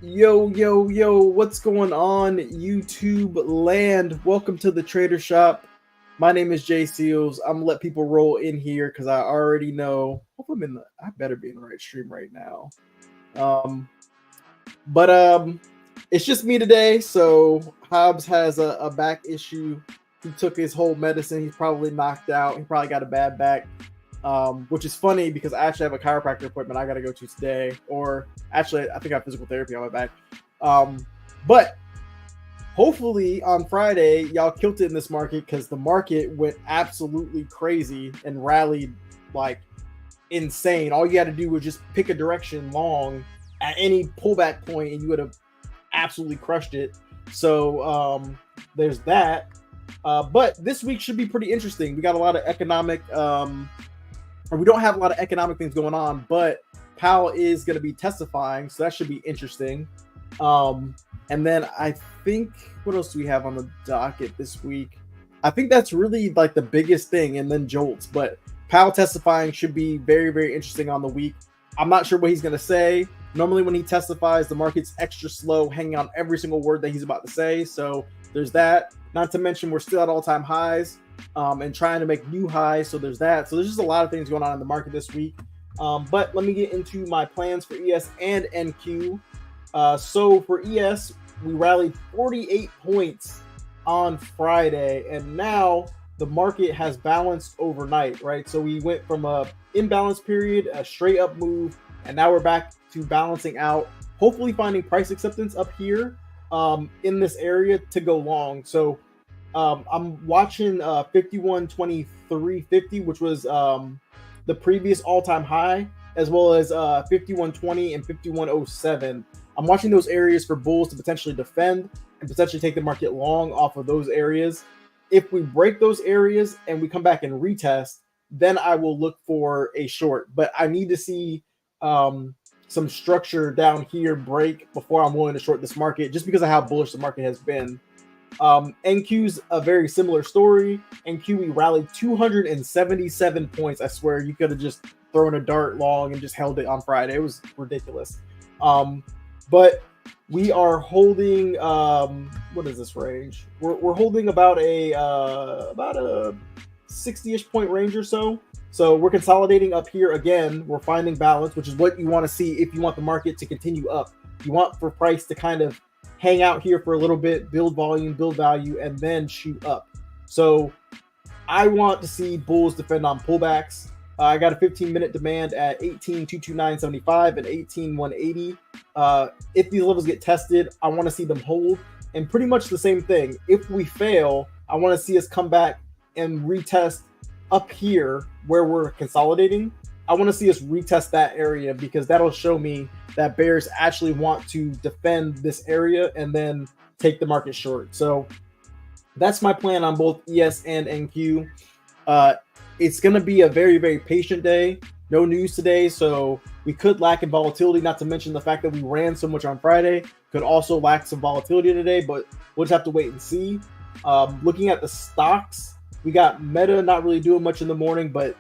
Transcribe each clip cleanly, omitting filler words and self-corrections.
Yo, what's going on, YouTube land? Welcome to the Trader Shop. My name is Jay Seals. I'm gonna let people roll in here because I already know. I better be in the right stream right now. Um, but it's just me today. So Hobbs has a back issue. He took his whole medicine. He's probably knocked out. He probably got a bad back. Which is funny because I actually have a chiropractor appointment I got to go to today. Or actually, I think I have physical therapy on my back. But hopefully on Friday, y'all killed it in this market because the market went absolutely crazy and rallied like insane. All you had to do was just pick a direction long at any pullback point and you would have absolutely crushed it. So there's that. But this week should be pretty interesting. We got a lot of economic or we don't have a lot of economic things going on, but Powell is going to be testifying, so that should be interesting. And then I think, what else do we have on the docket this week? I think that's really like the biggest thing, and then jolts. But Powell testifying should be very, very interesting on the week. I'm not sure what he's going to say. Normally when he testifies, the market's extra slow, hanging on every single word that he's about to say. So there's that. Not to mention we're still at all-time highs. And trying to make new highs. So there's that. So there's just a lot of things going on in the market this week. But let me get into my plans for ES and NQ. So for ES, we rallied 48 points on Friday, and now the market has balanced overnight, right? So we went from a imbalance period, a straight up move, and now we're back to balancing out, hopefully finding price acceptance up here in this area to go long. So I'm watching 51.2350, which was the previous all-time high, as well as 51.20 and 51.07. I'm watching those areas for bulls to potentially defend and potentially take the market long off of those areas. If we break those areas and we come back and retest, then I will look for a short. But I need to see some structure down here break before I'm willing to short this market, just because of how bullish the market has been. NQ's a very similar story. NQ, we rallied 277 points. I swear you could have just thrown a dart long and just held it on Friday. It was ridiculous. But we are holding what is this range? We're holding about a 60-ish point range or so. So we're consolidating up here again. We're finding balance, which is what you want to see if you want the market to continue up. You want for price to kind of hang out here for a little bit, build volume, build value, and then shoot up. So I want to see bulls defend on pullbacks. I got a 15-minute demand at 18,229.75 and 18,180. If these levels get tested, I want to see them hold. And pretty much the same thing. If we fail, I want to see us come back and retest up here where we're consolidating. I want to see us retest that area because that'll show me that bears actually want to defend this area and then take the market short. So that's my plan on both ES and NQ. It's going to be a very, very patient day. No news today, so we could lack in volatility, not to mention the fact that we ran so much on Friday. Could also lack some volatility today, but we'll just have to wait and see. Looking at the stocks, we got Meta not really doing much in the morning, but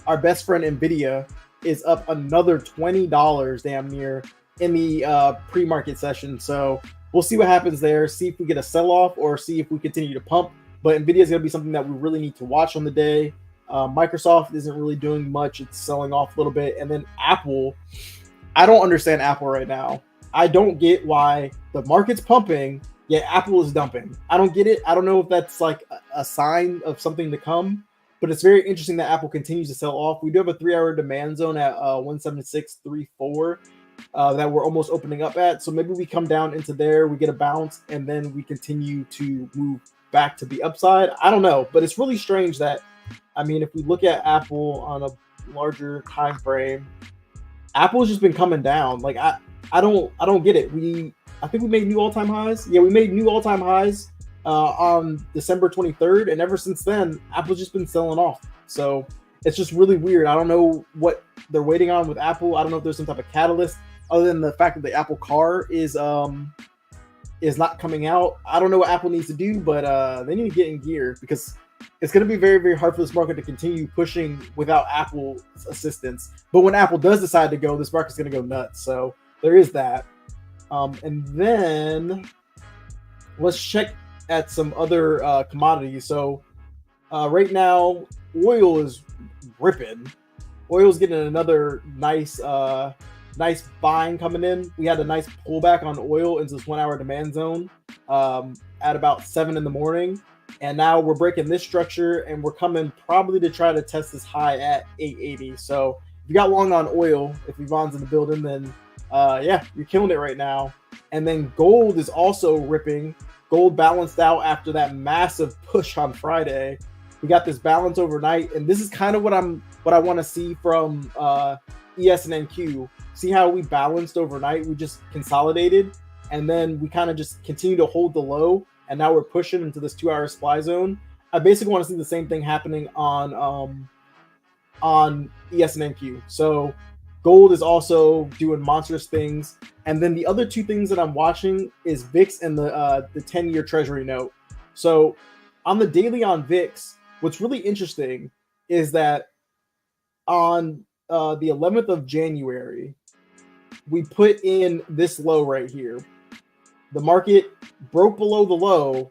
our best friend NVIDIA is up another $20 damn near in the pre-market session. So we'll see what happens there, see if we get a sell-off or see if we continue to pump. But NVIDIA is going to be something that we really need to watch on the day. Microsoft isn't really doing much. It's selling off a little bit. And then Apple, I don't understand Apple right now. I don't get why the market's pumping, yet Apple is dumping. I don't get it. I don't know if that's like a sign of something to come. But it's very interesting that Apple continues to sell off. We do have a 3-hour demand zone at 176.34 that we're almost opening up at. So maybe we come down into there, we get a bounce, and then we continue to move back to the upside. I don't know, but it's really strange that, I mean, if we look at Apple on a larger time frame, Apple's just been coming down. Like I don't get it. I think we made new all-time highs. Yeah, we made new all-time highs on December 23rd, and ever since then Apple's just been selling off. So it's just really weird. I don't know what they're waiting on with Apple. I don't know if there's some type of catalyst other than the fact that the Apple car is not coming out. I don't know what Apple needs to do, but they need to get in gear because it's going to be very, very hard for this market to continue pushing without Apple's assistance. But when Apple does decide to go, this market's going to go nuts. So there is that. And then let's check at some other commodities. So right now, oil is ripping. Oil's getting another nice buying coming in. We had a nice pullback on oil into this 1 hour demand zone at about 7 in the morning. And now we're breaking this structure and we're coming probably to try to test this high at 880. So if you got long on oil, if Yvonne's in the building, then yeah, you're killing it right now. And then gold is also ripping. Gold balanced out after that massive push on Friday. We got this balance overnight, and this is kind of what I want to see from ES and NQ. See how we balanced overnight? We just consolidated, and then we kind of just continue to hold the low, and now we're pushing into this 2 hour supply zone. I basically want to see the same thing happening on ES and NQ. So gold is also doing monstrous things, and then the other two things that I'm watching is VIX and the 10-year Treasury note. So on the daily on VIX, what's really interesting is that on the 11th of January, we put in this low right here. The market broke below the low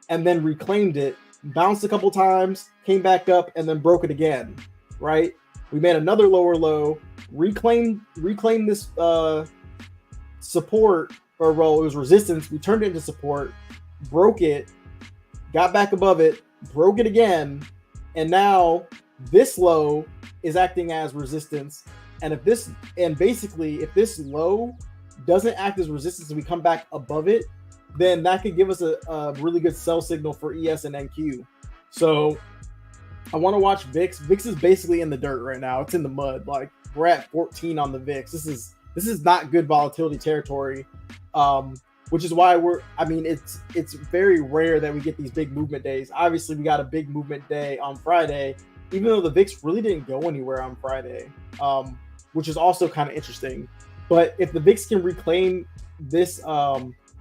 and then reclaimed it, bounced a couple times, came back up, and then broke it again, right? We made another lower low, reclaimed this support, or well, it was resistance. We turned it into support, broke it, got back above it, broke it again, and now this low is acting as resistance. And if this low doesn't act as resistance and we come back above it, then that could give us a really good sell signal for ES and NQ. So I want to watch VIX. VIX is basically in the dirt right now. It's in the mud. Like, we're at 14 on the VIX. This is not good volatility territory. Which is why it's very rare that we get these big movement days. Obviously, we got a big movement day on Friday, even though the VIX really didn't go anywhere on Friday, which is also kind of interesting. But if the VIX can reclaim this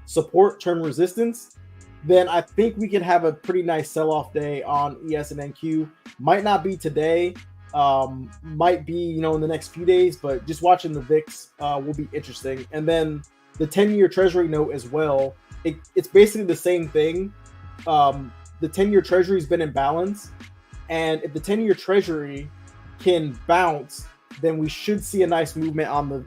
support turn resistance, then I think we could have a pretty nice sell-off day on ES and NQ. Might not be today, might be in the next few days, but just watching the VIX will be interesting. And then the 10-year Treasury note as well. It's basically the same thing. The 10-year Treasury has been in balance, and if the 10-year Treasury can bounce, then we should see a nice movement on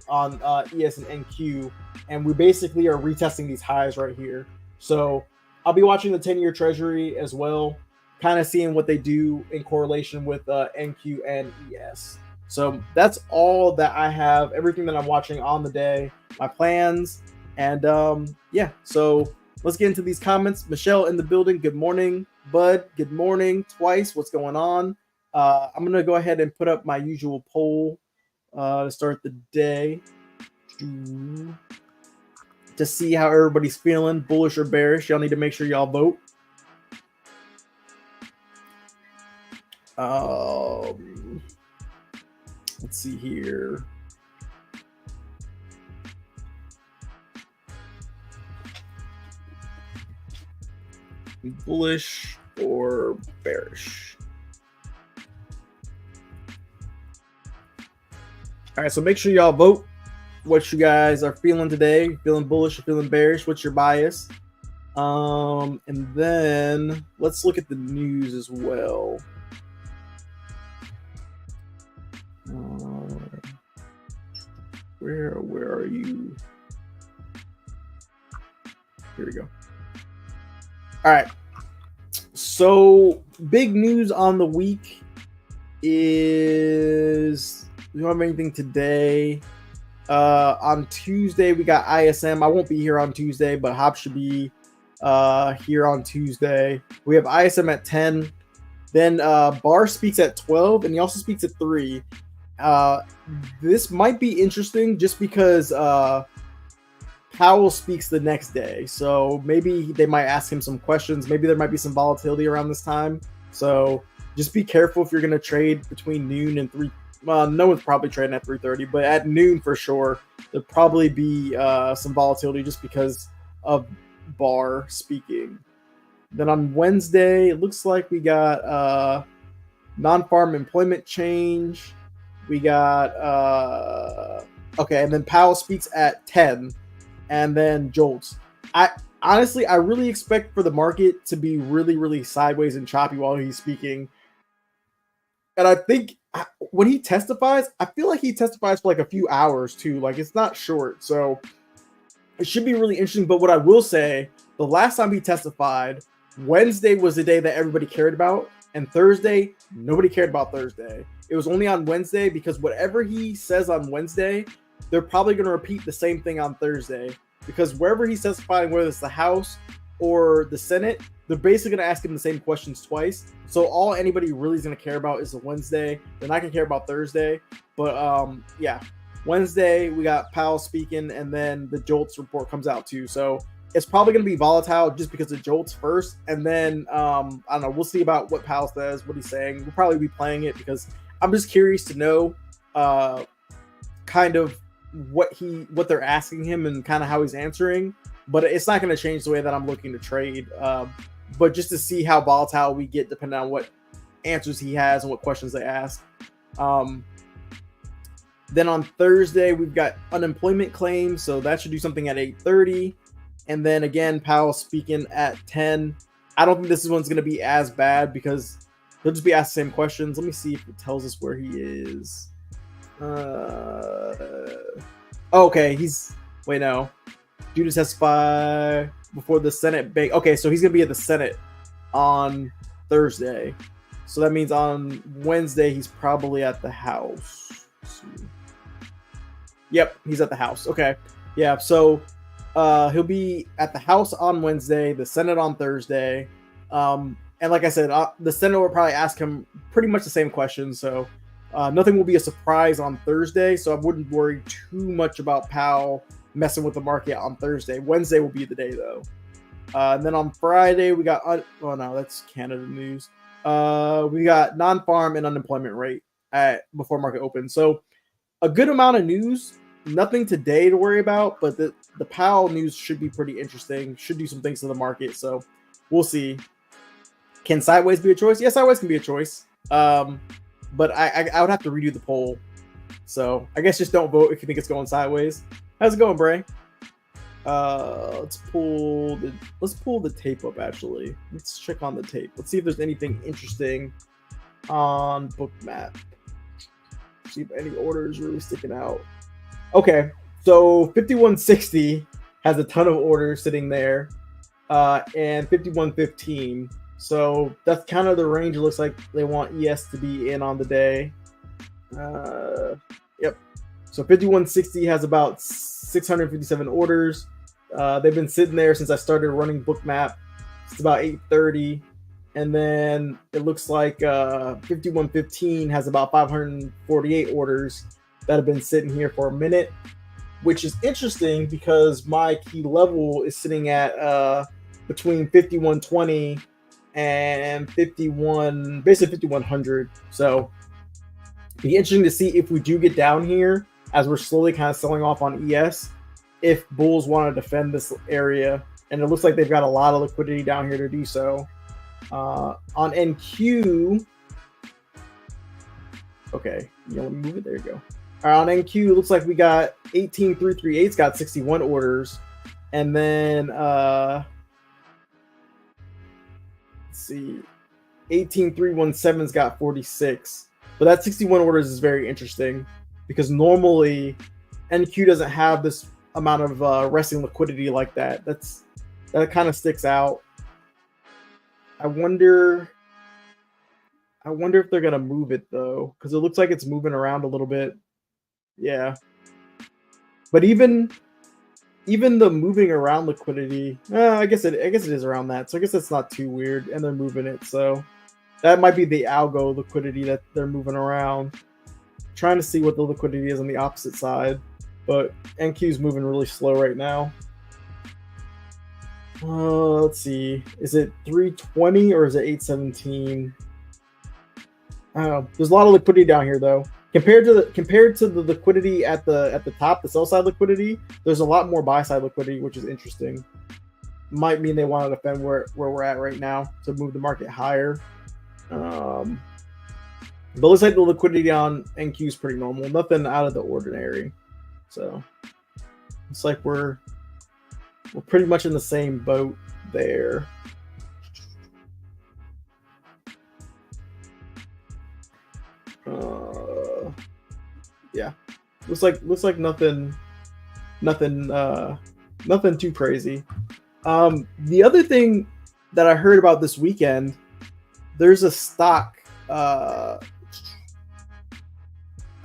ES and NQ, and we basically are retesting these highs right here. So I'll be watching the 10-year Treasury as well, kind of seeing what they do in correlation with NQ and ES. So that's all that I have, everything that I'm watching on the day, my plans, and yeah, so let's get into these comments. Michelle in the building, good morning. Bud, good morning twice. What's going on? I'm going to go ahead and put up my usual poll to start the day to see how everybody's feeling, bullish or bearish. Y'all need to make sure y'all vote. Let's see here. Bullish or bearish? All right, so make sure y'all vote what you guys are feeling today. Feeling bullish or feeling bearish? What's your bias? And then let's look at the news as well. Where are you? Here we go. All right. So big news on the week is we don't have anything today. On Tuesday we got ISM. I won't be here on Tuesday, but Hop should be here on Tuesday. We have ISM at 10. Then Barr speaks at 12, and he also speaks at 3. This might be interesting just because Powell speaks the next day. So maybe they might ask him some questions. Maybe there might be some volatility around this time. So just be careful if you're going to trade between noon and 3. Well, no one's probably trading at 3:30, but at noon for sure, there'll probably be some volatility just because of Barr speaking. Then on Wednesday, it looks like we got non-farm employment change. We got okay, and then Powell speaks at 10. and then jolts. I honestly, I really expect for the market to be really, really sideways and choppy while he's speaking. And I think when he testifies, I feel like he testifies for like a few hours too. Like it's not short, so it should be really interesting. But what I will say, the last time he testified, Wednesday was the day that everybody cared about, and Thursday, nobody cared about Thursday. It was only on Wednesday because whatever he says on Wednesday, they're probably going to repeat the same thing on Thursday. Because wherever he's testifying, whether it's the House or the Senate, they're basically going to ask him the same questions twice. So all anybody really is going to care about is the Wednesday. They're not going to care about Thursday. But yeah, Wednesday we got Powell speaking, and then the JOLTS report comes out too. So it's probably going to be volatile just because of JOLTS first, and then I don't know. We'll see about what Powell says, what he's saying. We'll probably be playing it because I'm just curious to know kind of what they're asking him and kind of how he's answering. But it's not going to change the way that I'm looking to trade. But just to see how volatile we get depending on what answers he has and what questions they ask. Then on Thursday, we've got unemployment claims. So that should do something at 8:30. And then again, Powell speaking at 10. I don't think this one's going to be as bad because he'll just be asked the same questions. Let me see if it tells us where he is. Okay, wait, no. Due to testify before the Senate. Okay, so he's going to be at the Senate on Thursday. So that means on Wednesday, he's probably at the House. Let's see. Yep, he's at the House. Okay. Yeah, so he'll be at the House on Wednesday, the Senate on Thursday. And like I said, the Senate will probably ask him pretty much the same questions. So nothing will be a surprise on Thursday. So I wouldn't worry too much about Powell messing with the market on Thursday. Wednesday will be the day, though. And then on Friday, we got, oh no, that's Canada news. We got non-farm and unemployment rate before market open. So a good amount of news. Nothing today to worry about, but the Powell news should be pretty interesting. Should do some things to the market. So we'll see. Can sideways be a choice? Yes, sideways can be a choice. But I would have to redo the poll. So I guess just don't vote if you think it's going sideways. How's it going, Bray? Let's pull the tape up actually. Let's check on the tape. Let's see if there's anything interesting on bookmap. See if any orders really sticking out. Okay, so 5160 has a ton of orders sitting there, and 5115. So that's kind of the range. It looks like they want ES to be in on the day. Yep. So 5160 has about 657 orders. They've been sitting there since I started running bookmap. It's about 8:30. And then it looks like 5115 has about 548 orders that have been sitting here for a minute, which is interesting because my key level is sitting at between 5120 and 5100. So it'd be interesting to see if we do get down here as we're slowly kind of selling off on ES, if bulls want to defend this area. And it looks like they've got a lot of liquidity down here to do so. On NQ, okay, let me move it. There you go. On NQ, it looks like we got 18338's got 61 orders, and then let's see, 18317's got 46. But that 61 orders is very interesting because normally NQ doesn't have this amount of resting liquidity like that. That kind of sticks out. I wonder if they're gonna move it though, because it looks like it's moving around a little bit. Yeah, but even the moving around liquidity, I guess it is around that. So I guess that's not too weird, and they're moving it. So that might be the algo liquidity that they're moving around. Trying to see what the liquidity is on the opposite side, but NQ is moving really slow right now. Let's see. Is it 320 or is it 817? I don't know. There's a lot of liquidity down here though. Compared to the liquidity at the top, the sell side liquidity, there's a lot more buy side liquidity, which is interesting. Might mean they want to defend where we're at right now to move the market higher. But looks like the liquidity on NQ is pretty normal. Nothing out of the ordinary. So it's like we're we're pretty much in the same boat there. Yeah, looks like nothing too crazy. The other thing that I heard about this weekend, there's a stock. I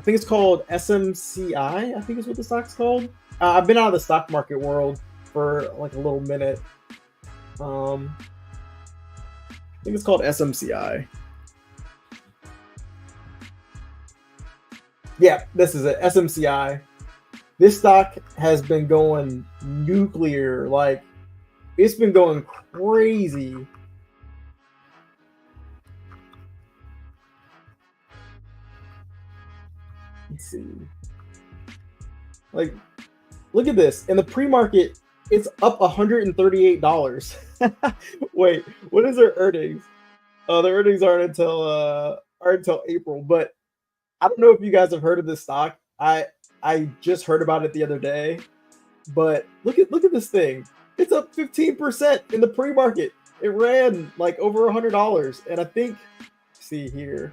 think it's called SMCI. I think is what the stock's called. I've been out of the stock market world for like a little minute. I think it's called SMCI. Yeah, this is it. SMCI. This stock has been going nuclear. Like, it's been going crazy. Let's see. Like, look at this. In the pre-market, it's up $138. Wait, what is their earnings? Oh, their earnings aren't until April. But I don't know if you guys have heard of this stock. I just heard about it the other day. But look at this thing. It's up 15% in the pre-market. It ran like over $100, and I think, see here,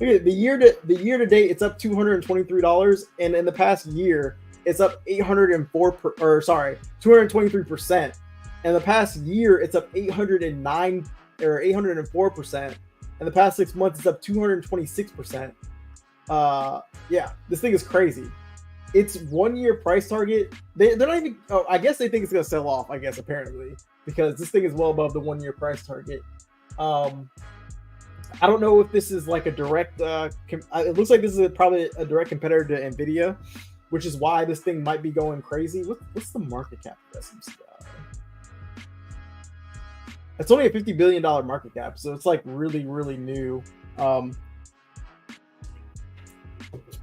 look at the year to date. It's up $223, and in the past year, it's up 223%. In the past year, it's up 809 or 804%. In the past 6 months, it's up 226%. Yeah, this thing is crazy. Its 1 year price target, they're not even, oh, I guess they think it's going to sell off, I guess, apparently, because this thing is well above the 1 year price target. I don't know if this is like a direct, it looks like this is probably a direct competitor to NVIDIA, which is why this thing might be going crazy. What's the market cap of SMCI? It's only a $50 billion market cap, so it's like really, really new.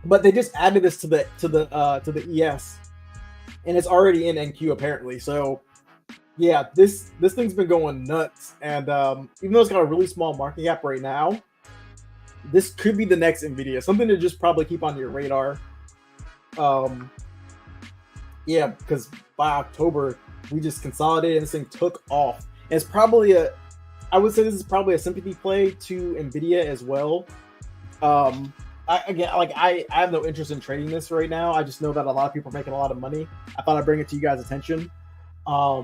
But they just added this to the ES, and it's already in NQ apparently. So yeah, this thing's been going nuts. And even though it's got a really small market cap right now, this could be the next NVIDIA. Something to just probably keep on your radar. Yeah, because by October we just consolidated and this thing took off. And it's probably I would say this is probably a sympathy play to NVIDIA as well. I have no interest in trading this right now. I just know that a lot of people are making a lot of money. I thought I'd bring it to you guys' attention. I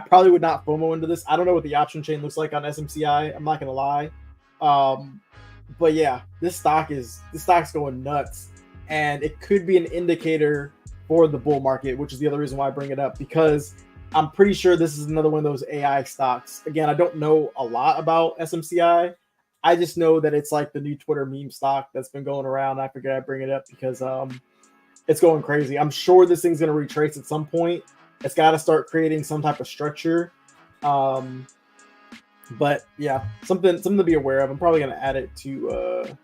probably would not FOMO into this. I don't know what the option chain looks like on SMCI. I'm not gonna lie. But yeah, this stock's going nuts, and it could be an indicator for the bull market, which is the other reason why I bring it up, because I'm pretty sure this is another one of those AI stocks. Again, I don't know a lot about SMCI. I just know that it's like the new Twitter meme stock that's been going around. I figured I'd bring it up because it's going crazy. I'm sure this thing's going to retrace at some point. It's got to start creating some type of structure. But yeah, something to be aware of. I'm probably going to add it to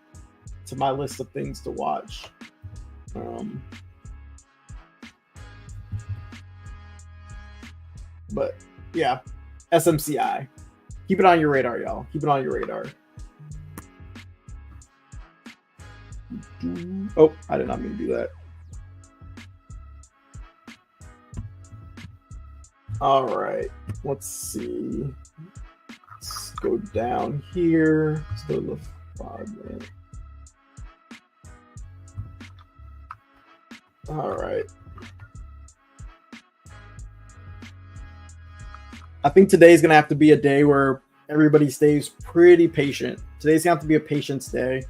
my list of things to watch. But yeah, SMCI. Keep it on your radar, y'all. Keep it on your radar. Oh, I did not mean to do that. All right, let's see. Let's go down here. Let's go to the 5 minute. All right. I think today's going to have to be a day where everybody stays pretty patient. Today's going to have to be a patience day,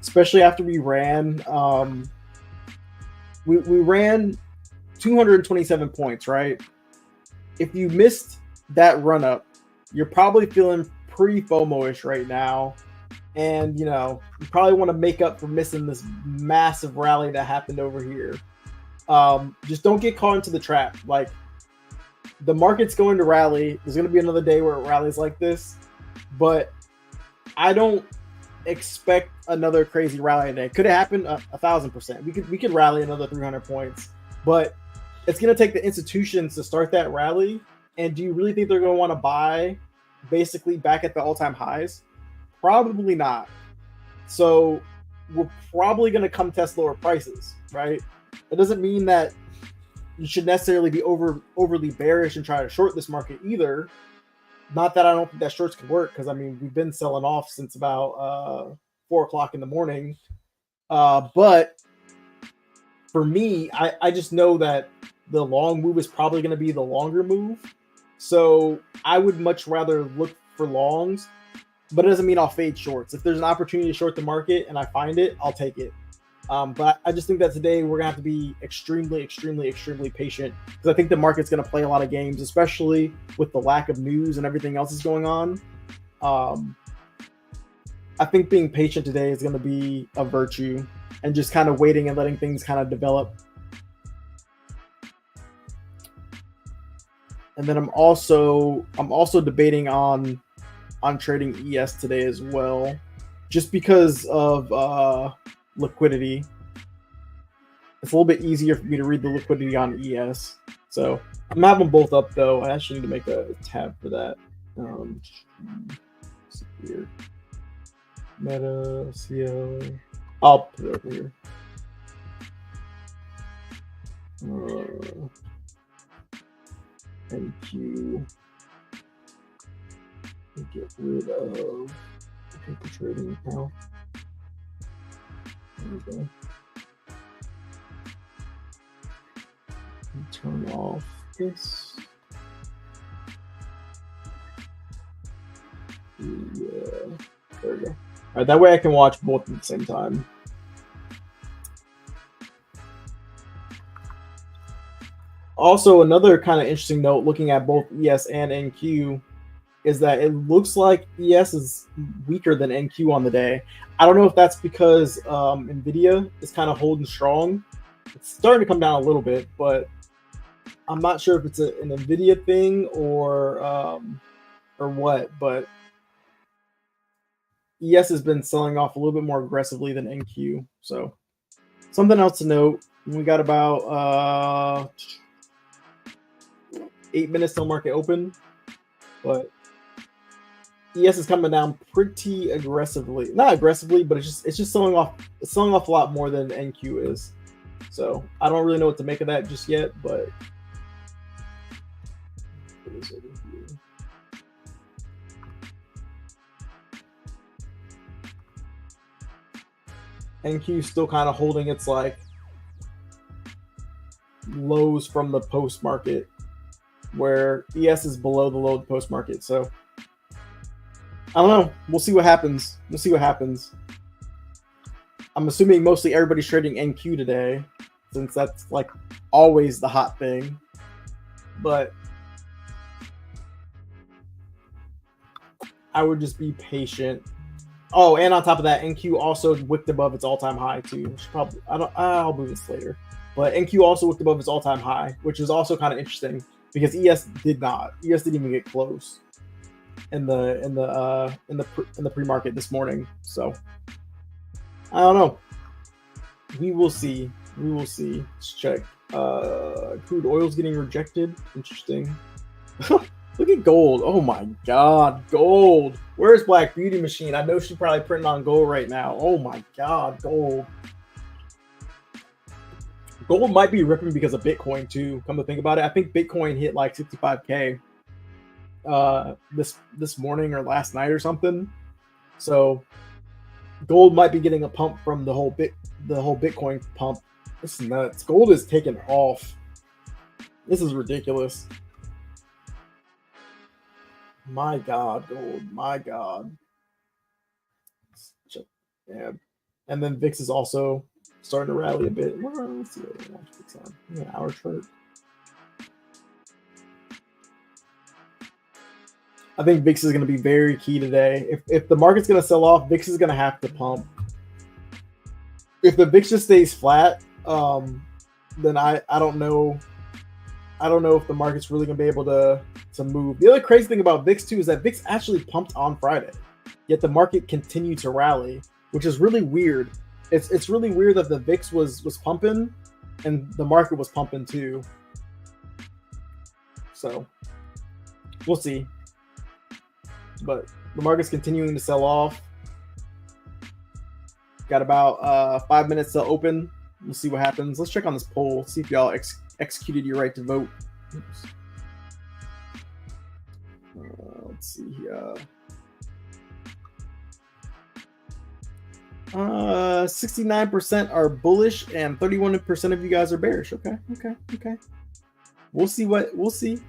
especially after we ran. We ran 227 points, right? If you missed that run up, you're probably feeling pretty FOMO-ish right now. And, you probably want to make up for missing this massive rally that happened over here. Just don't get caught into the trap. Like, the market's going to rally. There's going to be another day where it rallies like this. But I don't expect another crazy rally today. Could have happened 1,000%. We could rally another 300 points. But it's going to take the institutions to start that rally. And do you really think they're going to want to buy basically back at the all-time highs? Probably not. So we're probably going to come test lower prices, right? It doesn't mean that you should necessarily be overly bearish and try to short this market either. Not that I don't think that shorts can work, because I mean we've been selling off since about 4 o'clock in the morning. But for me, I just know that the long move is probably going to be the longer move. So I would much rather look for longs, but it doesn't mean I'll fade shorts. If there's an opportunity to short the market and I find it, I'll take it. But I just think that today we're gonna have to be extremely, extremely, extremely patient, because I think the market's gonna play a lot of games, especially with the lack of news and everything else is going on. I think being patient today is gonna be a virtue, and just kind of waiting and letting things kind of develop. And then I'm also debating on trading ES today as well, just because of liquidity. It's a little bit easier for me to read the liquidity on ES. So I'm having them both up though. I actually need to make a tab for that. Here. Meta, CL. I'll put it over here. NQ. Get rid of paper trading account. There we go. Turn off this. Yeah, there we go. All right, that way I can watch both at the same time. Also, another kind of interesting note looking at both ES and NQ is that it looks like ES is weaker than NQ on the day. I don't know if that's because NVIDIA is kind of holding strong. It's starting to come down a little bit, but I'm not sure if it's an NVIDIA thing or what. But ES has been selling off a little bit more aggressively than NQ. So something else to note. We got about 8 minutes till market open, but ES is coming down pretty aggressively. Not aggressively, but it's just selling off. It's selling off a lot more than NQ is. So I don't really know what to make of that just yet, but NQ still kind of holding its like lows from the post market, where ES is below the low of the post market. So I don't know. We'll see what happens. We'll see what happens. I'm assuming mostly everybody's trading NQ today, since that's like always the hot thing. But I would just be patient. Oh, and on top of that, NQ also wicked above its all-time high too. I'll move this later. But NQ also wicked above its all-time high, which is also kind of interesting because ES did not. ES didn't even get close in the pre-market this morning. So I don't know. We will see. We will see. Let's check. Crude oil's getting rejected. Interesting. Look at gold. Oh my God, gold. Where's Black Beauty Machine? I know she's probably printing on gold right now. Oh my God, gold. Gold might be ripping because of Bitcoin too. Come to think about it, I think Bitcoin hit like 65K this morning or last night or something. So gold might be getting a pump from the whole Bitcoin pump. This is nuts. Gold is taking off. This is ridiculous. My God, gold. My God. Yeah. And then VIX is also starting to rally a bit. Let's see what I watch VIX on. Yeah, our chart. I think VIX is going to be very key today. If the market's going to sell off, VIX is going to have to pump. If the VIX just stays flat, then I don't know. I don't know if the market's really going to be able to move. The other crazy thing about VIX too is that VIX actually pumped on Friday, yet the market continued to rally, which is really weird. It's really weird that the VIX was pumping and the market was pumping too. So we'll see. But the market's continuing to sell off. Got about 5 minutes to open. We'll see what happens. Let's check on this poll. See if y'all executed your right to vote. Let's see here. 69% are bullish and 31% of you guys are bearish. Okay. We'll see we'll see.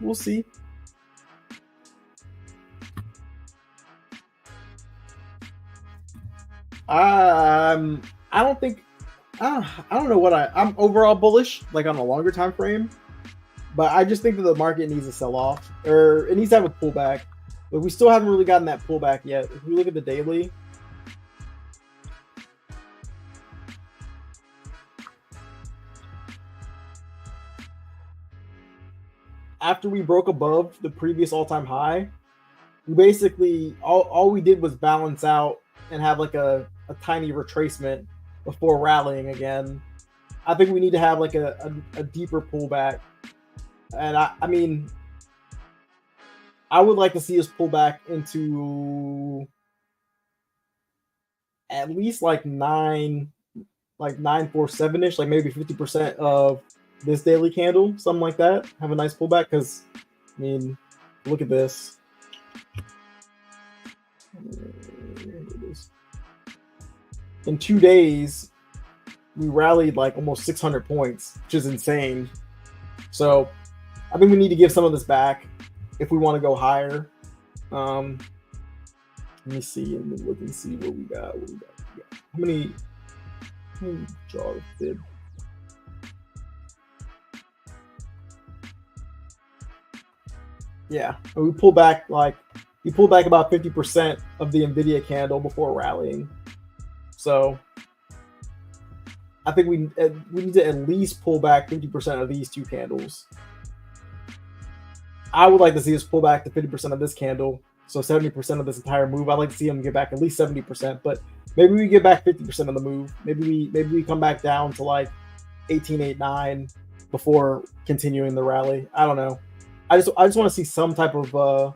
I don't think I don't know what I'm overall bullish, like on a longer time frame, but I just think that the market needs to sell off, or it needs to have a pullback. But we still haven't really gotten that pullback yet. If we look at the daily, after we broke above the previous all-time high, we basically all we did was balance out and have like a tiny retracement before rallying again. I think we need to have like a deeper pullback. And I mean, I would like to see us pull back into at least like 947-ish, like maybe 50% of this daily candle, something like that. Have a nice pullback, because I mean, look at this. In 2 days, we rallied like almost 600 points, which is insane. So I think we need to give some of this back if we want to go higher. Let me see and look and see what we got. How many draw the fib? Yeah, and we pull back about 50% of the Nvidia candle before rallying. So I think we need to at least pull back 50% of these two candles. I would like to see us pull back to 50% of this candle, so 70% of this entire move. I'd like to see them get back at least 70%, but maybe we get back 50% of the move. Maybe we come back down to like 1889 before continuing the rally. I don't know. I just want to see some type of pullback.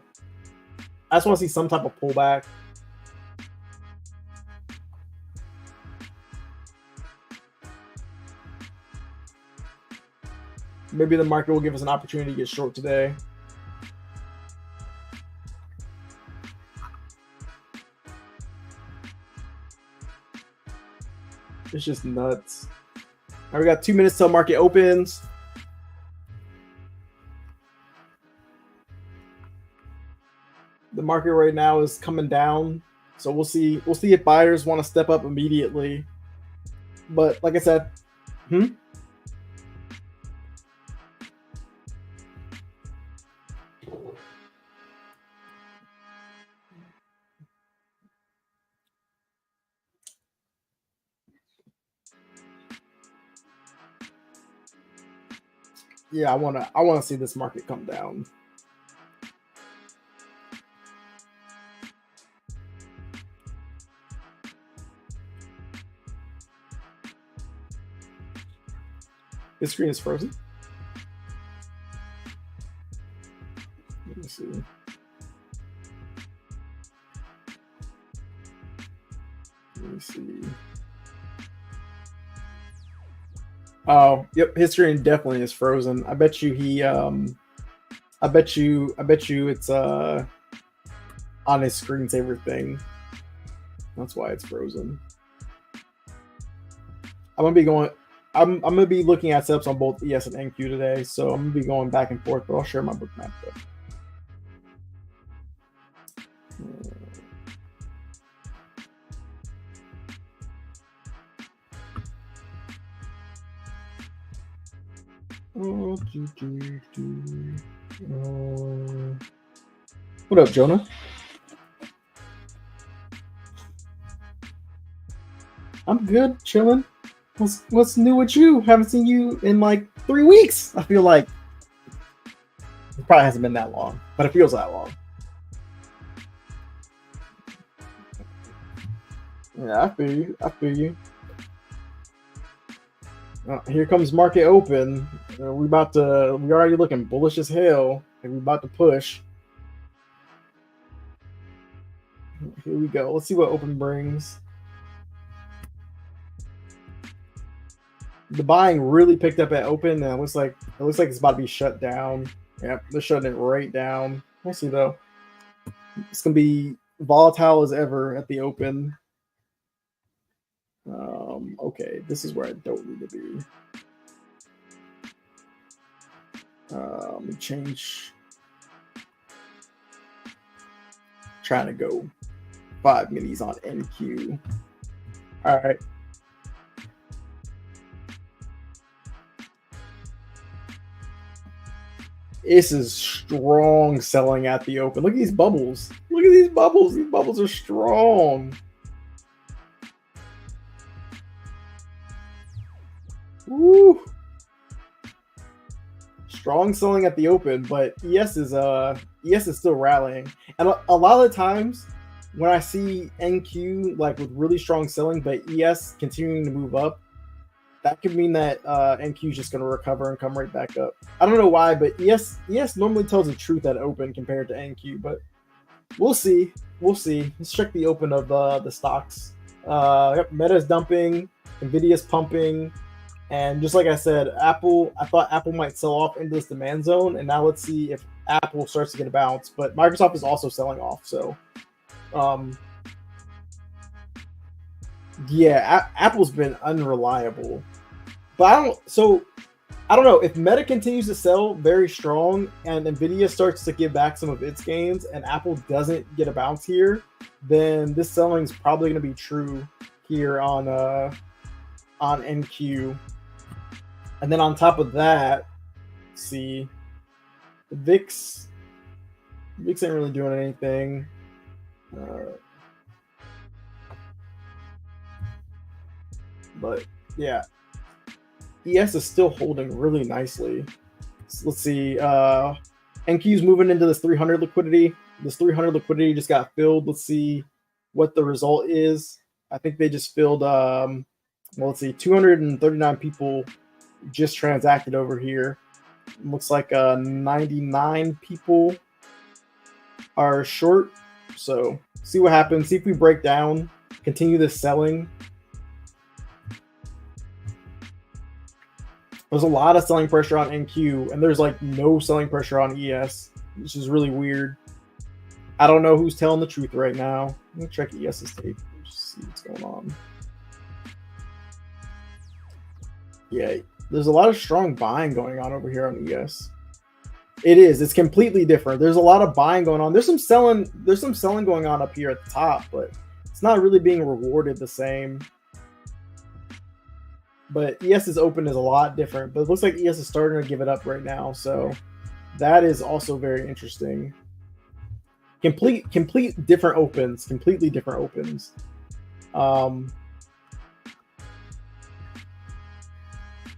Maybe the market will give us an opportunity to get short today. It's just nuts. All right, we got 2 minutes till market opens. The market right now is coming down, so we'll see if buyers want to step up immediately. But like I said, yeah, I wanna see this market come down. This screen is frozen. Let me see. Oh, yep, his screen definitely is frozen. I bet you it's on his screensaver thing. That's why it's frozen. I'm gonna be looking at setups on both ES and NQ today, so I'm gonna be going back and forth, but I'll share my bookmap though. What up, Jonah? I'm good, chilling. What's new with you? Haven't seen you in like 3 weeks. I feel like it probably hasn't been that long, but it feels that long. Yeah, I feel you. Here comes market open. We already looking bullish as hell, and we about to push. Here we go. Let's see what open brings. The buying really picked up at open, and it looks like it's about to be shut down. Yep, they're shutting it right down. We'll see though. It's gonna be volatile as ever at the open. Okay, this is where I don't need to be. Let me change. Trying to go 5 minis on NQ. All right. This is strong selling at the open. Look at these bubbles. Look at these bubbles. These bubbles are strong. Woo. Strong selling at the open, but ES is still rallying. And a lot of the times when I see NQ like with really strong selling, but ES continuing to move up, that could mean that NQ is just going to recover and come right back up. I don't know why, but ES normally tells the truth at open compared to NQ, but we'll see. We'll see. Let's check the open of the stocks. Yep, Meta's dumping, Nvidia's pumping, and just like I said, I thought Apple might sell off into this demand zone, and now let's see if Apple starts to get a bounce. But Microsoft is also selling off, so yeah, Apple's been unreliable. But I don't know if Meta continues to sell very strong and Nvidia starts to give back some of its gains and Apple doesn't get a bounce here, then this selling is probably going to be true here on NQ. And then on top of that, see, the VIX ain't really doing anything. But yeah, ES is still holding really nicely. So let's see. NQ's moving into this 300 liquidity. This 300 liquidity just got filled. Let's see what the result is. I think they just filled. Well, let's see. 239 people just transacted over here. It looks like 99 people are short. So see what happens. See if we break down. Continue this selling. There's a lot of selling pressure on NQ, and there's like no selling pressure on ES, which is really weird. I don't know who's telling the truth right now. Let me check ES's tape. Just see what's going on. Yeah, there's a lot of strong buying going on over here on ES. It is. It's completely different. There's a lot of buying going on. There's some selling going on up here at the top, but it's not really being rewarded the same. But ES's open is a lot different. But it looks like ES is starting to give it up right now. So that is also very interesting. Complete different opens. Completely different opens.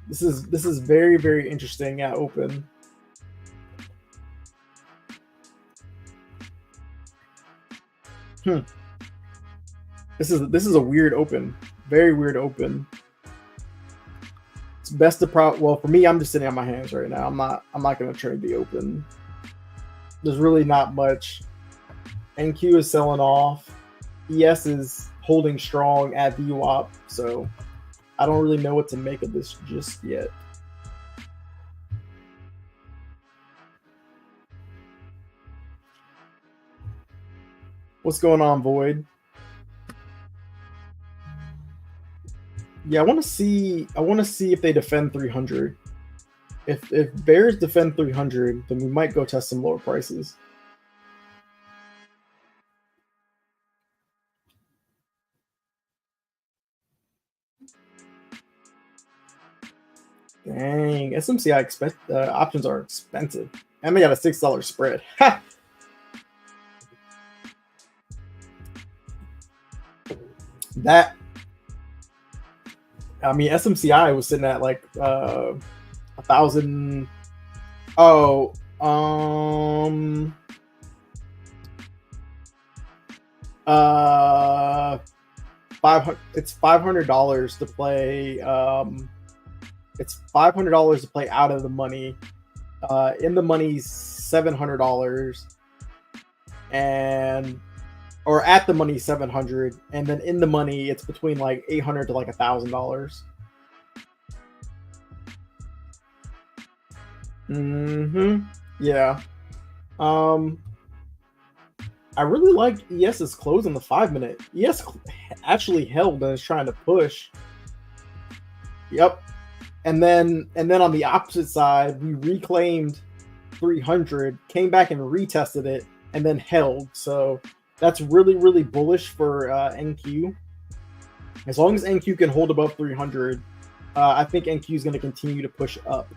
This is very, very interesting at open. This is a weird open. Very weird open. It's best to well, for me, I'm just sitting on my hands right now. I'm not gonna trade the open. There's really not much. NQ is selling off. ES is holding strong at VWAP, so I don't really know what to make of this just yet. What's going on, Void? Yeah, I want to see if they defend 300. If bears defend 300, then we might go test some lower prices. Dang, SMCI options are expensive, and they got a $6 spread. That, I mean, SMCI was sitting at like 1,000. Oh, 500. It's $500 to play. It's $500 to play out of the money. In the money's $700, or at the money $700, and then in the money it's between like $800 to like $1,000. Yeah. I really like ES's close on the 5-minute. ES actually held and is trying to push. Yep. And then on the opposite side, we reclaimed 300, came back and retested it, and then held. So that's really, really bullish for NQ. As long as NQ can hold above 300, I think NQ is going to continue to push up.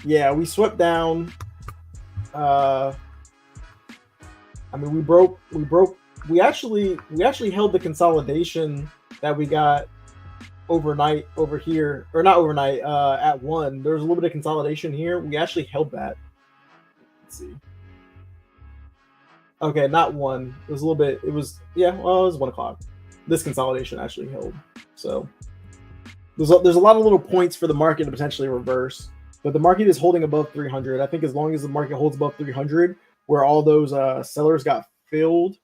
Yeah, we swept down. I mean, we actually held the consolidation that we got overnight over here, or not overnight, at 1. There was a little bit of consolidation here. We actually held that. Let's see. Okay, not 1. It was a little bit, it was 1 o'clock. This consolidation actually held. So there's a lot of little points for the market to potentially reverse. But the market is holding above 300. I think as long as the market holds above 300, where all those sellers got filled,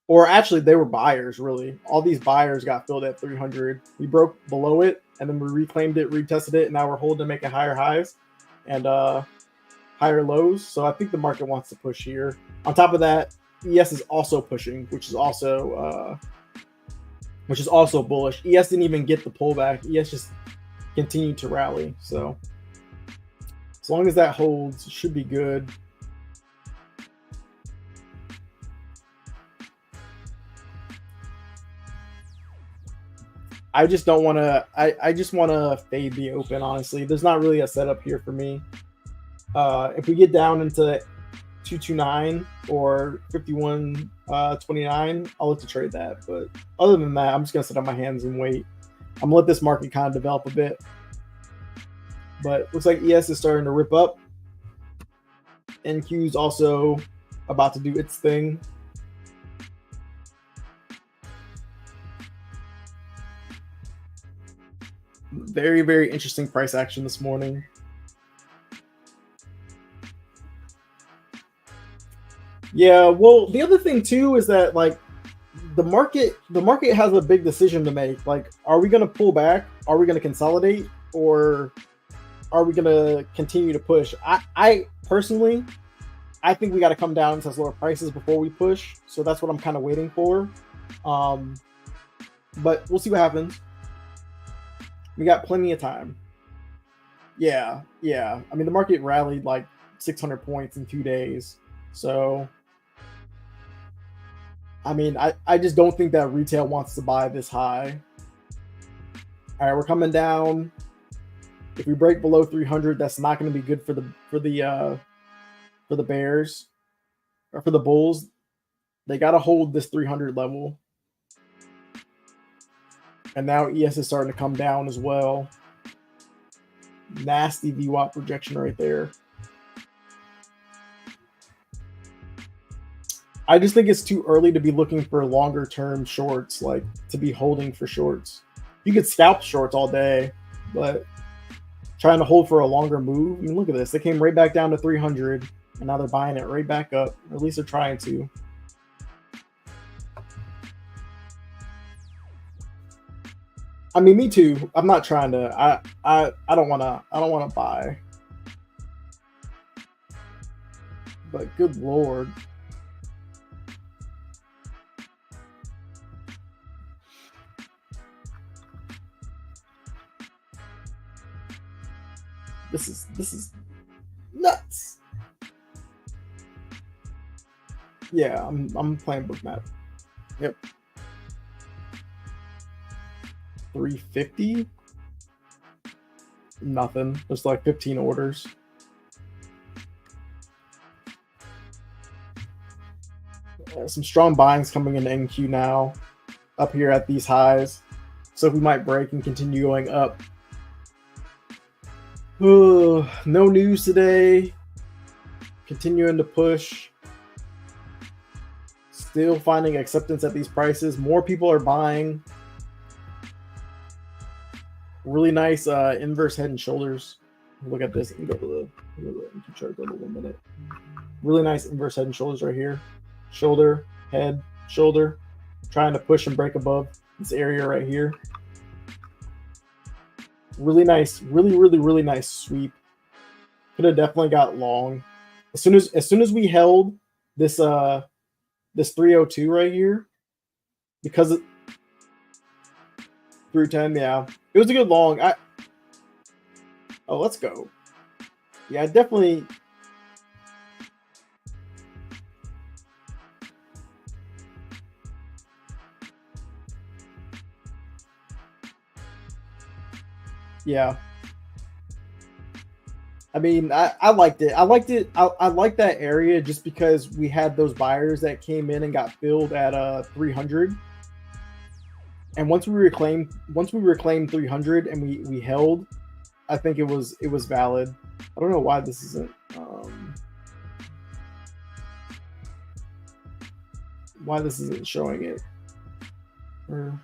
or actually they were buyers, really. All these buyers got filled at 300. We broke below it, and then we reclaimed it, retested it, and now we're holding to make it higher highs and higher lows. So I think the market wants to push here. On top of that, ES is also pushing, which is also bullish. ES didn't even get the pullback. ES just continued to rally. So as long as that holds, it should be good. I just don't want to. I just want to fade the open. Honestly, there's not really a setup here for me. If we get down into 229 or 51.29, I'll look to trade that. But other than that, I'm just gonna sit on my hands and wait. I'm gonna let this market kind of develop a bit. But looks like ES is starting to rip up. NQ is also about to do its thing. Very, very interesting price action this morning. Yeah, well, the other thing too is that like the market has a big decision to make. Like, are we going to pull back? Are we going to consolidate? Or are we going to continue to push? I personally, I think we got to come down to lower prices before we push. So that's what I'm kind of waiting for. But we'll see what happens. We got plenty of time. Yeah. I mean, the market rallied like 600 points in 2 days. So, I mean, I just don't think that retail wants to buy this high. All right, we're coming down. If we break below 300, that's not going to be good for the Bears or for the Bulls. They got to hold this 300 level. And now ES is starting to come down as well. Nasty VWAP projection right there. I just think it's too early to be looking for longer term shorts, like to be holding for shorts. You could scalp shorts all day, but trying to hold for a longer move. I mean, look at this. They came right back down to 300, and now they're buying it right back up. Or at least they're trying to. I mean, me too. I'm not trying to. I don't want to. I don't want to buy. But good lord. This is nuts. Yeah, I'm playing bookmap. Yep. 350. Nothing. There's like 15 orders. Some strong buyings coming into NQ now, up here at these highs. So we might break and continue going up. No news today. Continuing to push. Still finding acceptance at these prices. More people are buying. Really nice inverse head and shoulders. Look at this. Let me go to the chart for 1 minute. Really nice inverse head and shoulders right here. Shoulder, head, shoulder. Trying to push and break above this area right here. Really nice, really nice sweep. Could have definitely got long. As soon as we held this this 302 right here, because of 310, yeah. It was a good long. Oh, let's go. Yeah, definitely. Yeah. I mean, I liked it. I liked it. I liked that area just because we had those buyers that came in and got filled at 300. And once we reclaimed 300 and we held, I think it was valid. I don't know why this isn't showing it. Or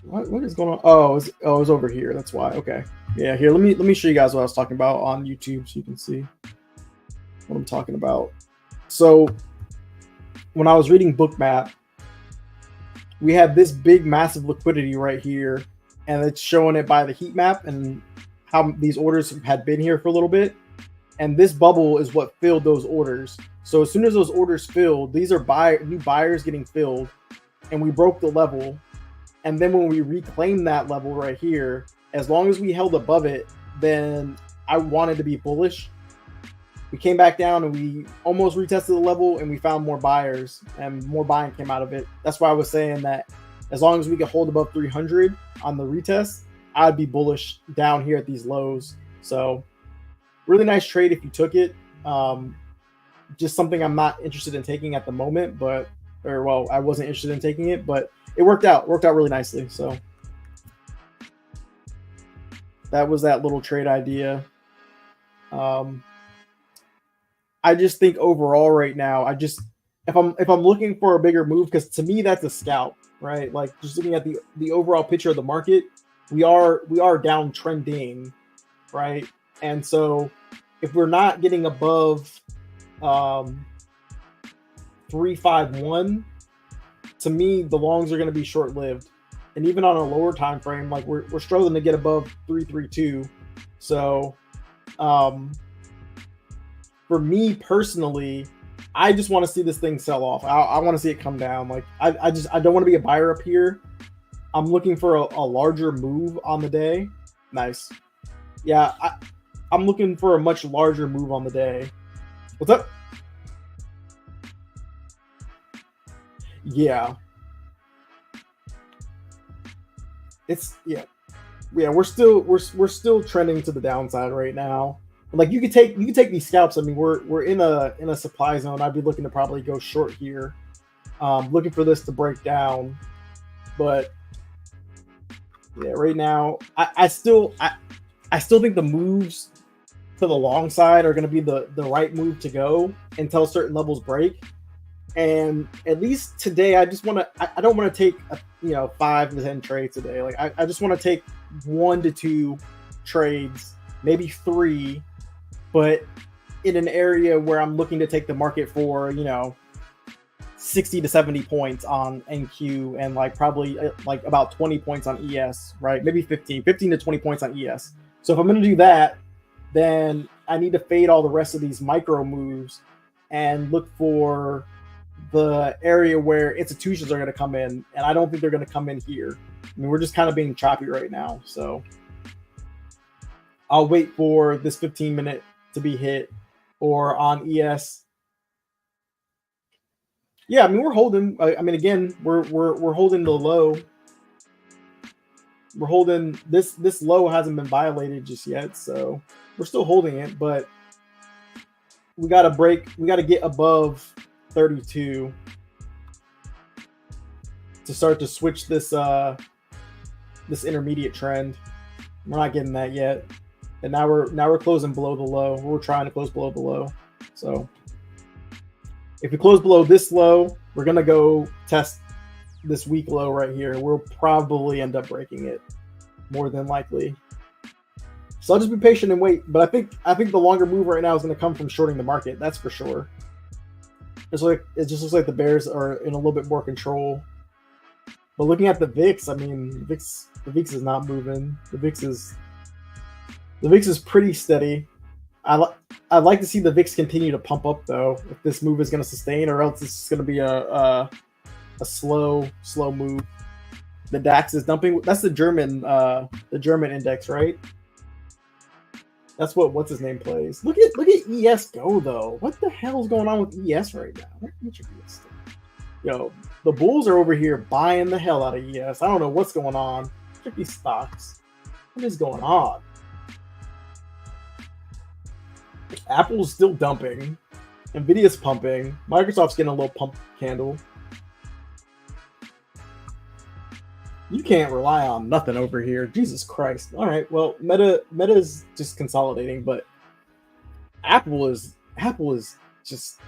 what is going on? Oh, it was over here. That's why. Okay. Yeah, here, let me show you guys what I was talking about on YouTube so you can see what I'm talking about. So when I was reading bookmap, we had this big massive liquidity right here, and it's showing it by the heat map and how these orders had been here for a little bit. And this bubble is what filled those orders. So as soon as those orders filled, these are new buyers getting filled, and we broke the level. And then when we reclaimed that level right here, as long as we held above it, then I wanted to be bullish. We came back down and we almost retested the level, and we found more buyers and more buying came out of it. That's why I was saying that as long as we could hold above 300 on the retest, I'd be bullish down here at these lows. So really nice trade if you took it. Just something I'm not interested in taking at the moment, I wasn't interested in taking it, but it worked out really nicely. So that was that little trade idea. I just think overall right now, if I'm looking for a bigger move, because to me that's a scalp, right? Like just looking at the overall picture of the market, we are downtrending, right? And so if we're not getting above 351, to me the longs are going to be short-lived. And even on a lower time frame, like we're struggling to get above 332. So for me personally, I just want to see this thing sell off. I want to see it come down. Like I don't want to be a buyer up here. I'm looking for a larger move on the day. Nice. Yeah, I'm looking for a much larger move on the day. What's up? Yeah. We're still trending to the downside right now. Like you could take these scalps. I mean, we're in a supply zone. I'd be looking to probably go short here, looking for this to break down. But yeah, right now I still think the moves to the long side are going to be the right move to go until certain levels break. And at least today, I don't want to take 5 to 10 trades today. Like I just want to take 1 to 2 trades, maybe 3, but in an area where I'm looking to take the market for 60 to 70 points on NQ and like probably like about 20 points on ES, right? Maybe 15 to 20 points on ES. So if I'm going to do that, then I need to fade all the rest of these micro moves and look for the area where institutions are going to come in, and I don't think they're going to come in here. I mean, we're just kind of being choppy right now, so I'll wait for this 15-minute to be hit, or on ES. Yeah, I mean we're holding. I mean, again, we're holding the low. We're holding this low hasn't been violated just yet, so we're still holding it, but we got to break. We got to get above 32 to start to switch this this intermediate trend. We're not getting that yet, and now we're closing below the low. We're trying to close below the low. So if we close below this low, we're gonna go test this weak low right here. We'll probably end up breaking it, more than likely. So I'll just be patient and wait. But I think the longer move right now is going to come from shorting the market. That's for sure. It just looks like the bears are in a little bit more control. But looking at the VIX, I mean, the VIX is not moving. The VIX is pretty steady. I'd like to see the VIX continue to pump up though, if this move is going to sustain, or else this is going to be a slow move. The DAX is dumping. That's the German index, right? That's what's his name plays. Look at ES go though. What the hell is going on with ES right now? What ES? Yo, the bulls are over here buying the hell out of ES. I don't know what's going on. Check these stocks. What is going on? Apple's still dumping. Nvidia's pumping. Microsoft's getting a little pump candle. You can't rely on nothing over here. Jesus Christ. All right. Well, Meta's just consolidating, but Apple is just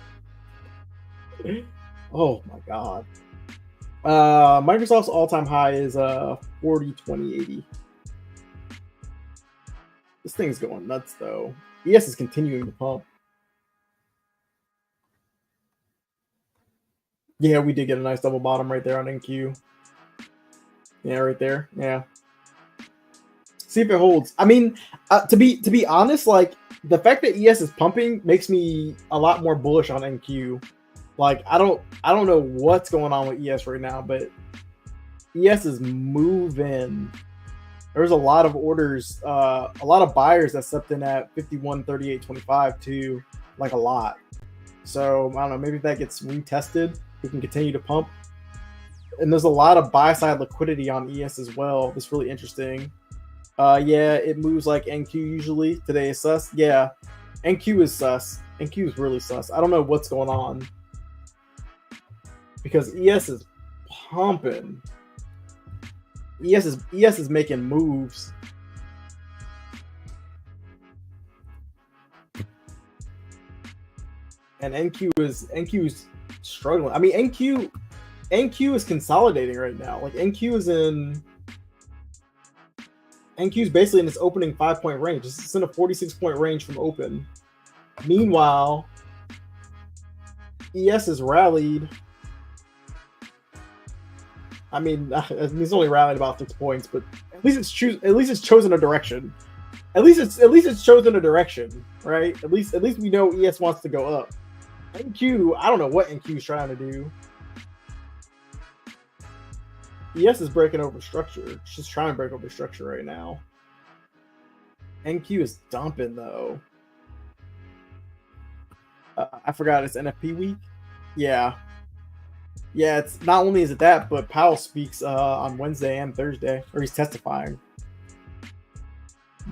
oh my god. Microsoft's all-time high is 40 20 80. This thing's going nuts though. ES is continuing to pump. Yeah, we did get a nice double bottom right there on NQ. Yeah, right there. Yeah. See if it holds. I mean, to be honest, like the fact that ES is pumping makes me a lot more bullish on NQ. Like I don't know what's going on with ES right now, but ES is moving. There's a lot of orders, a lot of buyers that stepped in at 51.38.25 too, like a lot. So I don't know, maybe if that gets retested, we can continue to pump. And there's a lot of buy side liquidity on ES as well. That's really interesting. Yeah, it moves like NQ usually. Today is sus. Yeah, NQ is sus. NQ is really sus. I don't know what's going on because ES is pumping. ES is making moves. And NQ is struggling. I mean, NQ is consolidating right now. Like NQ is basically in its opening 5-point range. It's in a 46-point range from open. Meanwhile, ES has rallied. I mean, it's only rallied about 6 points, but at least it's chosen a direction. At least it's chosen a direction, right? At least we know ES wants to go up. NQ, I don't know what NQ is trying to do. ES is breaking over structure. It's just trying to break over structure right now. NQ is dumping though. I forgot it's NFP week. Yeah. Yeah, it's not only is it that, but Powell speaks on Wednesday and Thursday, or he's testifying.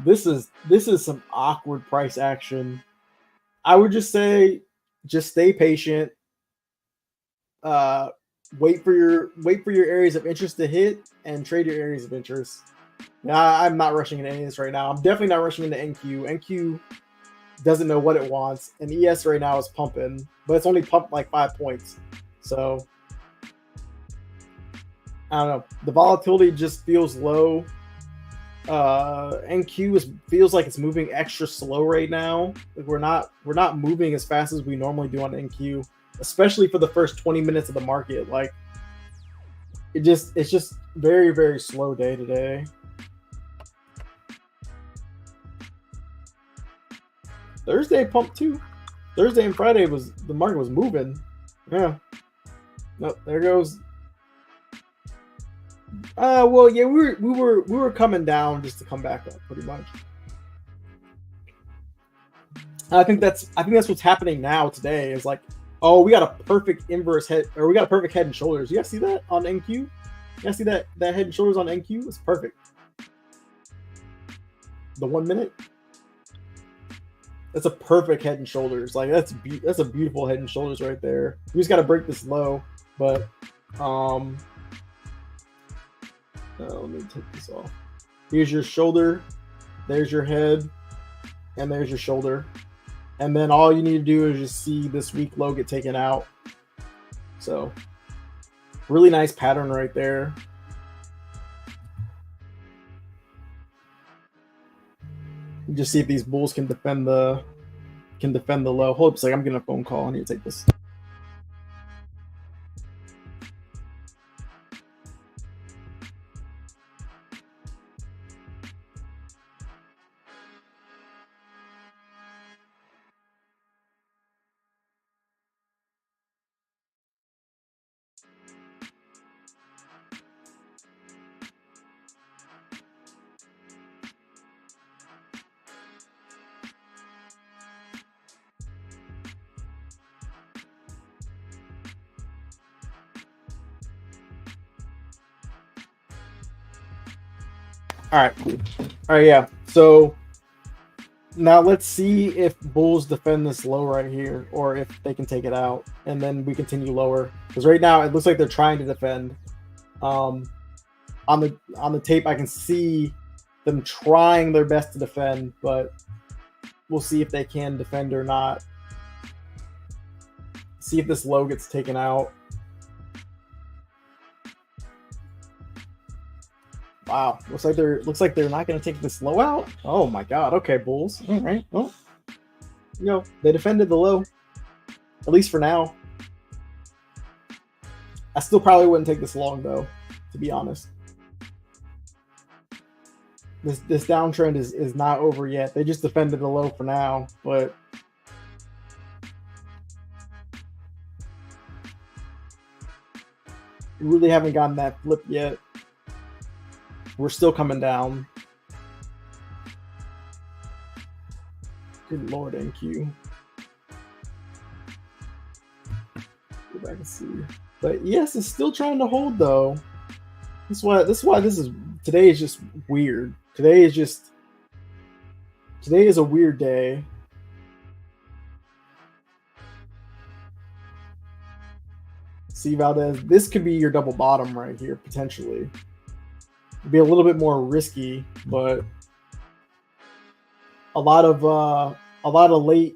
This is some awkward price action. I would just say, just stay patient. Wait for your areas of interest to hit and trade your areas of interest. Now, I'm not rushing into any of this right now. I'm definitely not rushing into NQ. NQ doesn't know what it wants, and ES right now is pumping, but it's only pumped like 5 points. So I don't know. The volatility just feels low. NQ feels like it's moving extra slow right now. Like we're not moving as fast as we normally do on NQ, especially for the first 20 minutes of the market. Like it's just very, very slow day today. Thursday pumped too. Thursday and Friday the market was moving. Yeah. Nope, there goes. Well, yeah, we were coming down just to come back up, pretty much. I think that's what's happening now today. Is like, oh, we got a perfect inverse head, or we got a perfect head and shoulders. You guys see that on NQ? You guys see that head and shoulders on NQ? It's perfect. The 1 minute. That's a perfect head and shoulders. Like that's a beautiful head and shoulders right there. We just got to break this low, but let me take this off. Here's your shoulder, there's your head, and there's your shoulder. And then all you need to do is just see this weak low get taken out. So really nice pattern right there. Just see if these bulls can defend the low. Hold up a second, I'm getting a phone call. I need to take this. All right, cool. All right, yeah. So now let's see if bulls defend this low right here, or if they can take it out, and then we continue lower. Because right now it looks like they're trying to defend. On the tape, I can see them trying their best to defend, but we'll see if they can defend or not. See if this low gets taken out. Wow, looks like they're not going to take this low out. Oh my god. Okay, bulls. All right. Well, they defended the low, at least for now. I still probably wouldn't take this long though, to be honest. This downtrend is not over yet. They just defended the low for now, but we really haven't gotten that flip yet. We're still coming down. Good lord, NQ. Go back and see. But yes, it's still trying to hold though. This is why today is just weird. Today is a weird day. See, Valdez, this could be your double bottom right here, potentially. It'd be a little bit more risky, but a lot of late.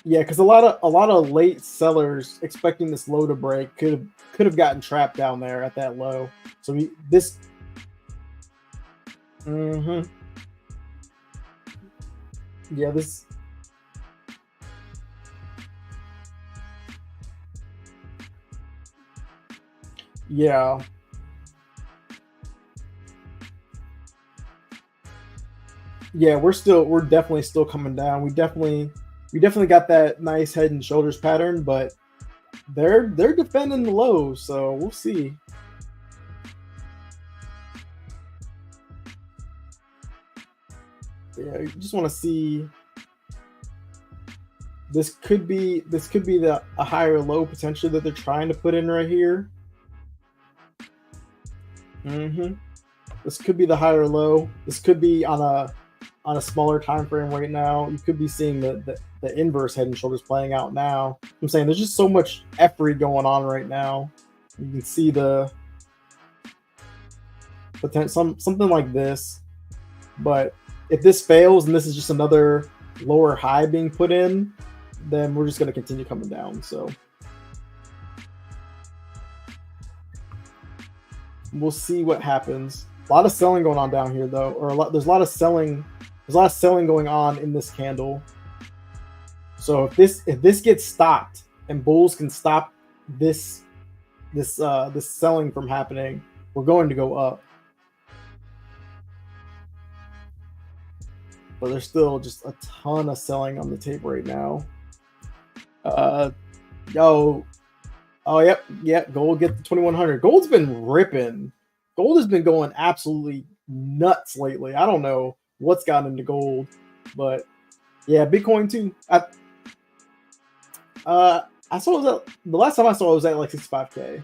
Yeah, because a lot of late sellers expecting this low to break could have gotten trapped down there at that low. So this. Yeah, this. Yeah. Yeah, we're definitely still coming down. We definitely got that nice head and shoulders pattern, but they're defending the low, so we'll see. Yeah, you just want to see. This could be a higher low potentially that they're trying to put in right here. This could be the higher low. This could be on a smaller time frame right now. You could be seeing the inverse head and shoulders playing out now. I'm saying there's just so much effery going on right now. You can see the potential something like this. But if this fails and this is just another lower high being put in, then we're just going to continue coming down. So we'll see what happens. A lot of selling going on down here though, or there's a lot of selling going on in this candle. So if this gets stopped and bulls can stop this selling from happening, we're going to go up. But there's still just a ton of selling on the tape right now. Yep. Gold get the 2100. Gold's been ripping. Gold has been going absolutely nuts lately. I don't know what's gotten into gold, but yeah, Bitcoin too. I saw it was at, the last time I saw it was at like 65K.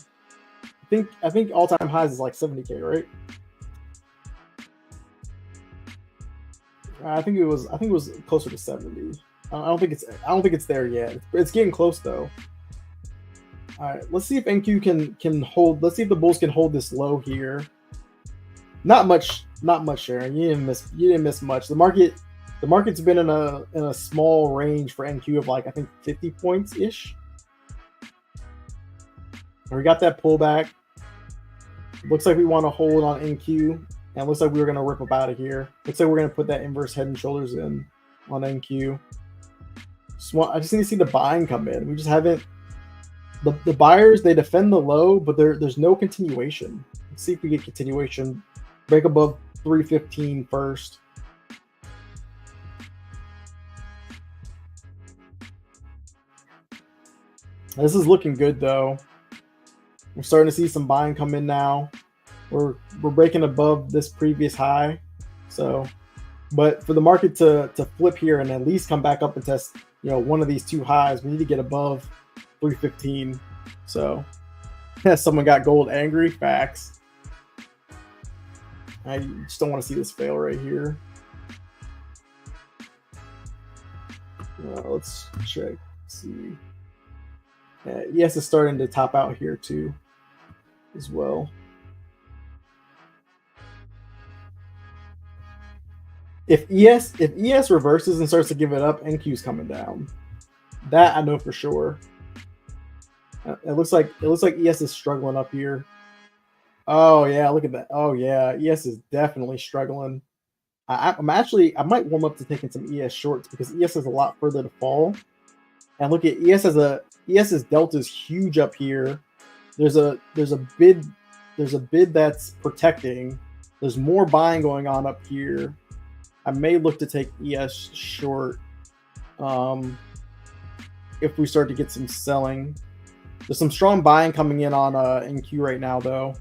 I think all-time highs is like 70K, right? I think it was closer to 70. I don't think it's there yet. It's getting close though. All right, let's see if NQ can hold. Let's see if the bulls can hold this low here. Not much, Sharon. You didn't miss much. The market's been in a small range for NQ of like I think 50 points ish. We got that pullback. Looks like we want to hold on NQ, and it looks like we were going to rip up out of here. Looks like we're going to put that inverse head and shoulders in on NQ. I just need to see the buying come in. We just haven't. The buyers, they defend the low, but there's no continuation. Let's see if we get continuation. Break above 315 first. This is looking good though. We're starting to see some buying come in now. We're breaking above this previous high. So, but for the market to flip here and at least come back up and test, one of these two highs, we need to get above 315. So someone got gold angry. Facts. I just don't want to see this fail right here. Let's check. See. ES is starting to top out here too, as well. If ES reverses and starts to give it up, NQ's coming down. That I know for sure. It looks like ES is struggling up here. Oh yeah, look at that. Oh yeah, ES is definitely struggling. I might warm up to taking some ES shorts because ES is a lot further to fall. And look at ES's delta is huge up here. There's a bid that's protecting. There's more buying going on up here. I may look to take ES short if we start to get some selling. There's some strong buying coming in on NQ right now though.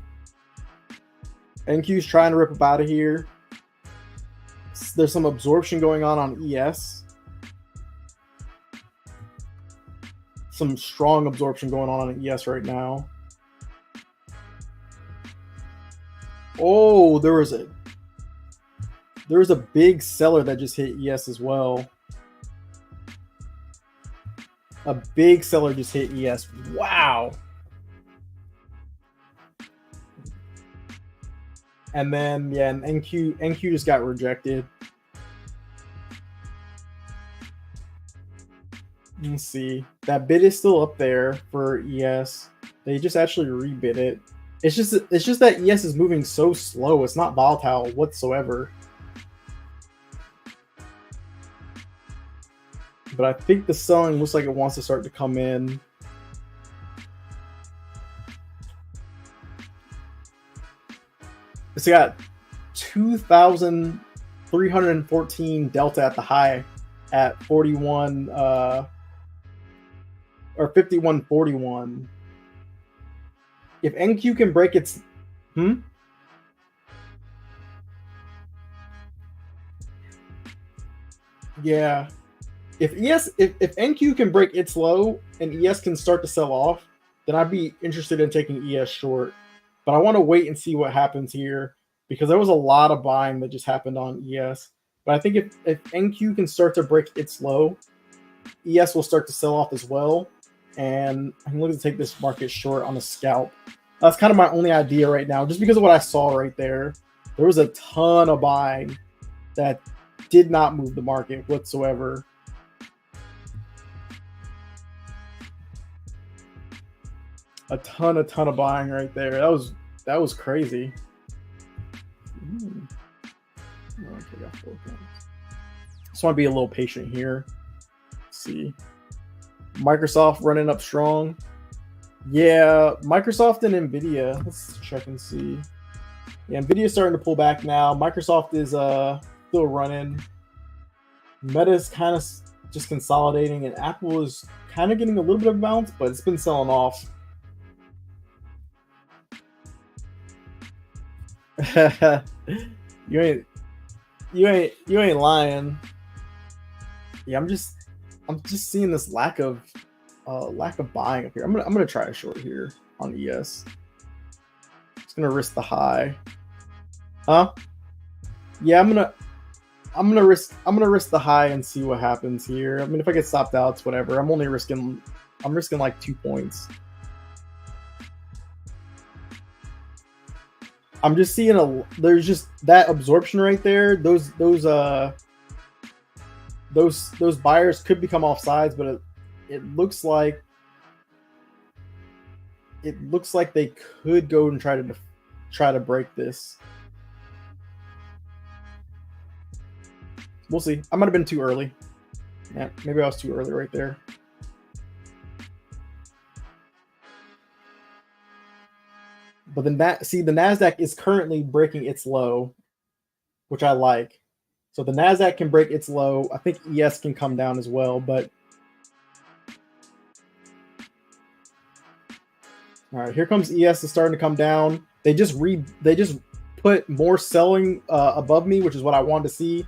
NQ's trying to rip up out of here. There's some absorption going on ES. Some strong absorption going on ES right now. Oh, there was a big seller that just hit ES as well. A big seller just hit ES. Wow. And then yeah, and NQ just got rejected. Let's see. That bid is still up there for ES. They just actually rebid it. It's just that ES is moving so slow. It's not volatile whatsoever. But I think the selling looks like it wants to start to come in. It's got 2,314 delta at the high at 41 or 51.41. If NQ can break its yeah. If NQ can break its low and ES can start to sell off, then I'd be interested in taking ES short. But I want to wait and see what happens here because there was a lot of buying that just happened on ES. But I think if NQ can start to break its low, ES will start to sell off as well. And I'm looking to take this market short on a scalp. That's kind of my only idea right now, just because of what I saw right there. There was a ton of buying that did not move the market whatsoever. A ton of buying right there. That was crazy. Okay, got 4 points. Just want to be a little patient here. Let's see. Microsoft running up strong. Yeah, Microsoft and Nvidia. Let's check and see. Yeah, Nvidia's starting to pull back now. Microsoft is still running. Meta's kind of just consolidating, and Apple is kind of getting a little bit of a bounce, but it's been selling off. you ain't lying. Yeah, I'm just seeing this lack of buying up here. I'm gonna try a short here on ES. Just gonna risk the high. Huh? Yeah, I'm gonna risk the high and see what happens here. I mean, if I get stopped out, it's whatever. I'm risking like 2 points. I'm just seeing there's just that absorption right there. Those buyers could become off sides, but it looks like they could go and try to break this. We'll see. I might have been too early. Yeah, maybe I was too early right there. But then the NASDAQ is currently breaking its low, which I like. So the NASDAQ can break its low. I think ES can come down as well, but all right, here comes ES is starting to come down. They just put more selling above me, which is what I wanted to see.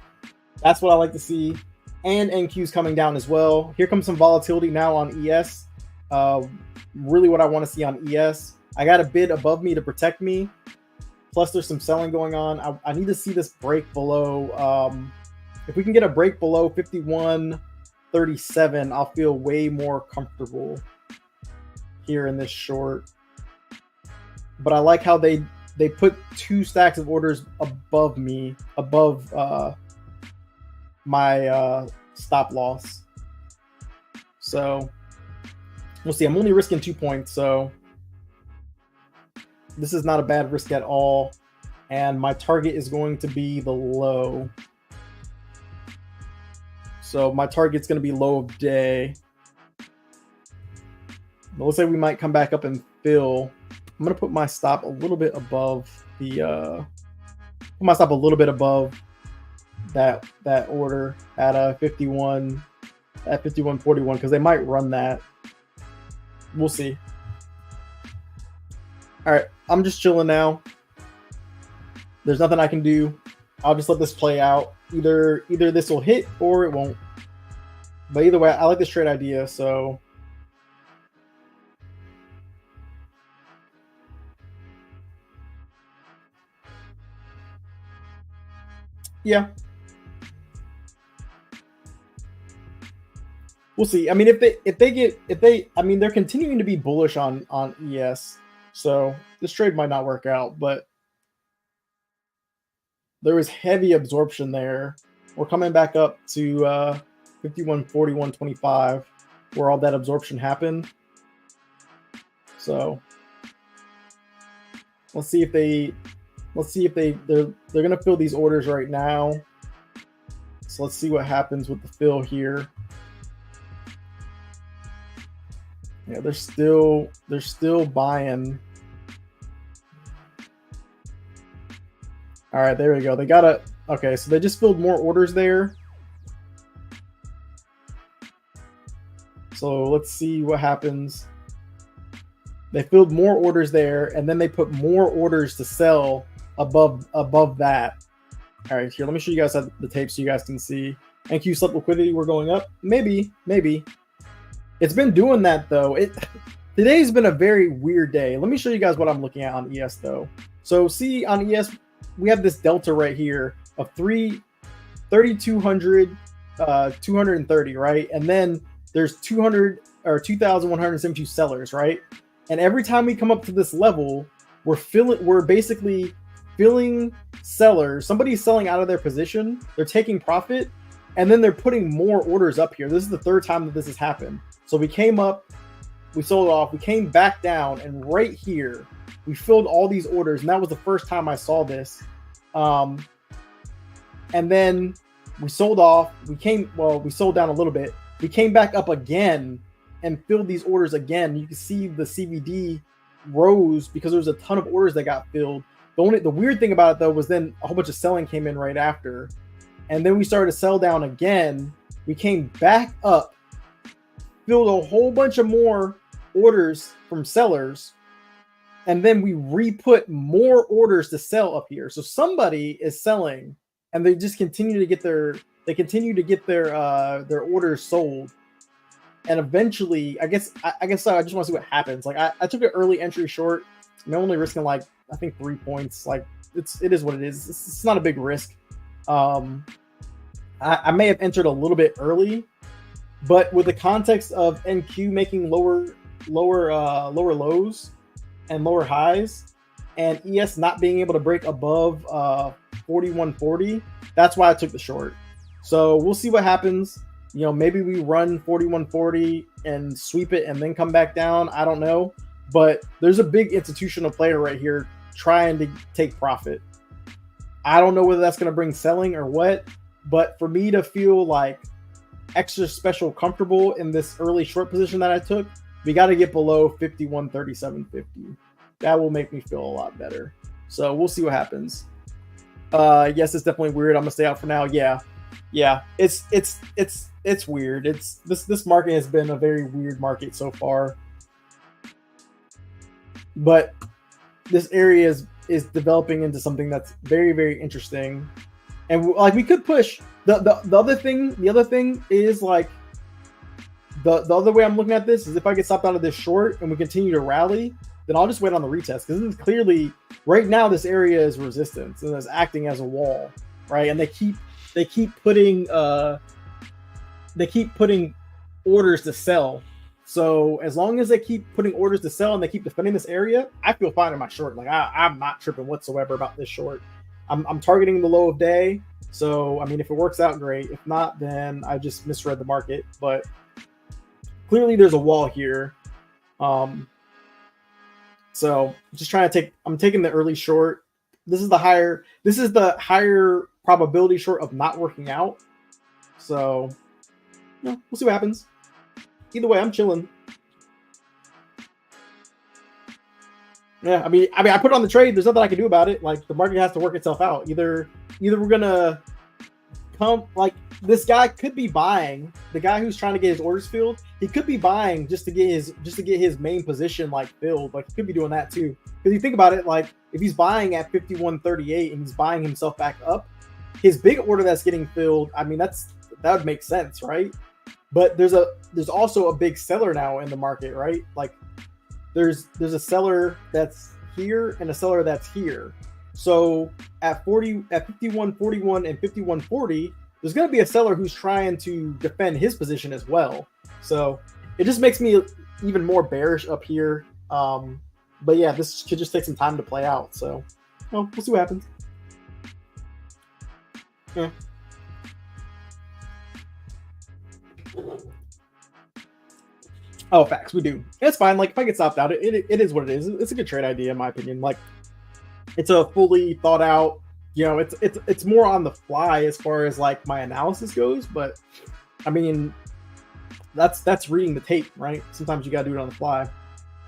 That's what I like to see. And NQ's coming down as well. Here comes some volatility now on ES. Really what I want to see on ES. I got a bid above me to protect me. Plus there's some selling going on. I need to see this break below. If we can get a break below 51.37, I'll feel way more comfortable here in this short. But I like how they put 2 stacks of orders above me, above my stop loss. So we'll see. I'm only risking 2 points, so this is not a bad risk at all. And my target is going to be the low. So my target's going to be low of day. It looks like we might come back up and fill. I'm going to put my stop a little bit above the put my stop a little bit above that order at 51 at 51.41 because they might run that. We'll see. All right, I'm just chilling now. There's nothing I can do. I'll just let this play out. Either this will hit or it won't. But either way, I like this trade idea, so yeah. We'll see. I mean, I mean, they're continuing to be bullish on ES, so this trade might not work out, but there was heavy absorption there. We're coming back up to 51.41.25, where all that absorption happened. So let's see if they're gonna fill these orders right now. So let's see what happens with the fill here. Yeah, they're still buying. All right, there we go. They got okay, so they just filled more orders there. So let's see what happens. They filled more orders there, and then they put more orders to sell above that. All right, here, let me show you guys the tape so you guys can see. NQ sub liquidity, we're going up. Maybe. It's been doing that though. Today's been a very weird day. Let me show you guys what I'm looking at on ES though. So see on ES, we have this delta right here of 3,200, 230, right? And then there's 200 or 2,172 sellers, right? And every time we come up to this level, we're basically filling sellers. Somebody's selling out of their position. They're taking profit, and then they're putting more orders up here. This is the 3rd time that this has happened. So we came up, we sold off, we came back down, and right here, we filled all these orders, and that was the first time I saw this. And then we sold off, we sold down a little bit. We came back up again and filled these orders again. You can see the CVD rose because there was a ton of orders that got filled. The weird thing about it though was then a whole bunch of selling came in right after. And then we started to sell down again. We came back up, filled a whole bunch of more orders from sellers, and then we re-put more orders to sell up here. So somebody is selling, and they just continue to get their orders sold. And eventually, I guess I just want to see what happens. Like I took an early entry short. I'm only risking like I think 3 points. Like it is what it is. It's not a big risk. I may have entered a little bit early, but with the context of NQ making lower lows and lower highs, and ES not being able to break above 41.40, that's why I took the short. So we'll see what happens. You know, maybe we run 41.40 and sweep it and then come back down. I don't know, but there's a big institutional player right here trying to take profit. I don't know whether that's going to bring selling or what, but for me to feel like extra special comfortable in this early short position that I took, we got to get below 51.37.50. That will make me feel a lot better. So we'll see what happens. Yes, it's definitely weird. I'm gonna stay out for now. Yeah, it's weird. This market has been a very weird market so far, but this area is developing into something that's very, very interesting. And like we could push the other thing is like The other way I'm looking at this is if I get stopped out of this short and we continue to rally, then I'll just wait on the retest, because this is clearly right now this area is resistance and is acting as a wall, right? And they keep putting orders to sell. So as long as they keep putting orders to sell and they keep defending this area, I feel fine in my short. Like I'm not tripping whatsoever about this short. I'm targeting the low of day. So I mean, if it works out, great. If not, then I just misread the market. But clearly there's a wall here. So just trying to I'm taking the early short. This is the higher probability short of not working out. So we'll see what happens. Either way, I'm chilling. Yeah, I mean, I put it on the trade. There's nothing I can do about it. Like, the market has to work itself out. Either we're gonna come, like, this guy could be buying. The guy who's trying to get his orders filled, he could be buying just to get his main position like filled. Like, he could be doing that too. Because you think about it, like, if he's buying at 51.38 and he's buying himself back up, his big order that's getting filled, I mean, that would make sense, right? But there's also a big seller now in the market, right? Like, there's a seller that's here and a seller that's here. So at 51.41 and 51.40, there's going to be a seller who's trying to defend his position as well. So it just makes me even more bearish up here. But yeah, this could just take some time to play out. So we'll see what happens. Yeah. Oh, facts. We do. It's fine. Like, if I get stopped out, it is what it is. It's a good trade idea, in my opinion. Like, it's a fully thought out, it's more on the fly as far as like my analysis goes. But I mean, that's reading the tape, right? Sometimes you gotta do it on the fly.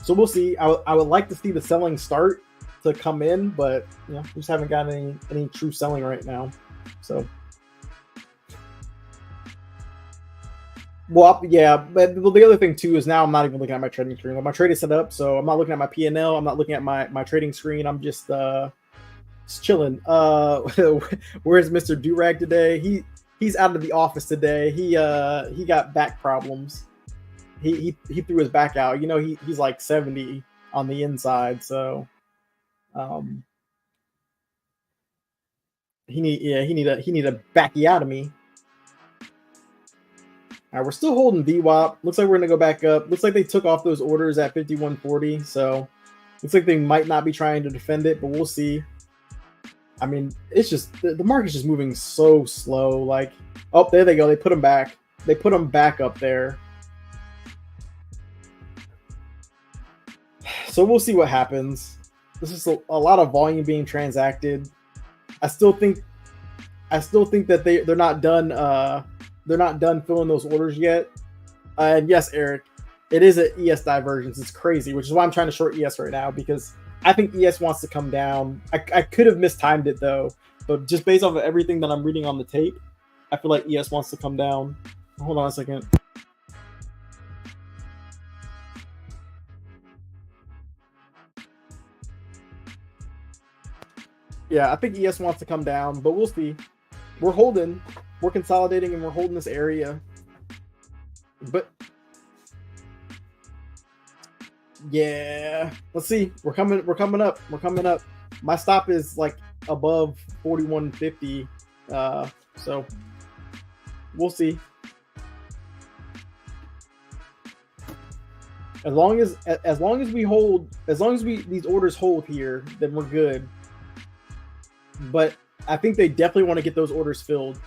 So we'll see. I would like to see the selling start to come in, but we just haven't got any true selling right now. So. Well, yeah, but the other thing too is now I'm not even looking at my trading screen. Like, my trade is set up, so I'm not looking at my P&L. I'm not looking at my trading screen. I'm just chilling. Where's Mr. Durag today? He's out of the office today. He got back problems. He threw his back out. He's like 70 on the inside, so he need a backiotomy. All right, we're still holding VWAP. Looks like we're going to go back up. Looks like they took off those orders at 51.40. So looks like they might not be trying to defend it, but we'll see. I mean, it's just the market's just moving so slow. Like, oh, there they go. They put them back. They put them back up there. So we'll see what happens. This is a lot of volume being transacted. I still think that they're not done. They're not done filling those orders yet. And yes, Eric, it is an ES divergence. It's crazy, which is why I'm trying to short ES right now, because I think ES wants to come down. I could have mistimed it though, but just based off of everything that I'm reading on the tape, I feel like ES wants to come down. Hold on a second. Yeah, I think ES wants to come down, but we'll see. We're holding. We're consolidating and we're holding this area. But yeah, let's see. We're coming up. My stop is like above 41.50. So we'll see. As long as these orders hold here, then we're good. But I think they definitely want to get those orders filled.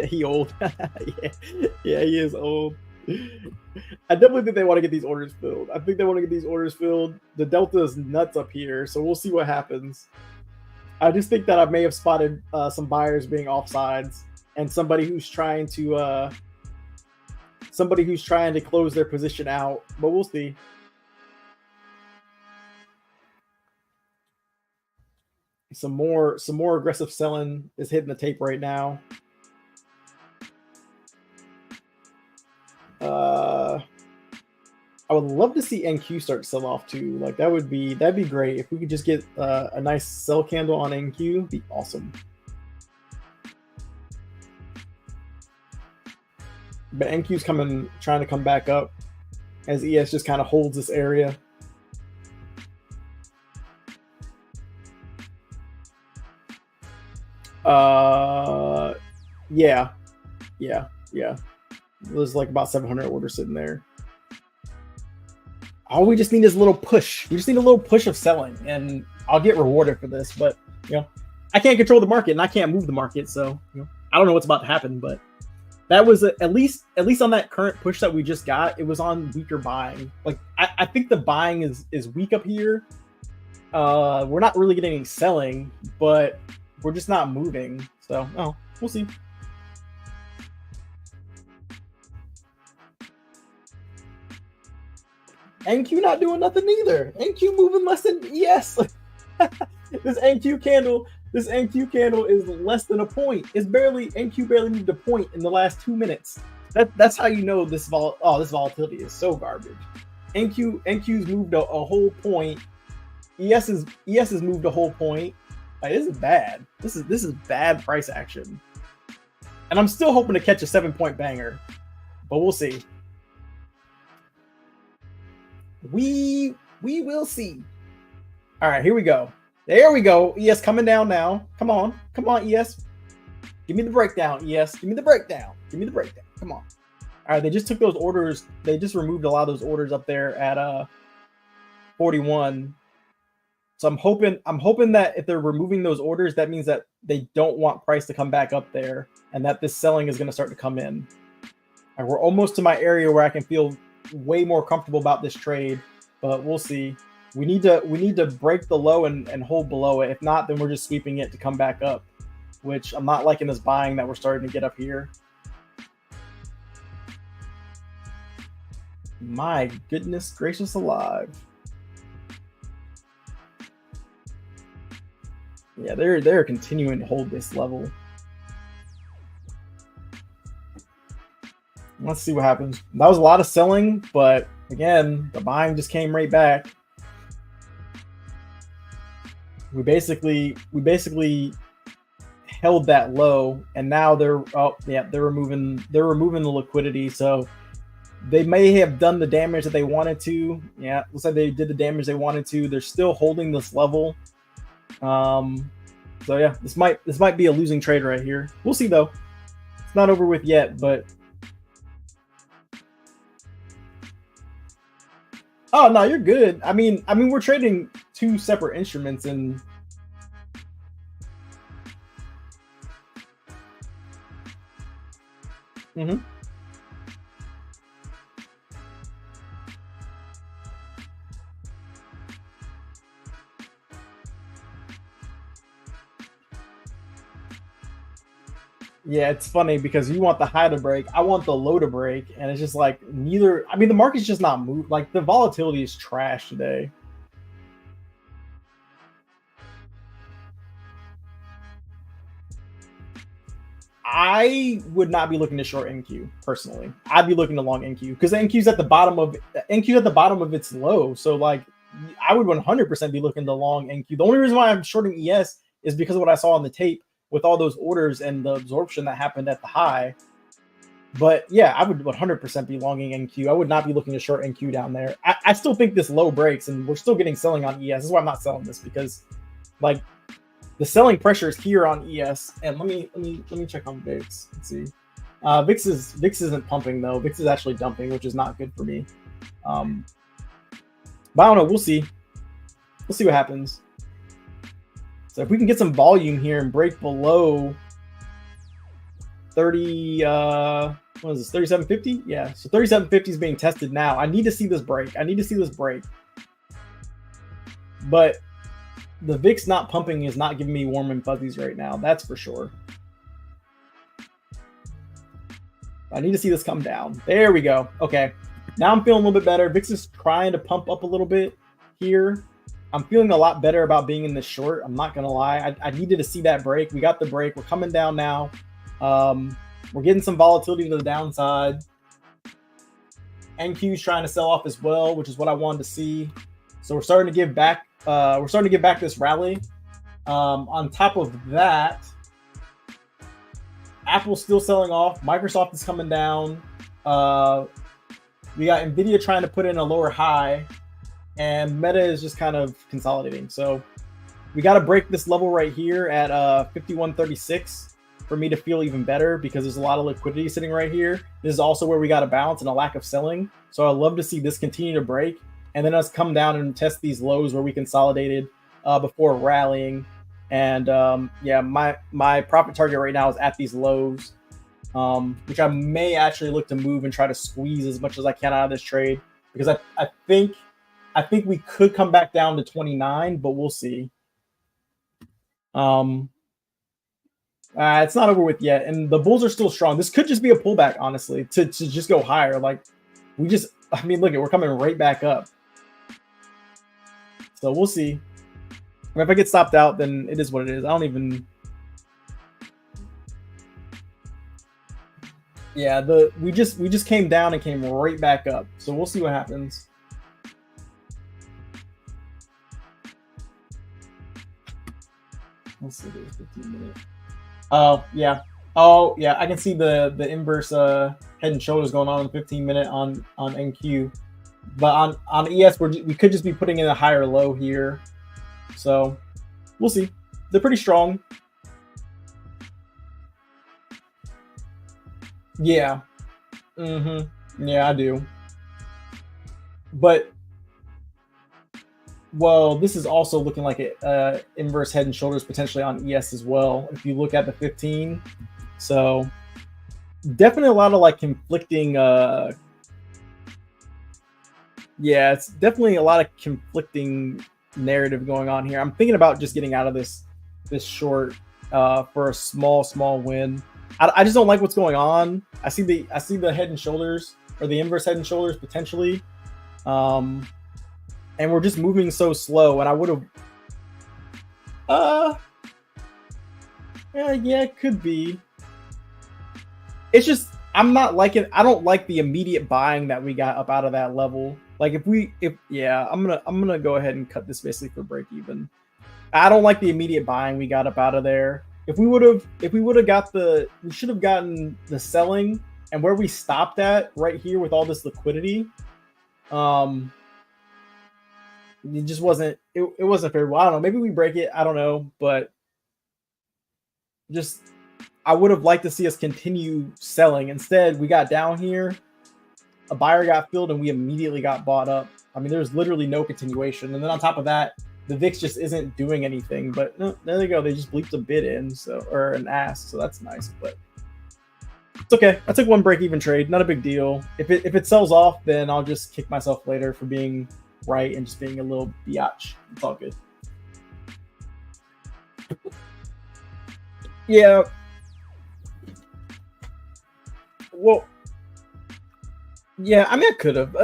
He old. yeah, he is old. I definitely think they want to get these orders filled. The delta is nuts up here, so we'll see what happens. I just think that I may have spotted some buyers being offsides and somebody who's trying to close their position out, but we'll see. Some more aggressive selling is hitting the tape right now. I would love to see NQ start to sell off too. Like, that'd be great if we could just get a nice sell candle on NQ. It'd be awesome. But NQ's trying to come back up as ES just kind of holds this area. Yeah. There's like about 700 orders sitting there. All we just need is a little push. We just need a little push of selling, and I'll get rewarded for this. But I can't control the market, and I can't move the market, so I don't know what's about to happen. But that was at least on that current push that we just got. It was on weaker buying. Like I think the buying is weak up here. We're not really getting any selling, but we're just not moving. So we'll see. NQ not doing nothing either. NQ moving less than ES. This NQ candle is less than a point. NQ barely moved a point in the last 2 minutes. That's how you know this volatility is so garbage. NQ's moved a whole point. ES has moved a whole point. Like, this is bad. This is bad price action. And I'm still hoping to catch a 7-point banger, but we'll see. We will see. All right, here we go. There we go. ES coming down now. Come on, ES. Give me the breakdown, ES. Give me the breakdown. Come on. All right, they just took those orders. They just removed a lot of those orders up there at 41. So I'm hoping that if they're removing those orders, that means that they don't want price to come back up there, and that this selling is going to start to come in. All right, we're almost to my area where I can feel way more comfortable about this trade, but we'll see. We need to break the low and hold below it. If not, then we're just sweeping it to come back up, which I'm not liking this buying that we're starting to get up here. My goodness gracious alive. Yeah, they're continuing to hold this level. Let's see what happens. That was a lot of selling, but again, the buying just came right back. We basically held that low, and now they're removing the liquidity. So they may have done the damage that they wanted to. Yeah, looks like they did the damage they wanted to. They're still holding this level. So yeah, this might be a losing trade right here. We'll see though. It's not over with yet, but oh no, you're good. I mean, we're trading two separate instruments, and yeah, it's funny because you want the high to break, I want the low to break, and it's just like neither. I mean, the market's just not moved. Like the volatility is trash today. I would not be looking to short NQ personally. I'd be looking to long NQ because the NQ's at the bottom of its low. So like, I would 100% be looking to long NQ. The only reason why I'm shorting ES is because of what I saw on the tape with all those orders and the absorption that happened at the high. But yeah, I would 100% be longing NQ. I would not be looking to short NQ down there. I still think this low breaks, and we're still getting selling on ES. This is why I'm not selling this, because like the selling pressure is here on ES. And let me check on VIX. Let's see. VIX isn't pumping though. VIX is actually dumping, which is not good for me. But I don't know. We'll see. We'll see what happens. So if we can get some volume here and break below 30, what is this, 3750? Yeah, so 3750 is being tested now. I need to see this break. But the VIX not pumping is not giving me warm and fuzzies right now. That's for sure. I need to see this come down. There we go. Okay, now I'm feeling a little bit better. VIX is trying to pump up a little bit here. I'm feeling a lot better about being in this short. I'm not going to lie. I needed to see that break. We got the break. We're coming down now. We're getting some volatility to the downside. NQ's trying to sell off as well, which is what I wanted to see. So we're starting to give back. This rally. On top of that, Apple's still selling off. Microsoft is coming down. We got Nvidia trying to put in a lower high, and Meta is just kind of consolidating. So we got to break this level right here at 51.36 for me to feel even better, because there's a lot of liquidity sitting right here. This is also where we got a bounce and a lack of selling. So I'd love to see this continue to break, and then us come down and test these lows where we consolidated before rallying. And yeah, my profit target right now is at these lows, which I may actually look to move and try to squeeze as much as I can out of this trade, because I think we could come back down to 29, but we'll see. It's not over with yet, and the bulls are still strong. This could just be a pullback, honestly, to just go higher. Like, I mean, look, we're coming right back up. So we'll see. If I get stopped out, then it is what it is. I don't even. Yeah, we just came down and came right back up. So we'll see what happens. Let's see, there's 15 minutes. Oh yeah, I can see the inverse head and shoulders going on in the 15-minute on NQ, but on ES we could just be putting in a higher low here. So we'll see. They're pretty strong. Yeah. Yeah, I do. But well, this is also looking like a inverse head and shoulders potentially on ES as well, if you look at the 15. So definitely a lot of like conflicting yeah, it's definitely a lot of conflicting narrative going on here. I'm thinking about just getting out of this short for a small win. I just don't like what's going on. I see the head and shoulders, or the inverse head and shoulders potentially, and we're just moving so slow. And I would have, yeah, it could be. It's just I'm not liking. I don't like the immediate buying that we got up out of that level. Like yeah, I'm gonna go ahead and cut this basically for break even. I don't like the immediate buying we got up out of there. If we would have got we should have gotten the selling, and where we stopped at right here with all this liquidity, it just wasn't, it wasn't favorable. I don't know, maybe we break it, I don't know, but just I would have liked to see us continue selling. Instead, we got down here, a buyer got filled, and we immediately got bought up. I mean, there's literally no continuation, and then on top of that, the VIX just isn't doing anything. But no, there they go. They just bleeped a bid in, or an ask, so that's nice. But it's okay. I took one break-even trade, not a big deal. If it sells off, then I'll just kick myself later for being right and just being a little biatch. It's all good. Yeah. Well, yeah. I mean, I could have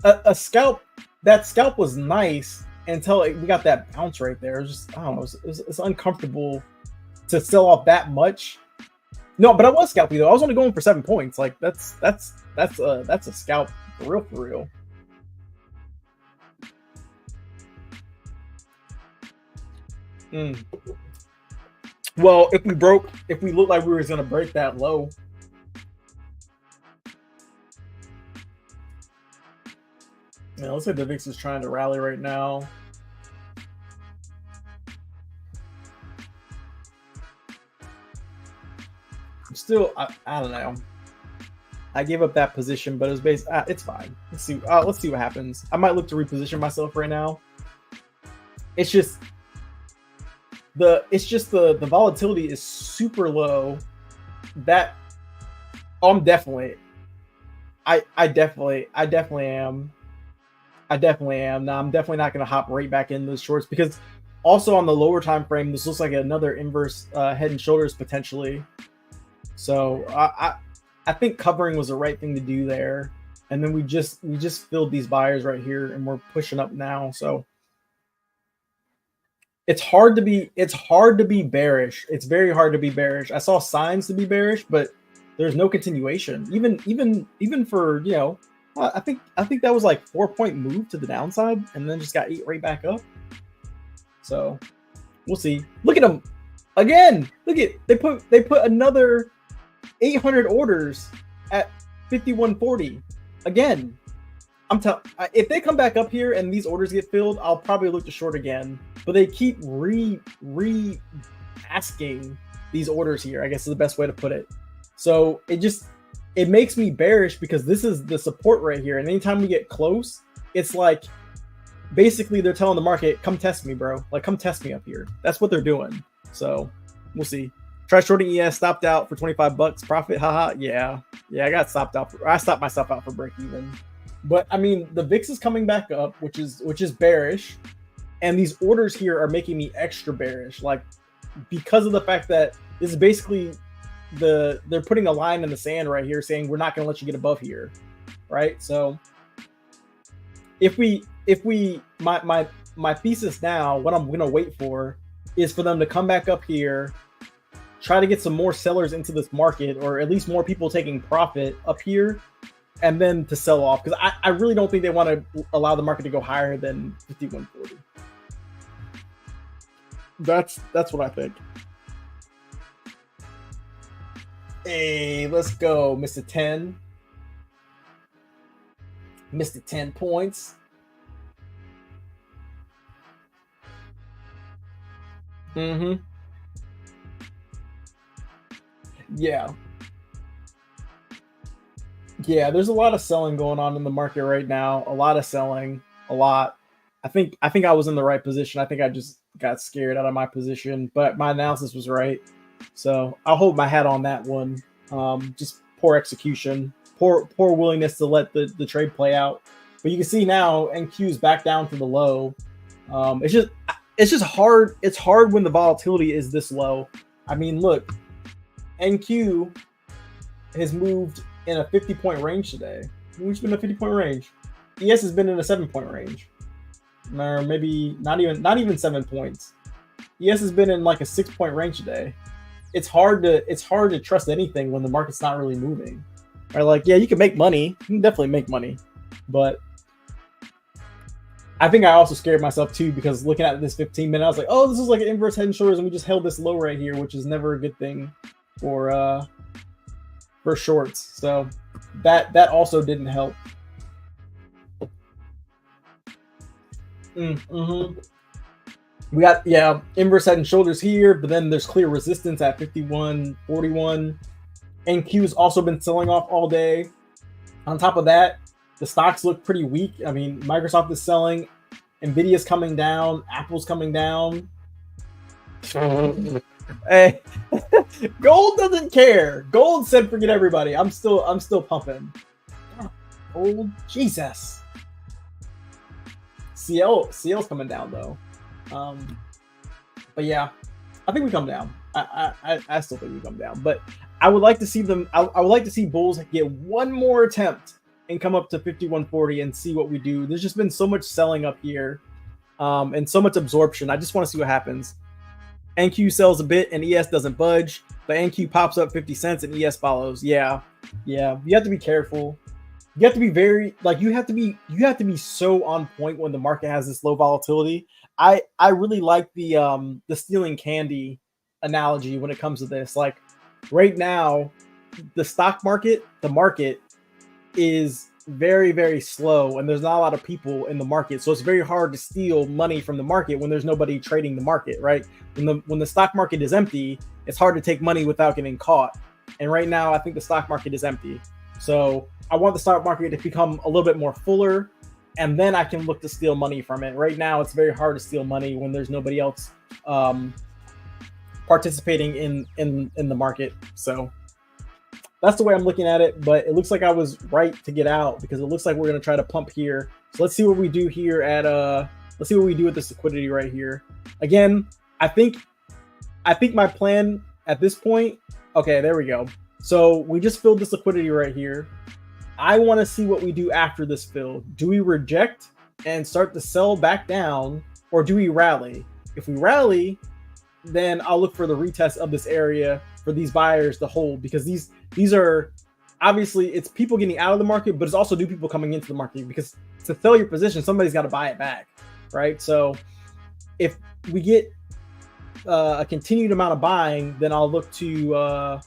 a scalp. That scalp was nice until we got that bounce right there. It was just, I don't know, it's uncomfortable to sell off that much. No, but I was scalping though. I was only going for 7 points. Like that's a scalp for real. Well, if we looked like we were gonna break that low. Yeah, looks like the VIX is trying to rally right now. Still, I don't know. I gave up that position, but it's fine. Let's see what happens. I might look to reposition myself right now. It's just the volatility is super low. That I'm definitely. I definitely am. Now I'm definitely not going to hop right back into those shorts, because also on the lower time frame, this looks like another inverse head and shoulders potentially. So I think covering was the right thing to do there, and then we just filled these buyers right here, and we're pushing up now. So it's hard to be bearish. It's very hard to be bearish. I saw signs to be bearish, but there's no continuation. Even for, you know, I think that was like 4-point move to the downside, and then just got eat right back up. So we'll see. Look at them again. Look at they put another 800 orders at 51.40. Again, if they come back up here and these orders get filled, I'll probably look to short again. But they keep asking these orders here, I guess is the best way to put it. So it makes me bearish because this is the support right here. And anytime we get close, it's like basically they're telling the market, come test me, bro. Like, come test me up here. That's what they're doing. So we'll see. Try shorting ES, stopped out for 25 bucks profit. Haha. Yeah, I got stopped out. I stopped myself out for break even. But I mean, the VIX is coming back up, which is bearish, and these orders here are making me extra bearish, like because of the fact that this is basically they're putting a line in the sand right here, saying we're not going to let you get above here, right? So if my thesis now, what I'm going to wait for is for them to come back up here, try to get some more sellers into this market, or at least more people taking profit up here, and then to sell off, because I really don't think they want to allow the market to go higher than 51.40. That's what I think. Hey, let's go, Mr. 10. Mr. 10 points. Mm-hmm. Yeah. Yeah, there's a lot of selling going on in the market right now. A lot of selling. A lot. I think I was in the right position. I think I just got scared out of my position, but my analysis was right. So I'll hold my hat on that one. Just poor execution, poor willingness to let the trade play out. But you can see now NQ is back down to the low. It's just hard. It's hard when the volatility is this low. I mean, look, NQ has moved in a 50-point range today. We've been in a 50-point range. ES has been in a 7-point range, or maybe not even 7 points. ES has been in like a 6-point range today. It's hard to trust anything when the market's not really moving. Right? Like, yeah, you can make money. You can definitely make money, but I think I also scared myself too, because looking at this 15-minute, I was like, oh, this is like an inverse head and shoulders, and we just held this low right here, which is never a good thing for shorts. So that also didn't help. Mm-hmm. We got, inverse head and shoulders here, but then there's clear resistance at 51.41. NQ's also been selling off all day. On top of that, the stocks look pretty weak. I mean, Microsoft is selling, Nvidia's coming down, Apple's coming down. Hey, gold doesn't care. Gold said forget everybody. I'm still pumping. Gold, Jesus. CL's coming down though. But yeah, I think we come down. I still think we come down. But I would like to see them. I would like to see bulls get one more attempt and come up to 51.40 and see what we do. There's just been so much selling up here, and so much absorption. I just want to see what happens. NQ sells a bit and ES doesn't budge, but NQ pops up 50 cents and ES follows. Yeah. You have to be careful. You have to be very you have to be so on point when the market has this low volatility. I really like the stealing candy analogy when it comes to this. Like right now, the stock market, the market is very, very slow, and there's not a lot of people in the market, so it's very hard to steal money from the market when there's nobody trading the market, right? When the stock market is empty, it's hard to take money without getting caught. And right now, I think the stock market is empty. So I want the stock market to become a little bit more fuller, and then I can look to steal money from it. Right now, it's very hard to steal money when there's nobody else participating in the market. So that's the way I'm looking at it, but it looks like I was right to get out, because it looks like we're going to try to pump here. So let's see what we do here at let's see what we do with this liquidity right here. Again, I think my plan at this point, okay, there we go. So we just filled this liquidity right here. I want to see what we do after this fill. Do we reject and start to sell back down, or do we rally? If we rally, then I'll look for the retest of this area for these buyers to hold, because these are obviously, it's people getting out of the market, but it's also new people coming into the market, because to fill your position, somebody's got to buy it back, right? So if we get a continued amount of buying, then I'll look to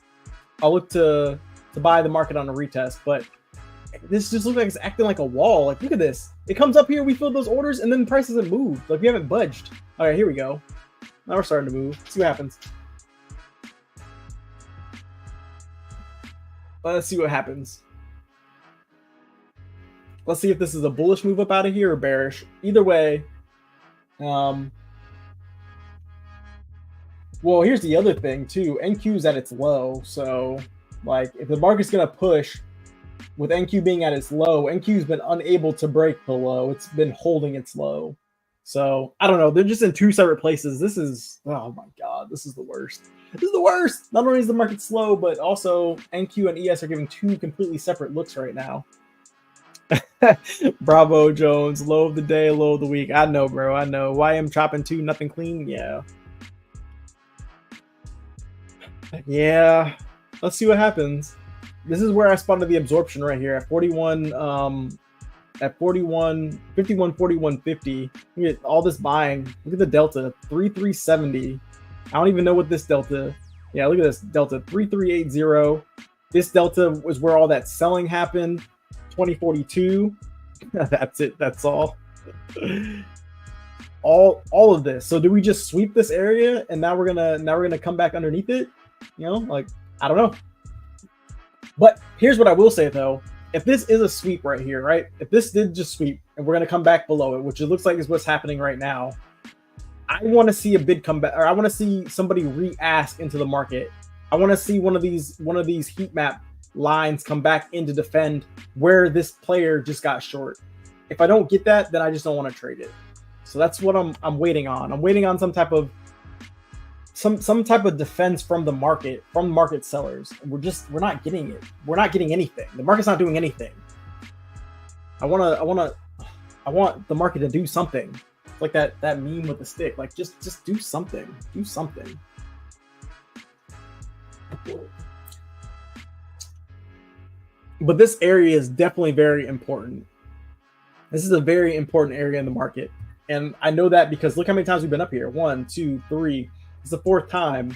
to buy the market on a retest, but this just looks like it's acting like a wall. Like, look at this. It comes up here, we filled those orders, and then the price hasn't moved. Like, we haven't budged. All right, here we go. Now we're starting to move. Let's see what happens. Let's see what happens. Let's see if this is a bullish move up out of here or bearish. Either way, well, here's the other thing too. NQ is at its low, so like if the market's gonna push with NQ being at its low, NQ's been unable to break the low. It's been holding its low. So I don't know. They're just in two separate places. This is, oh my God, this is the worst. This is the worst. Not only is the market slow, but also NQ and ES are giving two completely separate looks right now. Bravo Jones, low of the day, low of the week. I know, bro. I know. YM chopping two, nothing clean. Yeah. Yeah. Let's see what happens. This is where I spotted the absorption right here at 41. At 41, 51, 41, 50. Look at all this buying. Look at the delta, 3370. I don't even know what this delta. Yeah, look at this delta, 3380. This delta was where all that selling happened. 2042. That's it. That's all. all of this. So do we just sweep this area and now we're gonna come back underneath it? You know, like I don't know. But here's what I will say though. If this is a sweep right here, right? If this did just sweep and we're gonna come back below it, which it looks like is what's happening right now, I want to see a bid come back, or I want to see somebody re-ask into the market. I want to see one of these heat map lines come back in to defend where this player just got short. If I don't get that, then I just don't want to trade it. So that's what I'm waiting on. I'm waiting on some type of defense from the market, from market sellers. We're not getting it. We're not getting anything. The market's not doing anything. I want the market to do something. It's like that meme with the stick. Like just do something. Do something. But this area is definitely very important. This is a very important area in the market. And I know that because look how many times we've been up here. 1, 2, 3. It's the fourth time.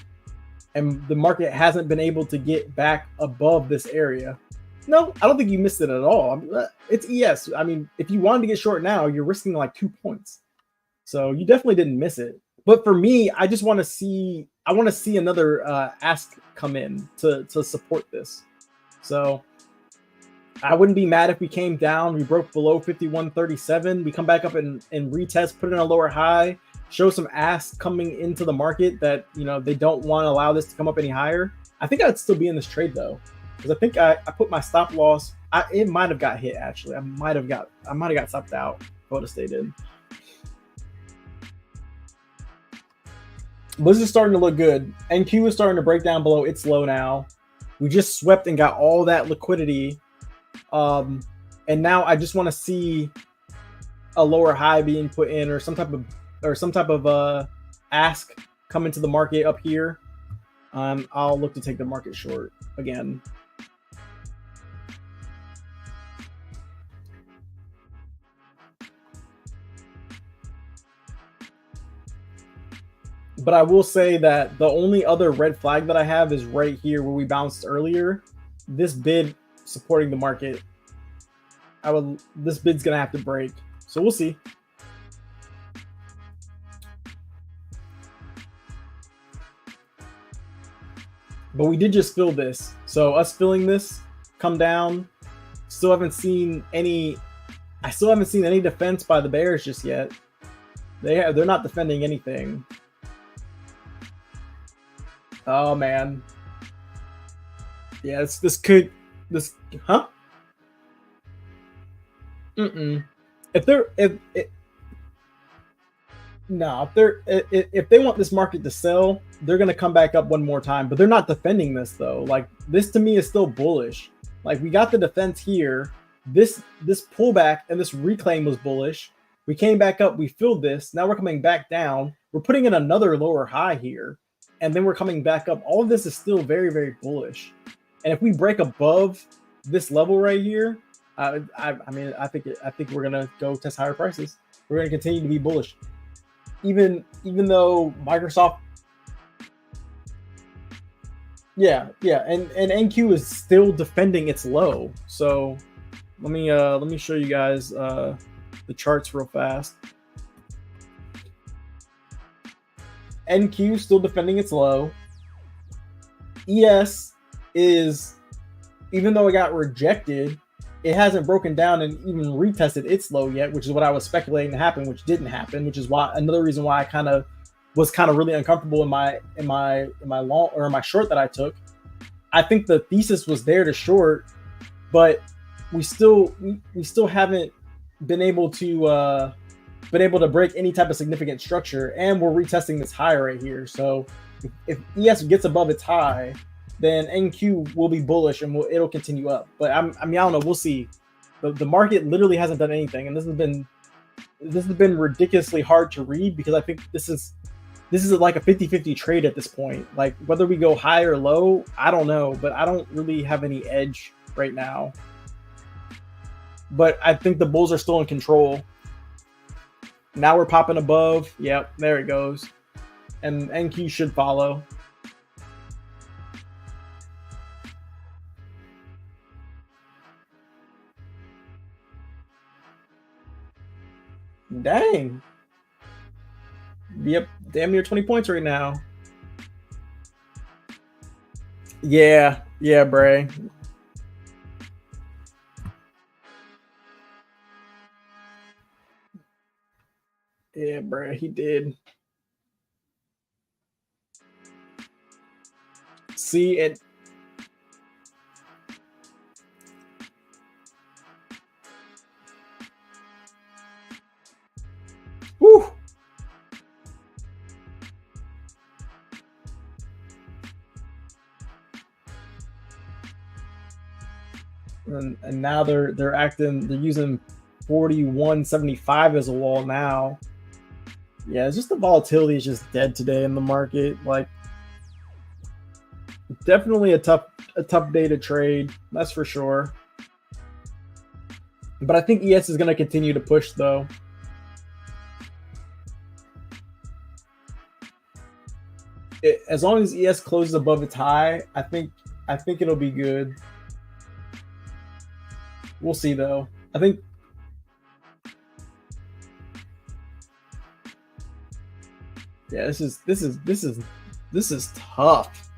And the market hasn't been able to get back above this area. No, I don't think you missed it at all. It's ES. I mean, if you wanted to get short now, you're risking like 2 points. So you definitely didn't miss it. But for me, I just want to see, another ask come in to support this. So I wouldn't be mad if we came down, we broke below 51.37, we come back up and retest, put in a lower high, show some ask coming into the market that, you know, they don't want to allow this to come up any higher. I think I'd still be in this trade though, because I think I put my stop loss. It might have got hit actually. I might have got stopped out. I would have stayed in. But this is starting to look good. NQ is starting to break down below its low now. We just swept and got all that liquidity. And now I just want to see a lower high being put in, or some type of ask come into the market up here. I'll look to take the market short again. But I will say that the only other red flag that I have is right here where we bounced earlier. This bid supporting the market, this bid's gonna have to break, so we'll see. But we did just fill this, so us filling this, come down. Still haven't seen any. I still haven't seen any defense by the bears just yet. They're not defending anything. Oh man. Yeah, this huh? If they want this market to sell, they're gonna come back up one more time. But they're not defending this though. Like this to me is still bullish. Like we got the defense here. This pullback and this reclaim was bullish. We came back up, we filled this. Now we're coming back down. We're putting in another lower high here, and then we're coming back up. All of this is still very, very bullish. And if we break above this level right here, I think we're gonna go test higher prices. We're gonna continue to be bullish, even though Microsoft Yeah, and NQ is still defending its low. So let me show you guys the charts real fast. NQ still defending its low. ES is, even though it got rejected, it hasn't broken down and even retested its low yet, which is what I was speculating to happen, which didn't happen, which is why another reason why I was really uncomfortable in my long or my short that I took. I think the thesis was there to short, but we still haven't been able to break any type of significant structure, and we're retesting this high right here. So if ES gets above its high, then NQ will be bullish and it'll continue up. But I don't know. We'll see. The market literally hasn't done anything, and this has been ridiculously hard to read because I think this is like a 50-50 trade at this point. Like whether we go high or low, I don't know, but I don't really have any edge right now. But I think the bulls are still in control. Now we're popping above. Yep, there it goes. And NQ should follow. Dang. Yep, damn near 20 points right now. Yeah, Bray. Yeah, Bray, he did. See it. Woo. And now they're using 41.75 as a wall now. Yeah, it's just the volatility is just dead today in the market. Like definitely a tough day to trade, that's for sure. But I think ES is going to continue to push though. As long as ES closes above its high, I think it'll be good. We'll see though. I think this is tough.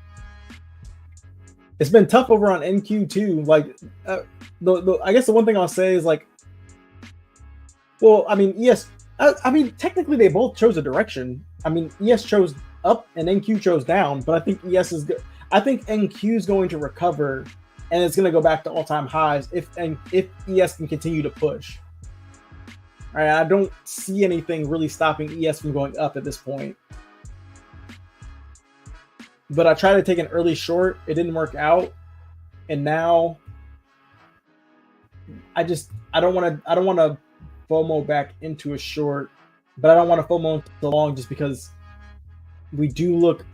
It's been tough over on NQ too. Like I guess the one thing I'll say is like, well, I mean ES. I mean technically they both chose a direction. I mean ES chose up and NQ chose down, but I think ES is good. I think NQ is going to recover, and it's going to go back to all-time highs if ES can continue to push. All right, I don't see anything really stopping ES from going up at this point. But I tried to take an early short, it didn't work out, and now I don't want to FOMO back into a short, but I don't want to FOMO into the long just because we do look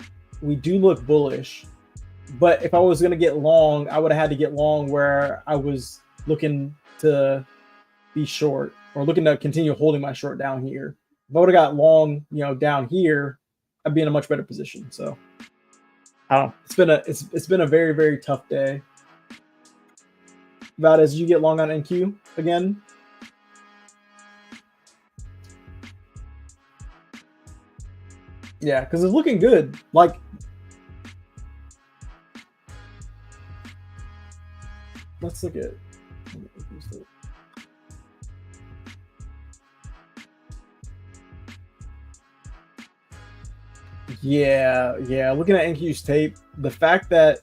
bullish. But if I was going to get long, I would have had to get long where I was looking to be short or looking to continue holding my short down here. If I would have got long, down here, I'd be in a much better position. So I don't know. It's been a very, very tough day. Valdez, you get long on NQ again? Yeah, because it's looking good. Like, let's look at. Yeah. Looking at NQ's tape, the fact that,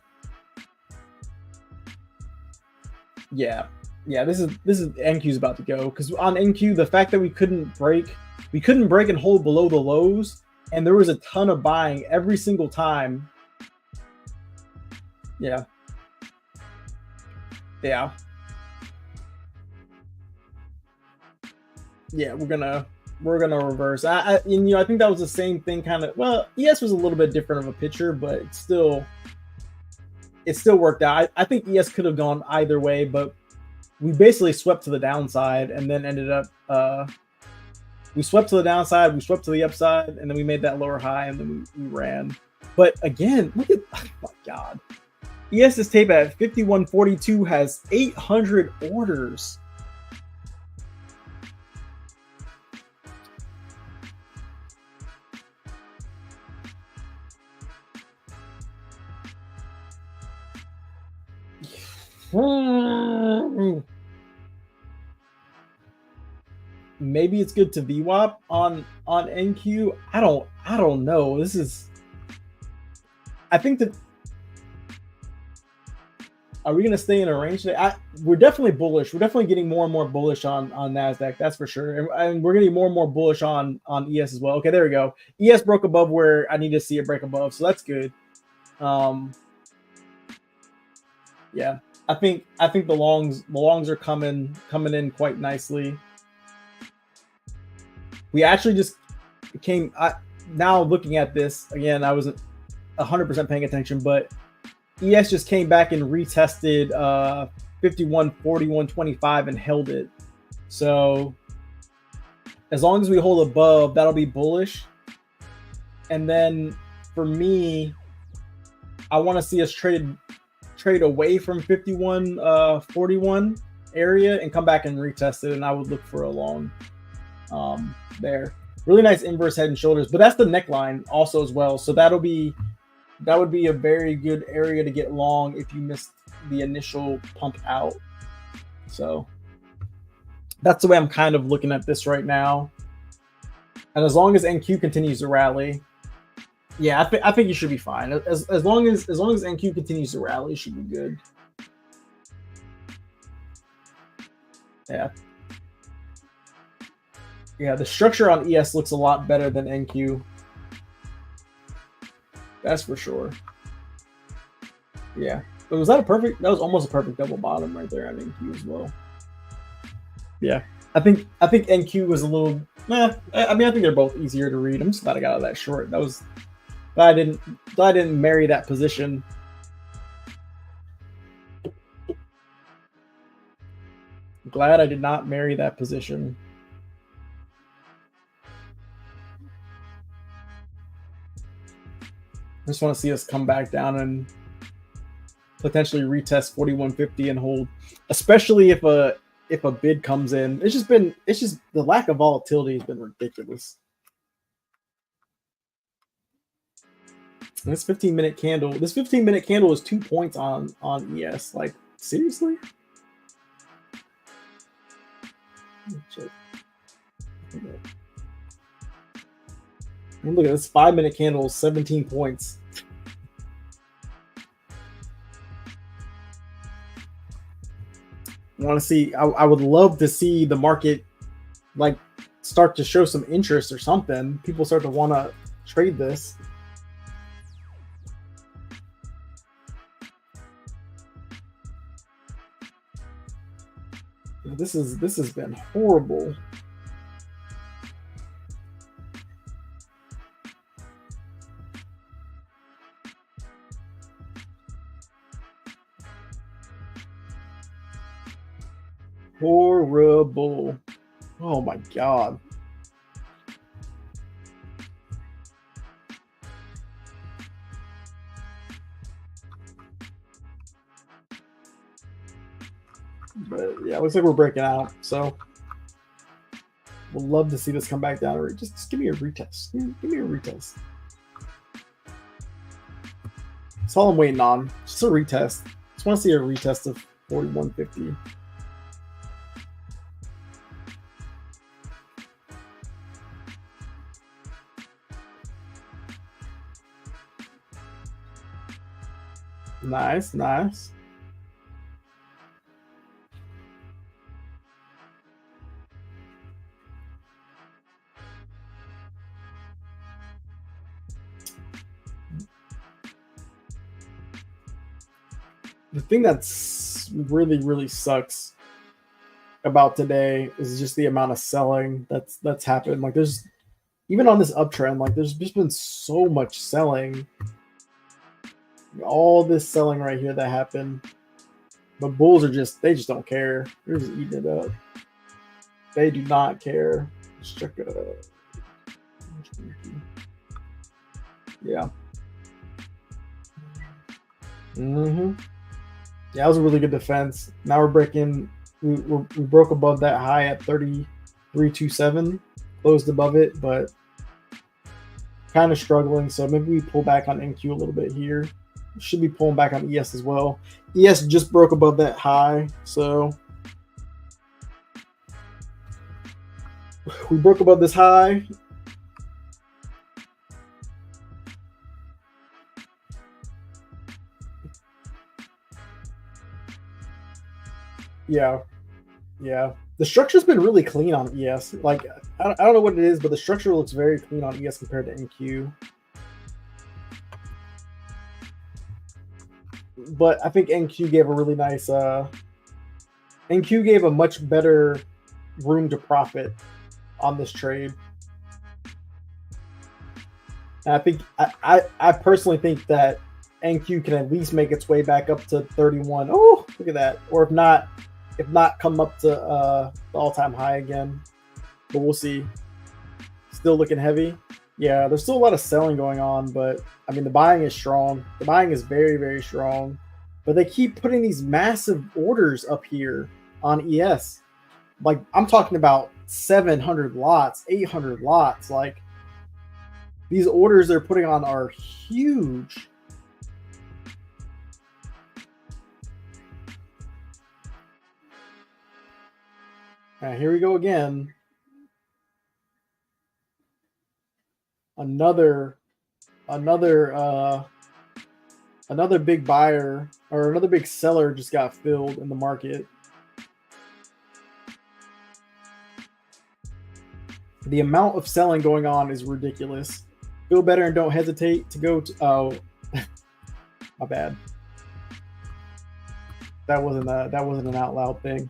this is NQ's about to go, because on NQ, the fact that we couldn't break and hold below the lows, and there was a ton of buying every single time. Yeah. We're gonna reverse. I think that was the same thing kind of. Well, ES was a little bit different of a pitcher, but it still worked out. I think ES could have gone either way, but we basically swept to the downside and then ended up we swept to the downside, we swept to the upside, and then we made that lower high and then we ran. But again, look at, oh my God. ES's tape at 51.42 has 800 orders. Maybe it's good to VWAP on NQ. I don't know. This is, I think that, are we going to stay in a range today? We're definitely bullish. We're definitely getting more and more bullish on NASDAQ. That's for sure. And we're getting more and more bullish on ES as well. Okay, there we go. ES broke above where I need to see it break above. So that's good. Yeah, I think the longs are coming in quite nicely. We actually just came, now looking at this again, I wasn't 100% paying attention, but ES just came back and retested 51.41.25 and held it. So as long as we hold above, that'll be bullish. And then for me, I want to see us trade away from 51.41 area and come back and retest it, and I would look for a long there. Really nice inverse head and shoulders, but that's the neckline also as well. So that would be a very good area to get long if you missed the initial pump out. So that's the way I'm kind of looking at this right now. And as long as NQ continues to rally, yeah, I think you should be fine. As long as NQ continues to rally, it should be good. Yeah. Yeah, the structure on ES looks a lot better than NQ. That's for sure. Yeah. But was that a perfect? That was almost a perfect double bottom right there on NQ as well. Yeah. I think NQ was a little. I mean, I think they're both easier to read. I'm just glad I got out of that short. That was. Glad I didn't marry that position. Glad I did not marry that position. I just want to see us come back down and potentially retest 41.50 and hold, especially if a bid comes in. It's just the lack of volatility has been ridiculous. This 15-minute candle is 2 points on ES. Like, seriously? Look at this 5-minute candle, 17 points. I want to see. I would love to see the market like start to show some interest or something. People start to want to trade this. This has been horrible. Horrible. Oh my God. But yeah, it looks like we're breaking out. So we'll love to see this come back down. Or just give me a retest. Give me a retest. That's all I'm waiting on. Just a retest. Just want to see a retest of 41.50. Nice, nice. The thing that's really sucks about today is just the amount of selling that's happened. Like, there's even on this uptrend, like there's just been so much selling. All this selling right here that happened. But bulls are they just don't care. They're just eating it up. They do not care. Let's check it out. Yeah. Yeah, that was a really good defense. Now we're breaking. We broke above that high at 33.27, closed above it, but kind of struggling. So maybe we pull back on NQ a little bit here. Should be pulling back on ES as well. ES just broke above that high, so we broke above this high. Yeah, yeah. The structure's been really clean on ES. Like, I don't know what it is, but the structure looks very clean on ES compared to NQ. But I think NQ gave a really nice. NQ gave a much better room to profit on this trade. And I think I personally think that NQ can at least make its way back up to 31. Oh, look at that! Or if not, come up to the all-time high again. But we'll see. Still looking heavy. Yeah, there's still a lot of selling going on, but I mean the buying is strong. The buying is very, very strong. But they keep putting these massive orders up here on ES. Like I'm talking about 700 lots, 800 lots. Like these orders they're putting on are huge. Now, here we go again. Another big buyer or another big seller just got filled in the market. The amount of selling going on is ridiculous. Feel better and don't hesitate to go to. Oh, my bad. That wasn't an out loud thing.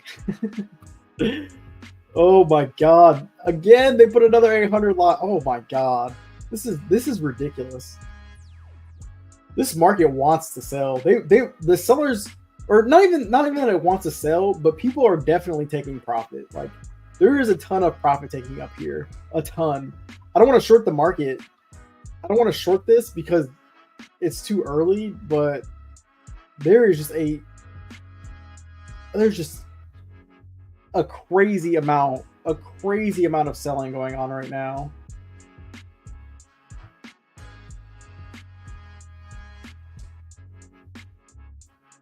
Oh my god! Again, they put another 800 lot. Oh my god! This is ridiculous. This market wants to sell. The sellers, or not even that it wants to sell, but people are definitely taking profit. Like there is a ton of profit taking up here, a ton. I don't want to short the market. I don't want to short this because it's too early, but there's just a crazy amount of selling going on right now.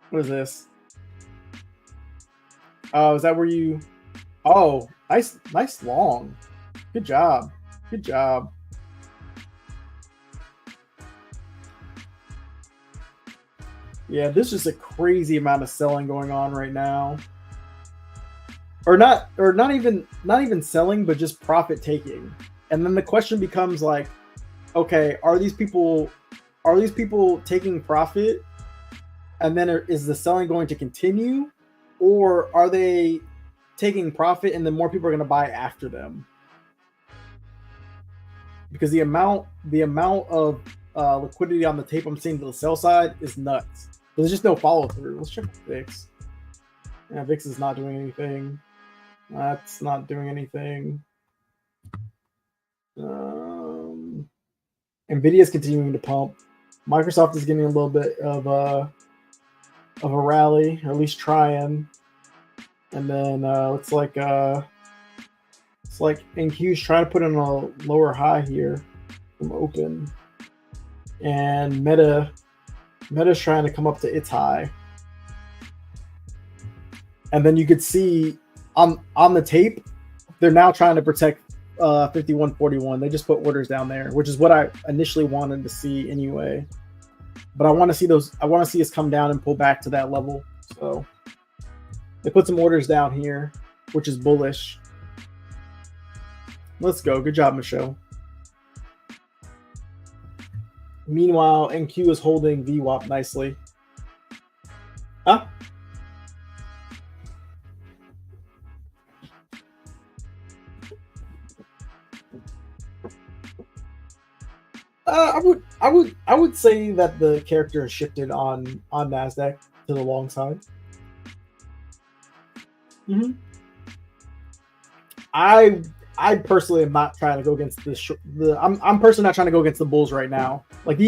What is this? Oh, is that where you? Oh, nice long. Good job. Yeah, there's just a crazy amount of selling going on right now. Or not even selling, but just profit taking. And then the question becomes like, okay, are these people taking profit? And then is the selling going to continue, or are they taking profit and then more people are going to buy after them? Because the amount of liquidity on the tape I'm seeing to the sell side is nuts. There's just no follow through. Let's check VIX. Yeah, VIX is not doing anything. That's not doing anything. Nvidia is continuing to pump. Microsoft is getting a little bit of a rally, or at least trying. And then it's like NQ's trying to put in a lower high here from open, and Meta's trying to come up to its high. And then you could see on the tape, they're now trying to protect 51.41. They just put orders down there, which is what I initially wanted to see anyway. But I want to see those. I want to see us come down and pull back to that level. So they put some orders down here, which is bullish. Let's go. Good job, Michelle. Meanwhile, NQ is holding VWAP nicely. Huh? I would say that the character has shifted on Nasdaq to the long side. I personally am not trying to go against I'm personally not trying to go against the bulls right now. Like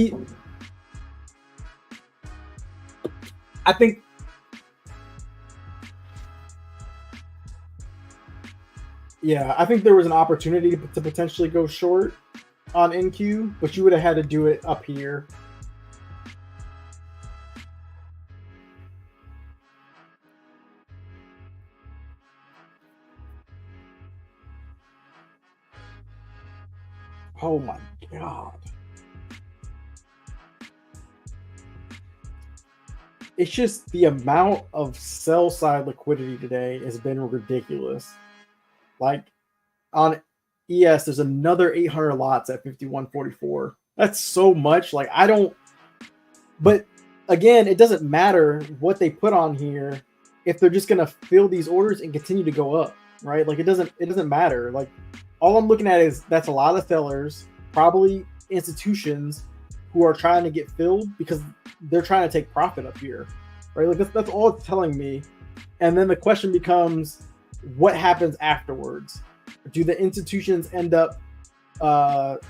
I think I think there was an opportunity to potentially go short on NQ, but you would have had to do it up here. Oh my god. It's just the amount of sell side liquidity today has been ridiculous. Like on ES, there's another 800 lots at 51.44. That's so much. Like I don't, but again, it doesn't matter what they put on here if they're just gonna fill these orders and continue to go up, right? Like it doesn't matter. Like all I'm looking at is that's a lot of sellers, probably institutions who are trying to get filled because they're trying to take profit up here, right? Like that's all it's telling me. And then the question becomes, what happens afterwards? Do the institutions end up like,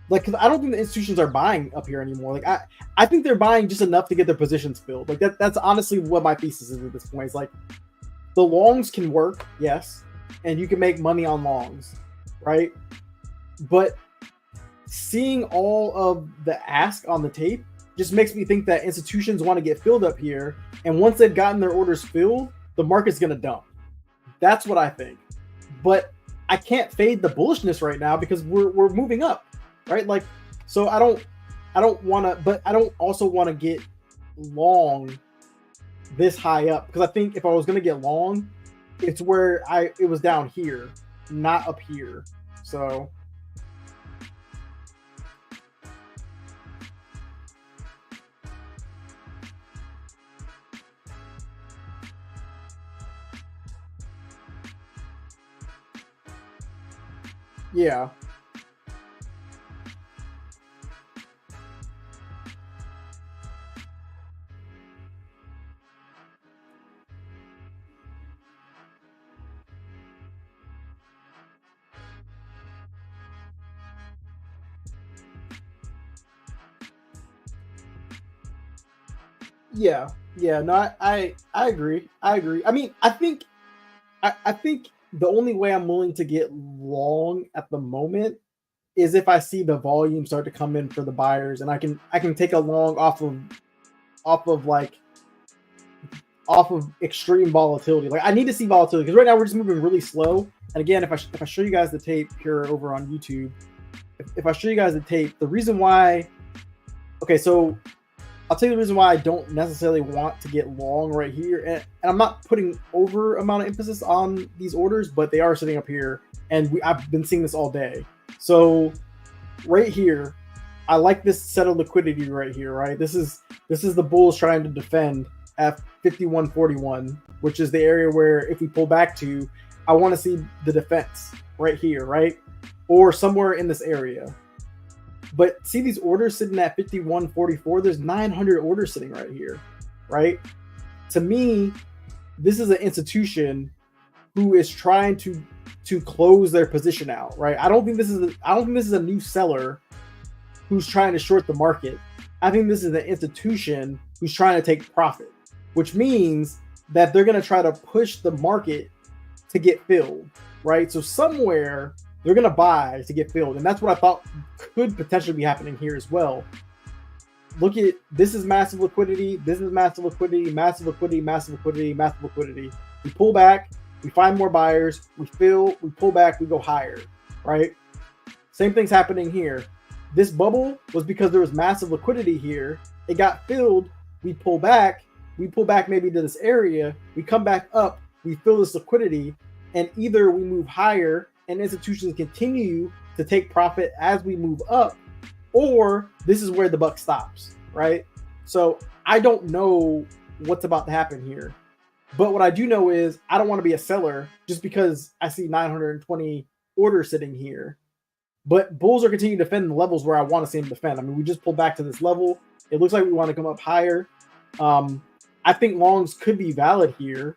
because I don't think the institutions are buying up here anymore. Like I think they're buying just enough to get their positions filled. Like that's honestly what my thesis is at this point. It's like the longs can work, yes, and you can make money on longs, right? But seeing all of the ask on the tape just makes me think that institutions want to get filled up here, and once they've gotten their orders filled, the market's going to dump. That's what I think. But I can't fade the bullishness right now because we're moving up, right? Like, so I don't want to, but I don't also want to get long this high up, because I think if I was going to get long, it's where it was down here, not up here. So yeah. No, I agree. I mean, I think the only way I'm willing to get long at the moment is if I see the volume start to come in for the buyers, and I can take a long off of extreme volatility. Like I need to see volatility because right now we're just moving really slow. And again, if I show you guys the tape here over on YouTube, if I show you guys the tape, the reason why, okay, so I'll tell you the reason why I don't necessarily want to get long right here. And I'm not putting over amount of emphasis on these orders, but they are sitting up here. And I've been seeing this all day. So right here, I like this set of liquidity right here, right? This is the bulls trying to defend at 51.41, which is the area where if we pull back to, I want to see the defense right here, right? Or somewhere in this area. But see these orders sitting at 51.44, there's 900 orders sitting right here, right? To me, this is an institution who is trying to close their position out, right? I don't think this is a new seller who's trying to short the market. I think this is an institution who's trying to take profit, which means that they're going to try to push the market to get filled, right? So somewhere they're going to buy to get filled. And that's what I thought could potentially be happening here as well. Look at, this is massive liquidity. This is massive liquidity, massive liquidity, massive liquidity, massive liquidity. We pull back, we find more buyers, we fill, we pull back, we go higher, right? Same thing's happening here. This bubble was because there was massive liquidity here. It got filled. We pull back maybe to this area. We come back up, we fill this liquidity, and either we move higher and institutions continue to take profit as we move up, or this is where the buck stops, right? So I don't know what's about to happen here. But what I do know is I don't want to be a seller just because I see 920 orders sitting here. But bulls are continuing to defend the levels where I want to see them defend. I mean, we just pulled back to this level. It looks like we want to come up higher. I think longs could be valid here,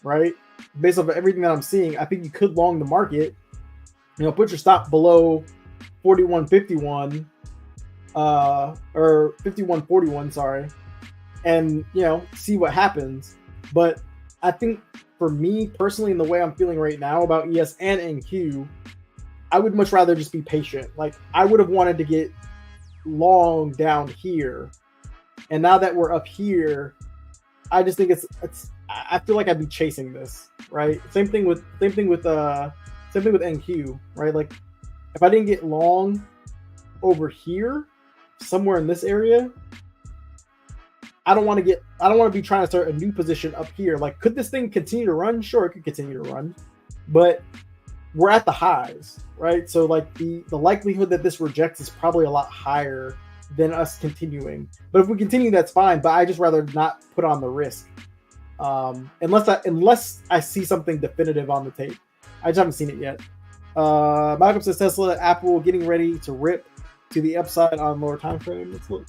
right? Based off of everything that I'm seeing, I think you could long the market. You know, put your stop below 41.51 or 51.41, sorry. and see what happens. But I think for me personally, in the way I'm feeling right now about ES and NQ, I would much rather just be patient. Like, I would have wanted to get long down here, and now that we're up here, I just think it's I feel like I'd be chasing this, right? Same thing with NQ, right? Like, if I didn't get long over here, somewhere in this area, I don't want to be trying to start a new position up here. Like, could this thing continue to run? Sure, it could continue to run, but we're at the highs, right? So like the likelihood that this rejects is probably a lot higher than us continuing. But if we continue, that's fine. But I just rather not put on the risk, unless I see something definitive on the tape. I just haven't seen it yet. Malcolm says Tesla, Apple getting ready to rip to the upside on lower time frame. Let's look.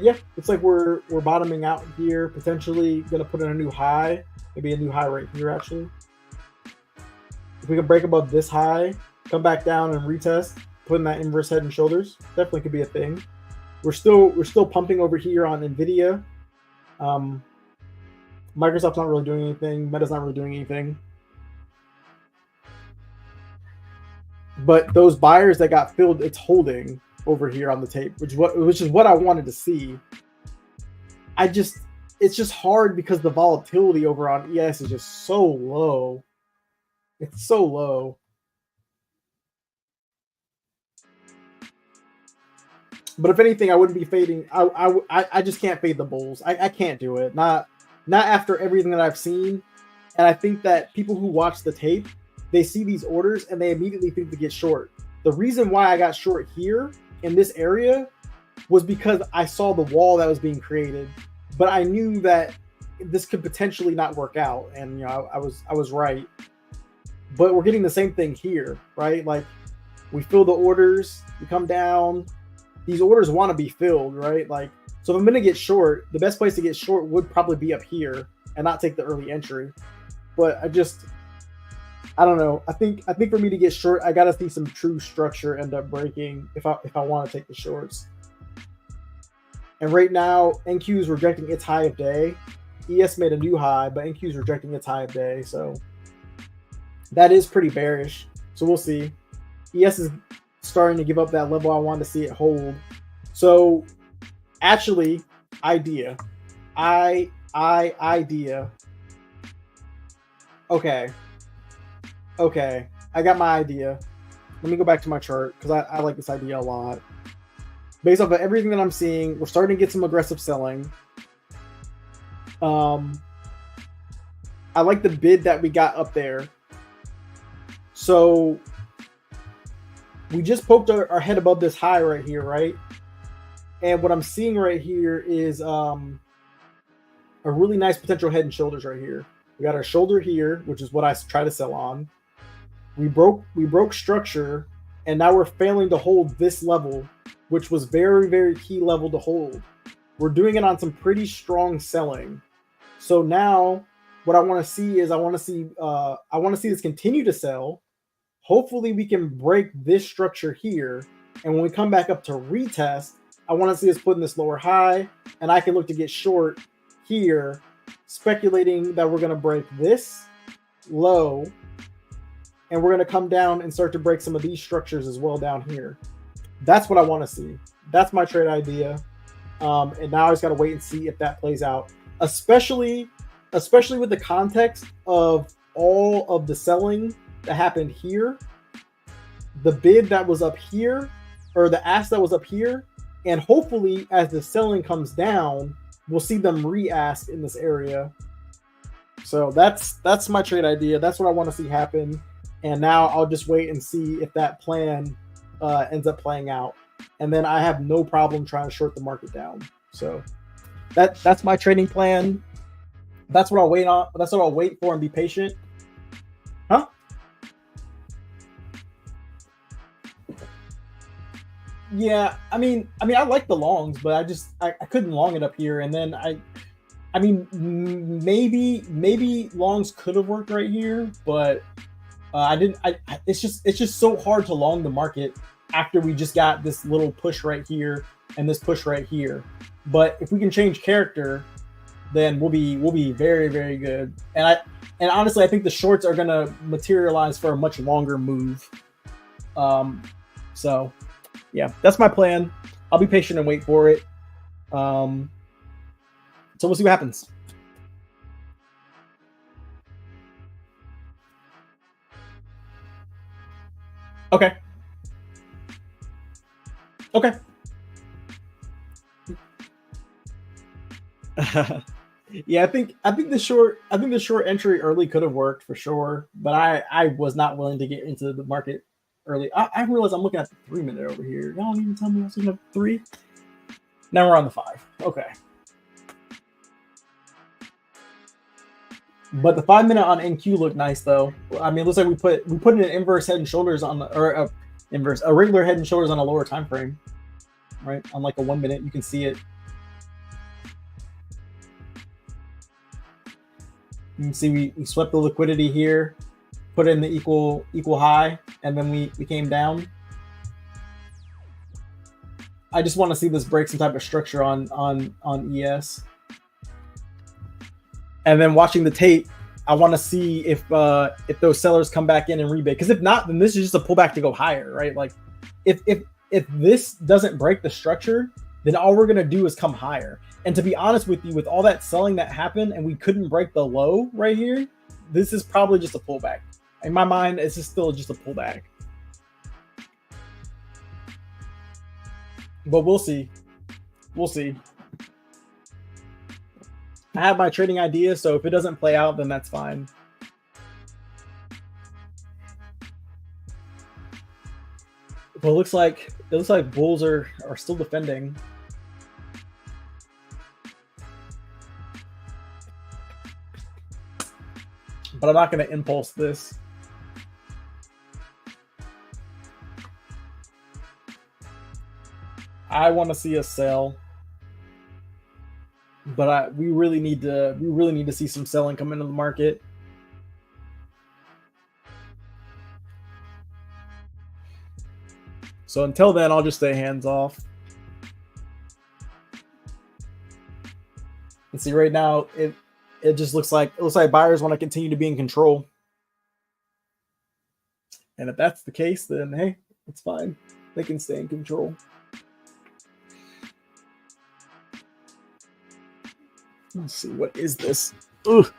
Yeah, it's like we're bottoming out here, potentially gonna put in a new high, maybe a new high right here actually. If we can break above this high, come back down and retest, put in that inverse head and shoulders, definitely could be a thing. We're still pumping over here on Nvidia. Microsoft's not really doing anything. Meta's not really doing anything. But those buyers that got filled, it's holding over here on the tape, which is what I wanted to see. It's just hard because the volatility over on ES is just so low. It's so low. But if anything, I wouldn't be fading. I just can't fade the bulls. I can't do it. Not after everything that I've seen. And I think that people who watch the tape, they see these orders and they immediately think to get short. The reason why I got short here in this area was because I saw the wall that was being created, but I knew that this could potentially not work out, and I was right. But we're getting the same thing here, right? Like, we fill the orders, we come down. These orders want to be filled, right? Like, so if I'm gonna get short, the best place to get short would probably be up here and not take the early entry. But I don't know. I think for me to get short, I gotta see some true structure end up breaking if I want to take the shorts. And right now, NQ is rejecting its high of day. ES made a new high, but NQ is rejecting its high of day, so that is pretty bearish. So we'll see. ES is starting to give up that level I wanted to see it hold. So actually, idea. Okay, I got my idea. Let me go back to my chart because I like this idea a lot. Based off of everything that I'm seeing, we're starting to get some aggressive selling. I like the bid that we got up there. So we just poked our head above this high right here, right? And what I'm seeing right here is a really nice potential head and shoulders right here. We got our shoulder here, which is what I try to sell on. We broke structure, and now we're failing to hold this level, which was very, very key level to hold. We're doing it on some pretty strong selling. So now what I want to see is I want to see this continue to sell. Hopefully we can break this structure here, and when we come back up to retest, I want to see us put in this lower high, and I can look to get short here, speculating that we're going to break this low, and we're going to come down and start to break some of these structures as well down here. That's what I want to see. That's my trade idea. And now I just got to wait and see if that plays out, especially with the context of all of the selling that happened here, the bid that was up here, or the ask that was up here, and hopefully as the selling comes down, we'll see them re-ask in this area. So that's my trade idea. That's what I want to see happen. And now I'll just wait and see if that plan ends up playing out. And then I have no problem trying to short the market down. So that's my trading plan. That's what I'll wait on. That's what I'll wait for and be patient. Huh? Yeah, I mean, I like the longs, but I couldn't long it up here. And then I mean, maybe longs could have worked right here, but I didn't. It's just so hard to long the market after we just got this little push right here and this push right here. But if we can change character, then we'll be very, very good. And honestly, I think the shorts are gonna materialize for a much longer move. So yeah, that's my plan. I'll be patient and wait for it. So we'll see what happens. Okay. Okay. Yeah, I think the short entry early could have worked for sure, but I was not willing to get into the market early. I realize I'm looking at the 3 minute over here. Y'all don't even tell me I was looking at 3. Now we're on the 5. Okay. But the 5 minute on NQ looked nice though. I mean, it looks like we put an inverse head and shoulders on a regular head and shoulders on a lower time frame, right? On like a 1 minute, you can see it. You can see we swept the liquidity here, put in the equal high, and then we came down. I just want to see this break some type of structure on ES. And then watching the tape, I want to see if those sellers come back in and rebate. Because if not, then this is just a pullback to go higher, right? Like if this doesn't break the structure, then all we're gonna do is come higher. And to be honest with you, with all that selling that happened and we couldn't break the low right here, this is probably just a pullback. In my mind, this is still just a pullback. But we'll see. We'll see. I have my trading idea, so if it doesn't play out, then that's fine. But it looks like bulls are still defending. But I'm not going to impulse this. I want to see a sell. But we really need to see some selling come into the market. So until then, I'll just stay hands off. And see, right now it just looks like buyers want to continue to be in control. And if that's the case, then hey, it's fine. They can stay in control. Let's see, what is this? Ugh.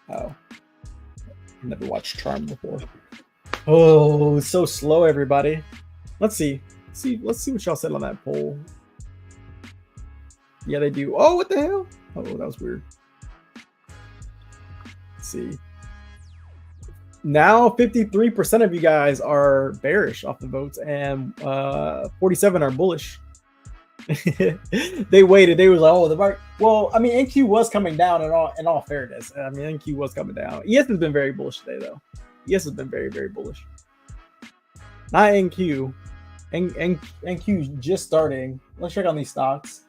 Oh, never watched Charm before. Oh, it's so slow, everybody. Let's see what y'all said on that poll. Yeah, they do. Oh, what the hell? Oh, that was weird. Let's see. Now 53% of you guys are bearish off the votes, and 47 are bullish. They waited. They was like, "Oh, the market." Well, I mean, NQ was coming down. In all fairness, I mean, NQ was coming down. ES has been very bullish today, though. ES has been very, very bullish. Not NQ. NQ is just starting. Let's check on these stocks.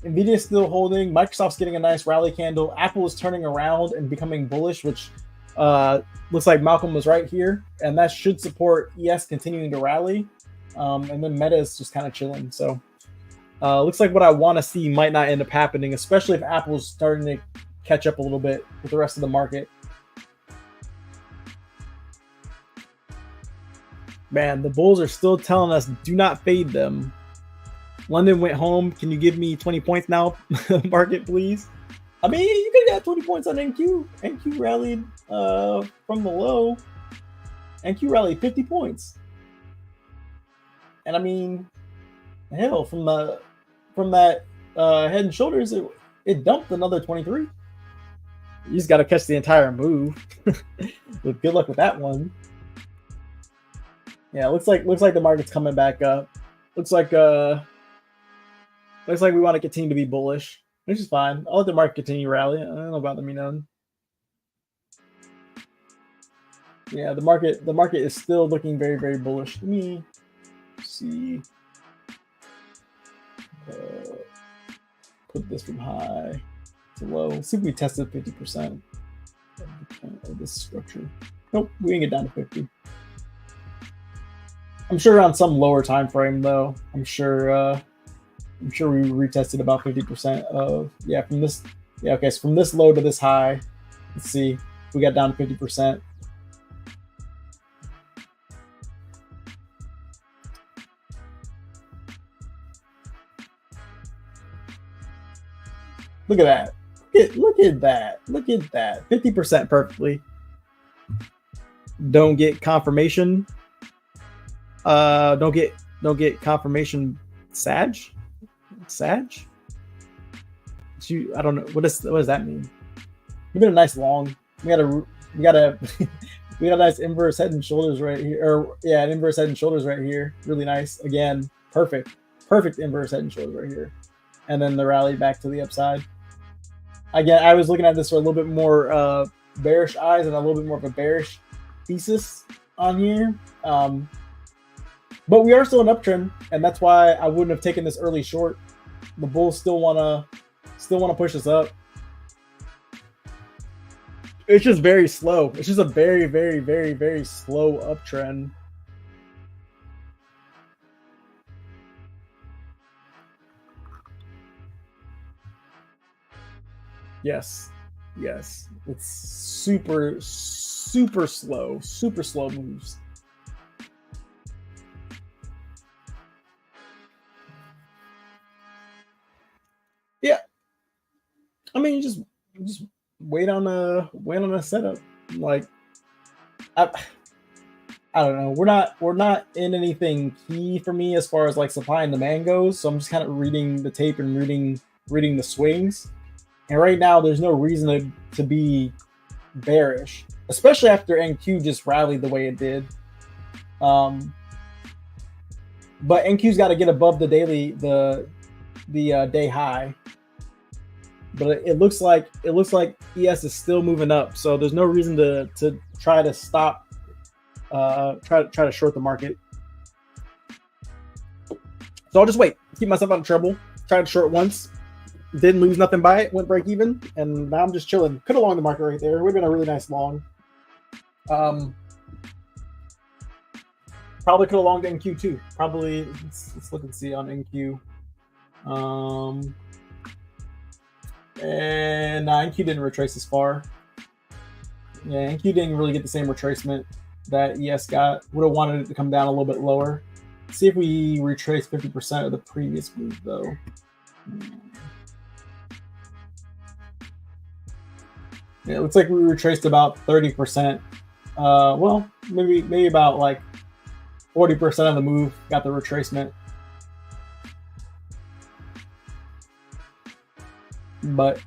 Nvidia's still holding. Microsoft's getting a nice rally candle. Apple is turning around and becoming bullish, which looks like Malcolm was right here, and that should support ES continuing to rally. And then Meta is just kind of chilling. So looks like what I want to see might not end up happening, especially if Apple's starting to catch up a little bit with the rest of the market. Man, the bulls are still telling us do not fade them. London went home. Can you give me 20 points now, market, please? I mean, you could have got 20 points on NQ. NQ rallied from the low. NQ rallied 50 points. And I mean, hell, from that head and shoulders, it dumped another 23. You just got to catch the entire move. Good luck with that one. Yeah, looks like the market's coming back up. Looks like we want to continue to be bullish, which is fine. I'll let the market continue rally. I don't know about me none. Yeah, the market is still looking very, very bullish. Let me see. Put this from high to low. Let's see if we tested 50% of this structure. Nope, we didn't get down to 50. I'm sure on some lower time frame though. I'm sure we retested about 50% of, yeah, from this, yeah, okay, so from this low to this high, let's see, we got down to 50%. Look at that. Look at that. Look at that. 50% perfectly. Don't get confirmation. Don't get confirmation. Sag? I don't know. What does that mean? Give it a nice long. We got a we got a nice inverse head and shoulders right here. Or yeah, an inverse head and shoulders right here. Really nice. Again, perfect inverse head and shoulders right here. And then the rally back to the upside. Again, I was looking at this with a little bit more bearish eyes and a little bit more of a bearish thesis on here. But we are still an uptrend, and that's why I wouldn't have taken this early short. The bulls still wanna push us up. It's just very slow. It's just a very, very, very, very slow uptrend. Yes. It's super slow moves. Yeah. I mean, just wait on a setup. Like, I don't know. We're not in anything key for me as far as like supply and demand goes. So I'm just kind of reading the tape and reading the swings. And right now, there's no reason to be bearish, especially after NQ just rallied the way it did. But NQ's got to get above the daily, the day high. But it looks like ES is still moving up, so there's no reason to try to stop, try to short the market. So I'll just wait, keep myself out of trouble. Tried to short once. Didn't lose nothing by it, went break even, and now I'm just chilling. Could have longed the market right there. Would have been a really nice long. Probably could have longed NQ too. Probably, let's look and see on NQ. And NQ didn't retrace as far. Yeah, NQ didn't really get the same retracement that ES got. Would have wanted it to come down a little bit lower. Let's see if we retrace 50% of the previous move though. Yeah, it looks like we retraced about 30%. Well, maybe about like 40% of the move got the retracement. But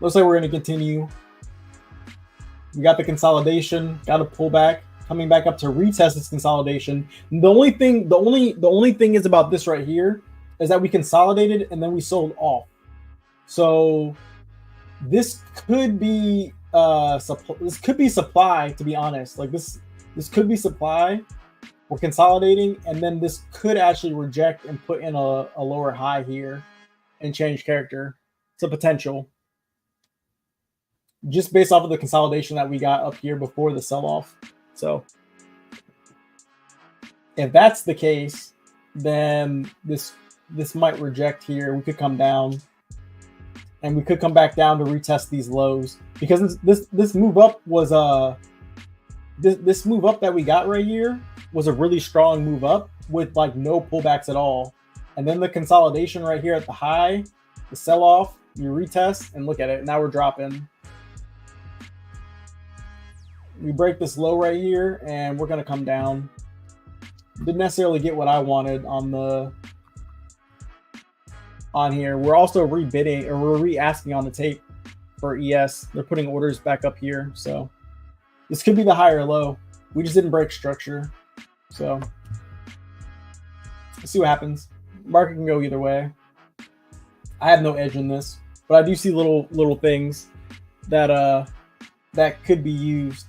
looks like we're going to continue. We got the consolidation, got a pullback, coming back up to retest this consolidation. The only thing is about this right here is that we consolidated and then we sold off. So this could be supply, to be honest. Like this could be supply. We're consolidating, and then this could actually reject and put in a lower high here and change character. It's a potential. Just based off of the consolidation that we got up here before the sell-off. So if that's the case, then this might reject here. We could come down. And we could come back down to retest these lows, because this move up was this move up that we got right here was a really strong move up with like no pullbacks at all. And then the consolidation right here at the high, the sell off, you retest and look at it. Now we're dropping. We break this low right here and we're gonna come down. Didn't necessarily get what I wanted on here. We're also rebidding, or we're re-asking on the tape for ES. They're putting orders back up here, so this could be the higher low. We just didn't break structure, so let's see what happens. Market can go either way. I have no edge in this, but I do see little things that that could be used.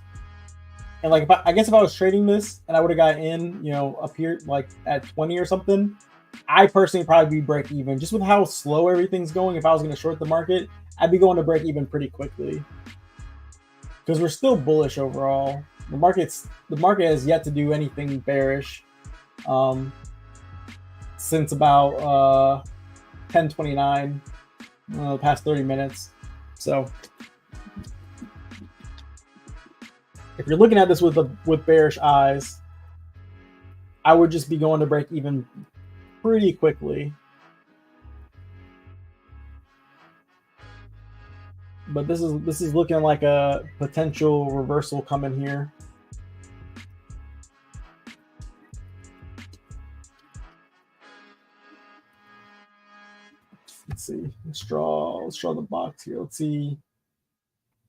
And like, I guess if I was trading this and I would have got in, you know, up here like at 20 or something, I personally probably be break even. Just with how slow everything's going, if I was going to short the market, I'd be going to break even pretty quickly. Because we're still bullish overall. The market has yet to do anything bearish. since about 10:29, the past 30 minutes. So if you're looking at this with bearish eyes, I would just be going to break even pretty quickly. But this is looking like a potential reversal coming here. Let's see. Let's draw the box here. Let's see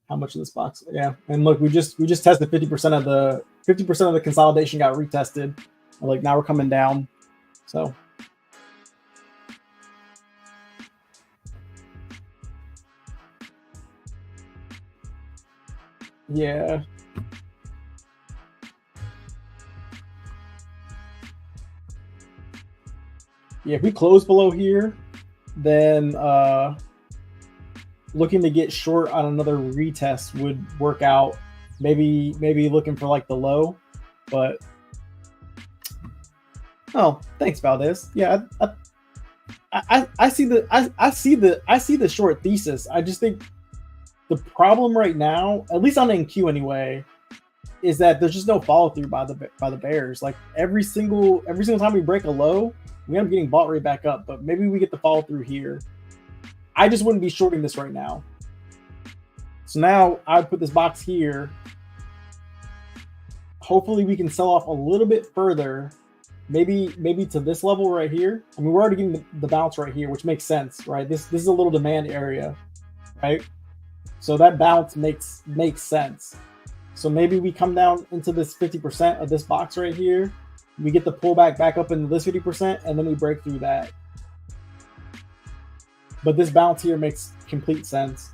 how much of this box. Yeah, and look, we just tested 50% of the consolidation got retested. And like now we're coming down. So yeah. Yeah, if we close below here, then looking to get short on another retest would work out. Maybe looking for like the low, but oh, thanks Valdez. Yeah, I see the short thesis. I just think the problem right now, at least on NQ anyway, is that there's just no follow through by the bears. Like every single time we break a low, we end up getting bought right back up. But maybe we get the follow through here. I just wouldn't be shorting this right now. So now I would put this box here. Hopefully we can sell off a little bit further. Maybe to this level right here. I mean, we're already getting the bounce right here, which makes sense, right? This is a little demand area, right? So that bounce makes sense. So maybe we come down into this 50% of this box right here. We get the pullback back up into this 50%, and then we break through that. But this bounce here makes complete sense.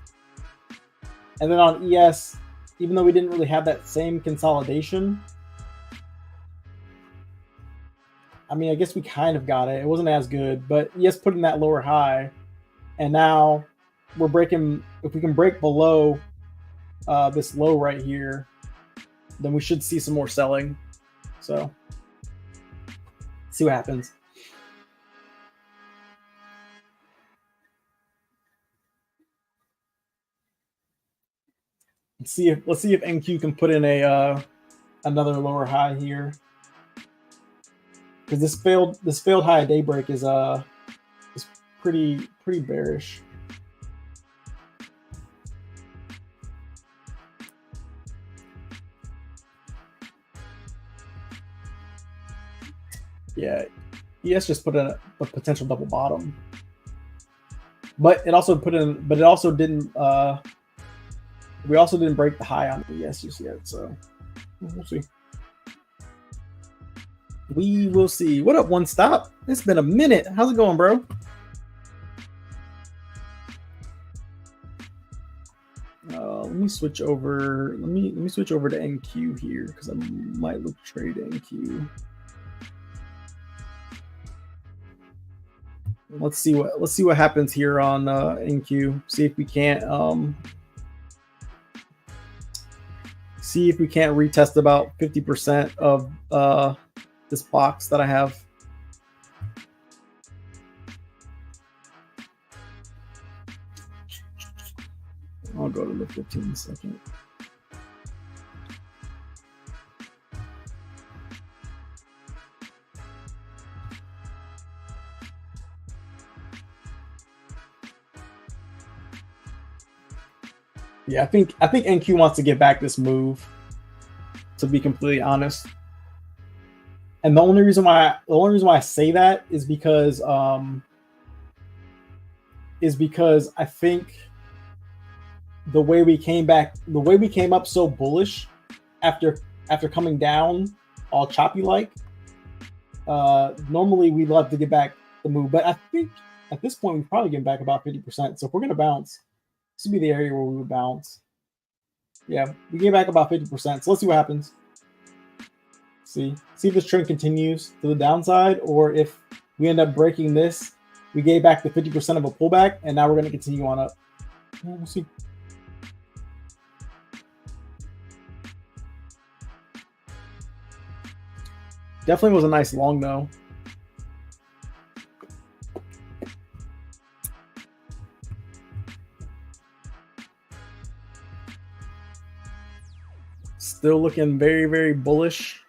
And then on ES, even though we didn't really have that same consolidation, I mean, I guess we kind of got it. It wasn't as good, but ES put in that lower high, and now we're breaking. If we can break below this low right here, then we should see some more selling. So, see what happens. Let's see if NQ can put in a another lower high here, because this failed high at daybreak is pretty bearish. Yeah, ES just put in a potential double bottom, but it also didn't. We also didn't break the high on ES just yet, so we'll see. We will see. What up, One Stop? It's been a minute. How's it going, bro? Let me switch over. Let me switch over to NQ here because I might look to trade NQ. Let's see what happens here on NQ. See if we can't retest about 50% of this box that I have. I'll go to the 15 second. Yeah, I think NQ wants to get back this move, to be completely honest. And the only reason why I say that is because I think the way we came up so bullish after coming down all choppy like, normally we love to get back the move, but I think at this point we're probably getting back about 50%. So if we're gonna bounce, this would be the area where we would bounce. Yeah, we get back about 50%. So let's see what happens. See if this trend continues to the downside, or if we end up breaking this, we gave back the 50% of a pullback, and now we're going to continue on up. Yeah, we'll see. Definitely was a nice long though. Still looking very, very bullish.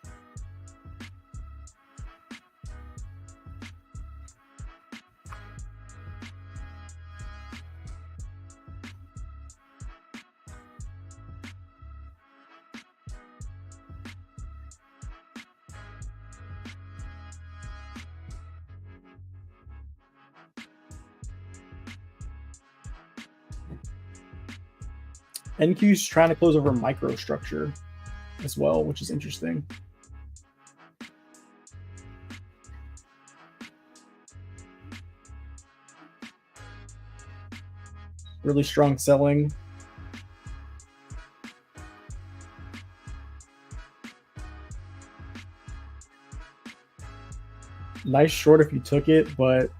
NQ's trying to close over microstructure as well, which is interesting. Really strong selling. Nice short if you took it, but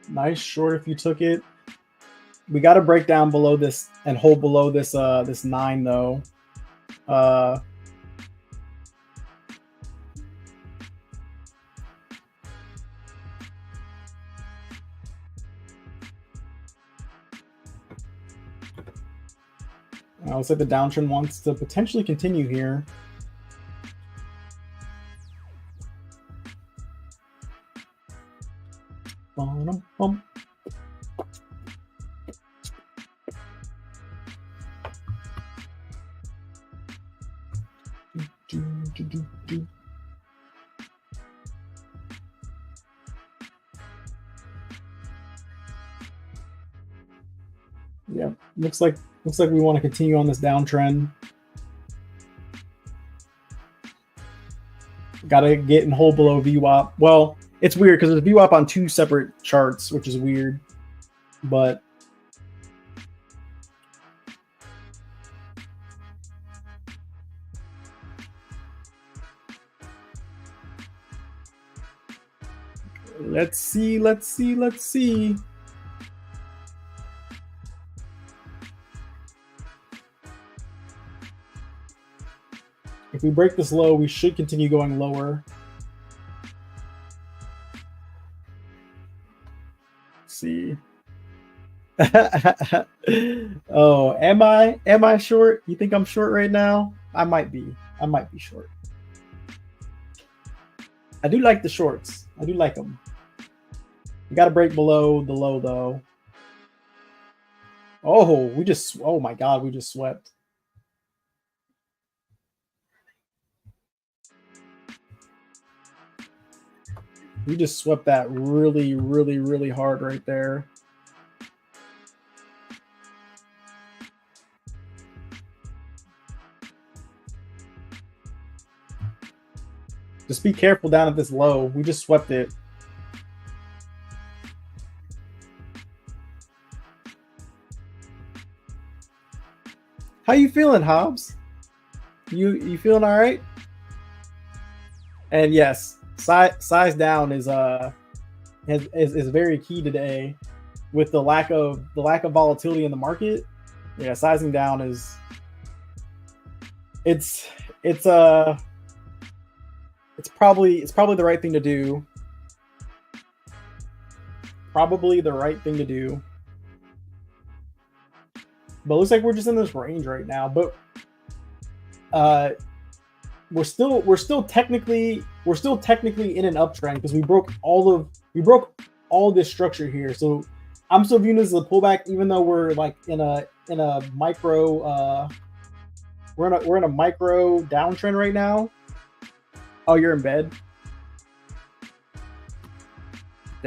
nice short if you took it. We got to break down below this and hold below this this 9 though. Looks like the downtrend wants to potentially continue here. Yeah, looks like we want to continue on this downtrend. Got to get and hold below VWAP. Well, it's weird because it's VWAP on 2 separate charts, which is weird. But let's see. If we break this low, we should continue going lower. Let's see. Oh, am I short? You think I'm short right now? I might be short. I do like the shorts. I do like them. We got to break below the low though. Oh my God, we just swept. We just swept that really, really, really hard right there. Just be careful down at this low. We just swept it. How you feeling, Hobbs? You feeling all right? And yes, size down is very key today with the lack of volatility in the market. Yeah, sizing down is it's probably the right thing to do. Probably the right thing to do. But it looks like we're just in this range right now. But we're still technically in an uptrend because we broke all this structure here. So I'm still viewing this as a pullback, even though we're like in a micro we're in a micro downtrend right now. Oh, you're in bed.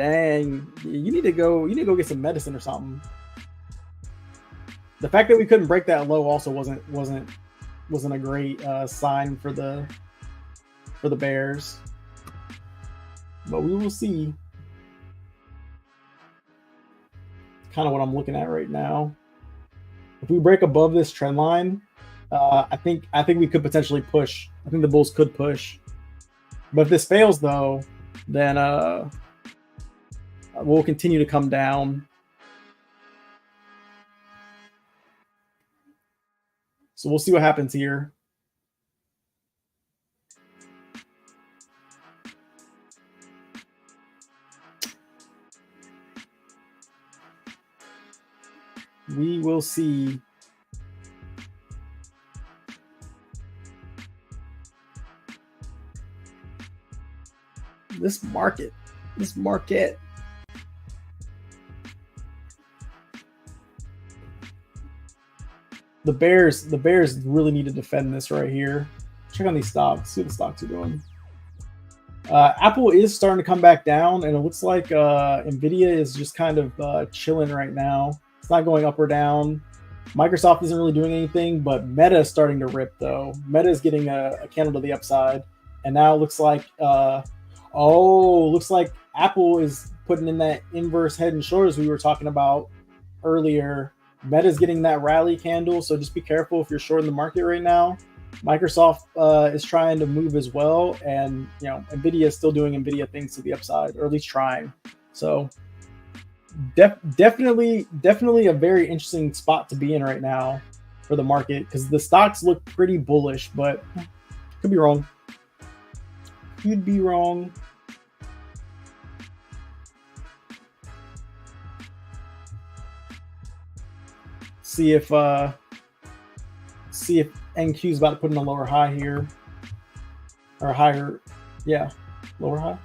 Dang, you need to go. You need to go get some medicine or something. The fact that we couldn't break that low also wasn't a great sign for the Bears. But we will see. Kind of what I'm looking at right now. If we break above this trend line, I think we could potentially push. I think the Bulls could push. But if this fails, though, then we'll continue to come down. So we'll see what happens here. We will see. This market. The Bears really need to defend this right here. Check on these stocks. See what the stocks are doing. Apple is starting to come back down, and it looks like Nvidia is just kind of chilling right now. It's not going up or down. Microsoft isn't really doing anything, but Meta is starting to rip, though. Meta is getting a candle to the upside, and now it looks like looks like Apple is putting in that inverse head and shoulders we were talking about earlier. Meta's getting that rally candle, so just be careful if you're short in the market right now. Microsoft is trying to move as well, and Nvidia is still doing Nvidia things to the upside, or at least trying. So definitely a very interesting spot to be in right now for the market, because the stocks look pretty bullish, but could be wrong. You'd be wrong. See if NQ is about to put in a lower high here, or higher. Yeah, lower high.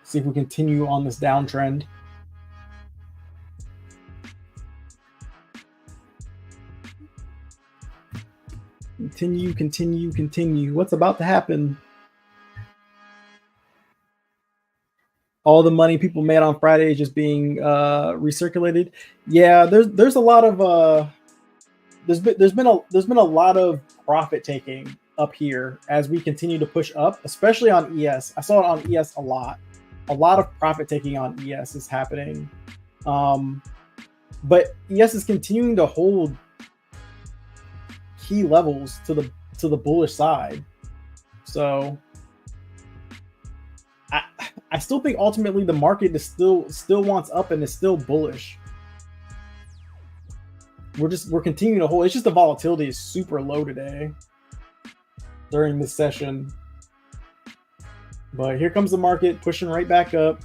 See if we continue on this downtrend. Continue. What's about to happen? All the money people made on Friday is just being recirculated. Yeah, there's a lot of there's been a lot of profit taking up here as we continue to push up, especially on ES. I saw it on ES a lot. A lot of profit taking on ES is happening, but ES is continuing to hold key levels to the bullish side. So I still think ultimately the market is still wants up and is still bullish. We're continuing to hold. It's just the volatility is super low today during this session. But here comes the market pushing right back up.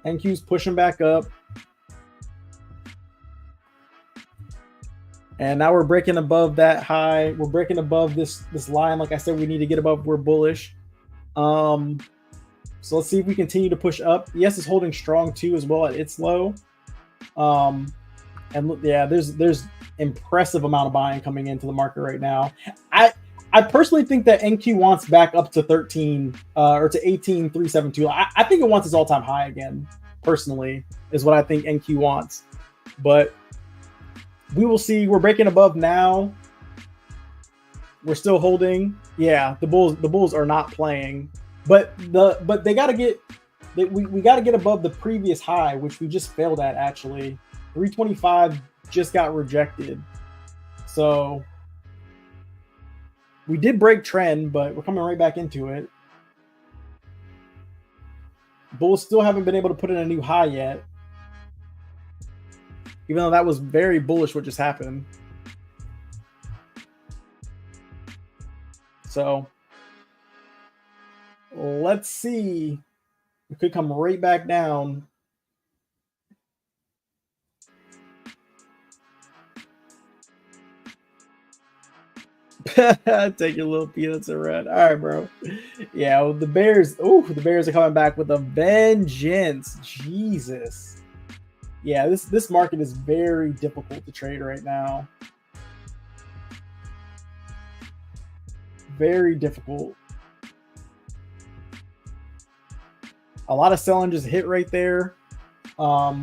NQ's pushing back up. And now we're breaking above that high. We're breaking above this line. Like I said, we need to get above. We're bullish. So let's see if we continue to push up. ES is holding strong too as well at its low. And yeah, there's impressive amount of buying coming into the market right now. I personally think that NQ wants back up to 13 or to 18,372. I think it wants its all-time high again. Personally, is what I think NQ wants. But we will see. We're breaking above now. We're still holding. Yeah, the Bulls are not playing. But they got to get we got to get above the previous high, which we just failed at actually. 325 just got rejected. So we did break trend, but we're coming right back into it. Bulls still haven't been able to put in a new high yet. Even though that was very bullish what just happened. So let's see. It could come right back down. Take your little peanuts and run. All right, bro. Yeah, well, the Bears. Oh, the Bears are coming back with a vengeance. Jesus. Yeah, this market is very difficult to trade right now. Very difficult. A lot of selling just hit right there. But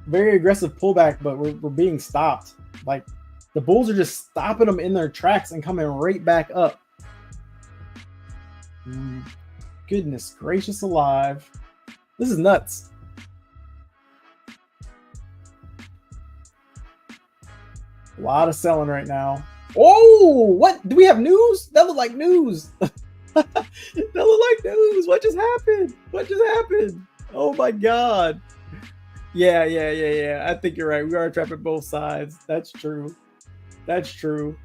very aggressive pullback, but we're being stopped. Like the bulls are just stopping them in their tracks and coming right back up. Goodness gracious alive. This is nuts. A lot of selling right now. Oh, what? Do we have news? That looked like news. That looked like news. What just happened? What just happened? Oh my God. Yeah. I think you're right. We are trapping both sides. That's true. That's true.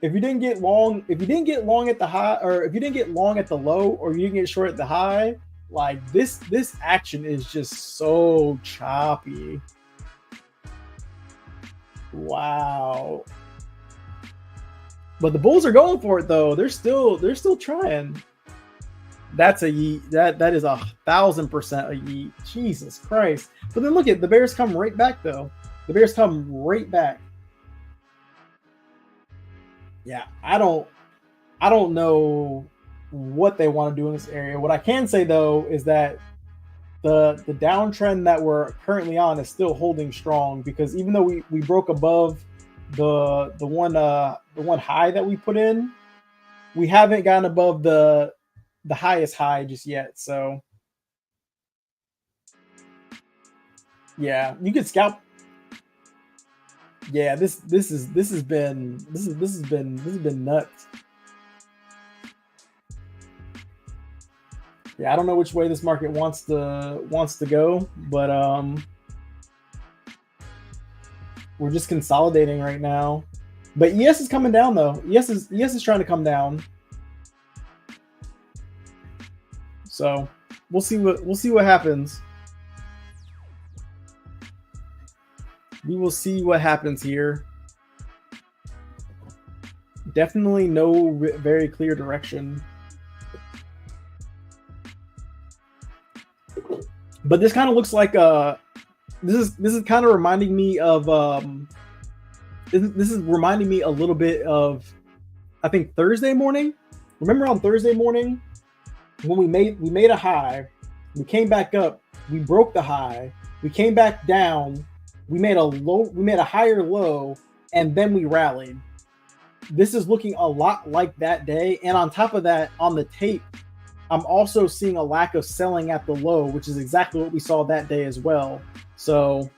If you didn't get long at the high, or if you didn't get long at the low, or you didn't get short at the high, like this action is just so choppy. Wow. But the bulls are going for it though. They're still trying. That's a yeet. That is 1,000% a yeet. Jesus Christ. But then look at the bears come right back though. The bears come right back. Yeah, I don't know what they want to do in this area. What I can say though is that the downtrend that we're currently on is still holding strong, because even though we broke above the one high that we put in, we haven't gotten above the highest high just yet. So yeah, you could scalp. Yeah, this has been nuts. Yeah, I don't know which way this market wants to go, but we're just consolidating right now. But ES is coming down though. ES is trying to come down. So we'll see what happens. We will see what happens here. Definitely no very clear direction. But this kind of looks like this is kind of reminding me of this is reminding me a little bit of, I think, Thursday morning. Remember on Thursday morning when we made a high, we came back up, we broke the high, we came back down, we made a higher low, and then we rallied. This is looking a lot like that day, and on top of that, on the tape, I'm also seeing a lack of selling at the low, which is exactly what we saw that day as well. So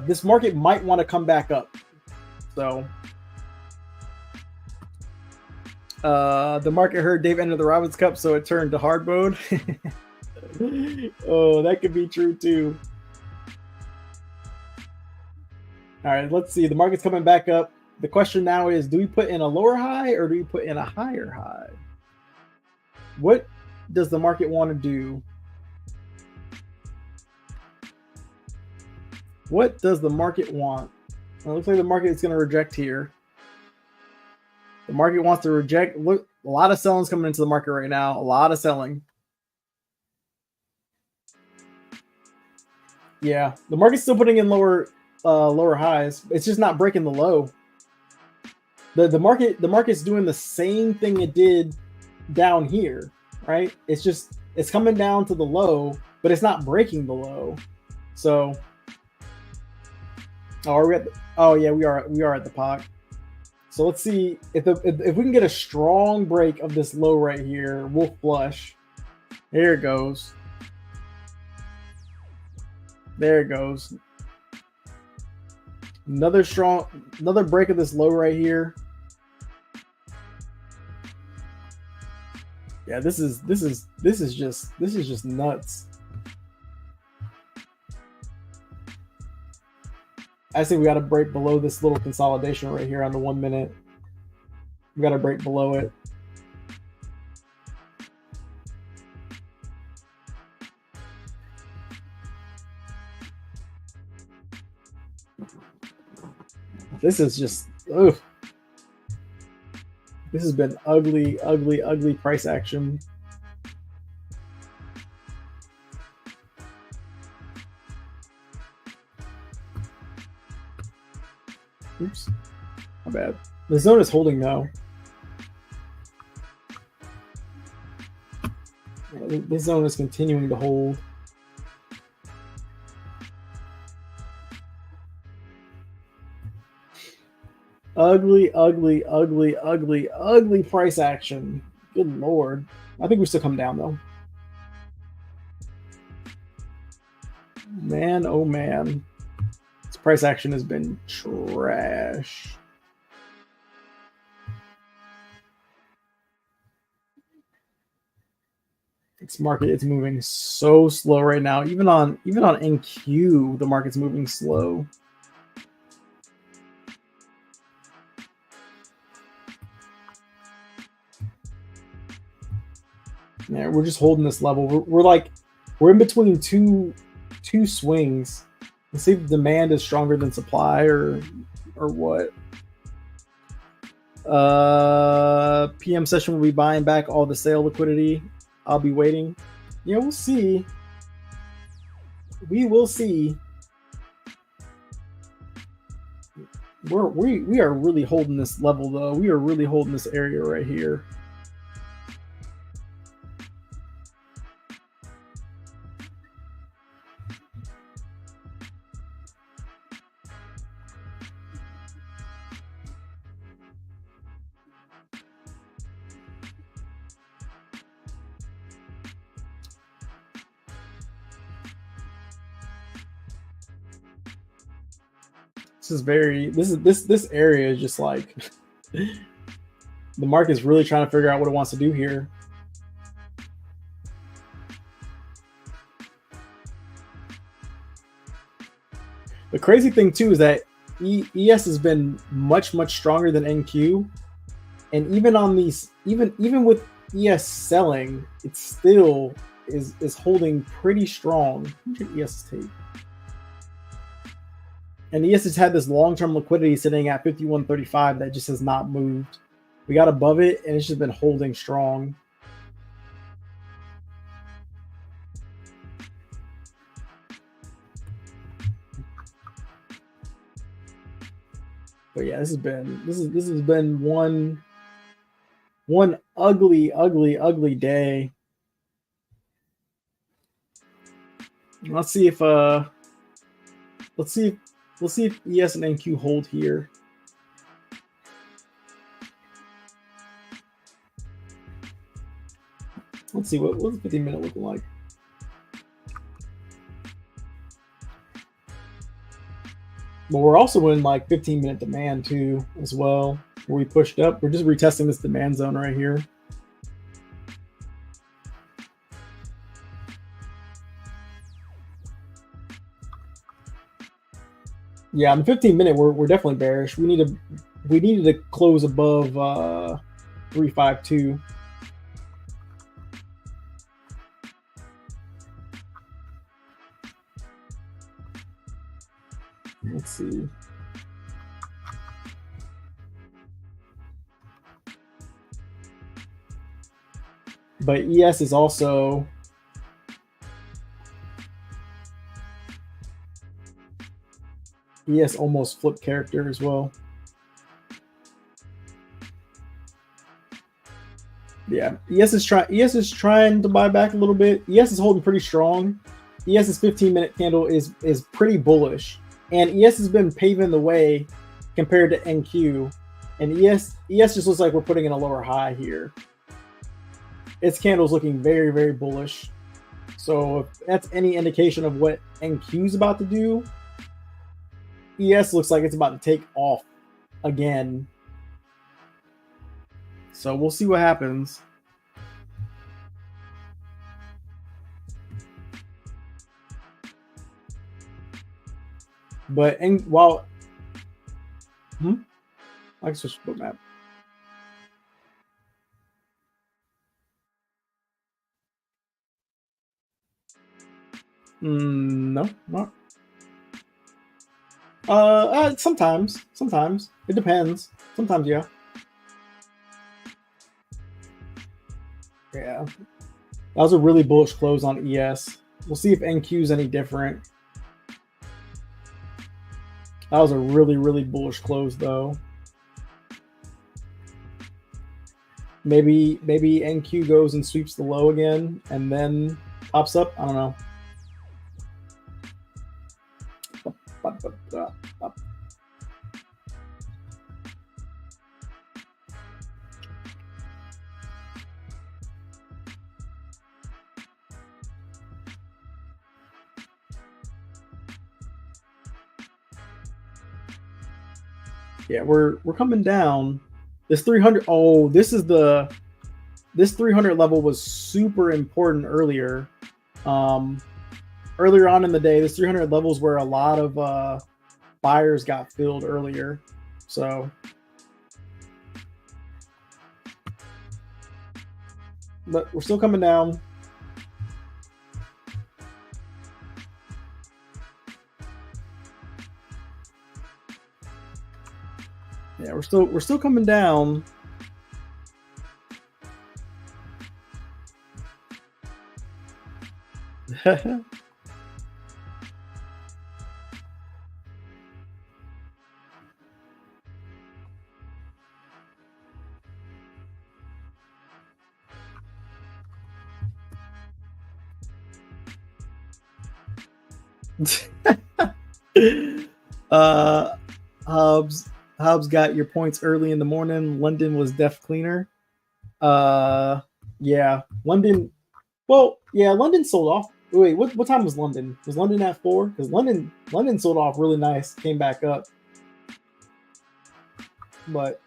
this market might want to come back up. So the market heard Dave enter the Robins Cup, so it turned to hard mode. Oh, that could be true too. All right, let's see. The market's coming back up. The question now is, do we put in a lower high or do we put in a higher high? What does the market want to do? What does the market want? Well, it looks like the market is going to reject here. The market wants to reject. Look, a lot of selling's coming into the market right now. A lot of selling. Yeah, the market's still putting in lower highs. It's just not breaking the low. The market's doing the same thing it did down here, right? It's coming down to the low, but it's not breaking the low. So, are we at yeah, we are at the POC. So let's see if we can get a strong break of this low right here, we'll flush. There it goes. There it goes. Another break of this low right here. Yeah, this is just nuts. I think we got to break below this little consolidation right here on the 1 minute. We got to break below it. This is just, ugh. This has been ugly, ugly, ugly price action. Oops. My bad. The zone is holding though. This zone is continuing to hold. Ugly, ugly, ugly, ugly, ugly price action. Good lord. I think we still come down though. Man, oh man. This price action has been trash. This market is moving so slow right now. Even on NQ, the market's moving slow. Yeah, we're just holding this level. We're in between two swings. Let's see if demand is stronger than supply or what. PM session will be buying back all the sale liquidity. I'll be waiting. Yeah, we'll see. We will see. We are really holding this level though. We are really holding this area right here. This area is just like the market's really trying to figure out what it wants to do here. The crazy thing too is that ES has been much stronger than NQ, and even on these even with ES selling, it still is holding pretty strong. What did ES take? And ES has had this long-term liquidity sitting at 51.35 that just has not moved. We got above it, and it's just been holding strong. But yeah, this has been one ugly day. Let's see if we'll see if ES and NQ hold here. Let's see what's the 15-minute looking like. But we're also in like 15-minute demand too as well. Where we pushed up. We're just retesting this demand zone right here. Yeah, on the 15-minute, we're definitely bearish. We needed to close above 352. Let's see. But ES is also ES almost flipped character as well. Yeah, ES is trying to buy back a little bit. ES is holding pretty strong. ES's 15-minute candle is pretty bullish, and ES has been paving the way compared to NQ. And ES just looks like we're putting in a lower high here. Its candle is looking very bullish. So if that's any indication of what NQ is about to do, ES looks like it's about to take off again. So we'll see what happens. But while I can switch to bookmap. No, not. Sometimes it depends. Sometimes, yeah. Yeah, that was a really bullish close on ES. We'll see if NQ is any different. That was a really bullish close, though. Maybe NQ goes and sweeps the low again and then pops up. I don't know. Yeah, we're coming down. This 300. Oh, this 300 level was super important earlier. Earlier on in the day, this 300 levels where a lot of buyers got filled earlier. So, but we're still coming down. Yeah, we're still coming down. Hobbs got your points early in the morning. London was def cleaner. Yeah, London. Well, yeah, London sold off. Wait, what time was London? Was London at 4? Because London sold off really nice, came back up. But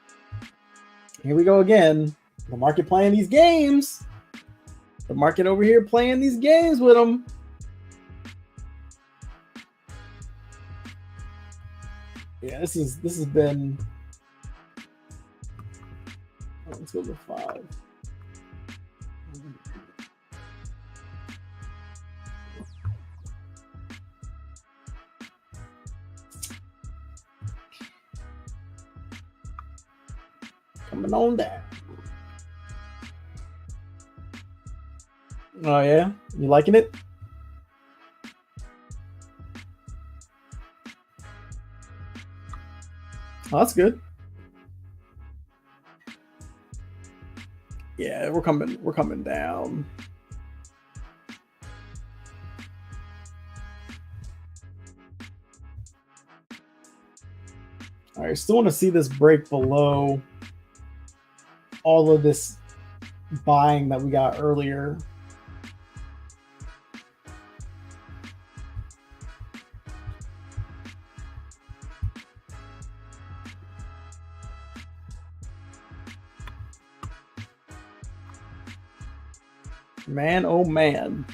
here we go again. The market playing these games. The market over here playing these games with them. Yeah, this has been. Let's go to 5. Coming on down. Oh yeah, you liking it? Oh, that's good. Yeah, we're coming down. All right, still want to see this break below all of this buying that we got earlier. Man, oh man.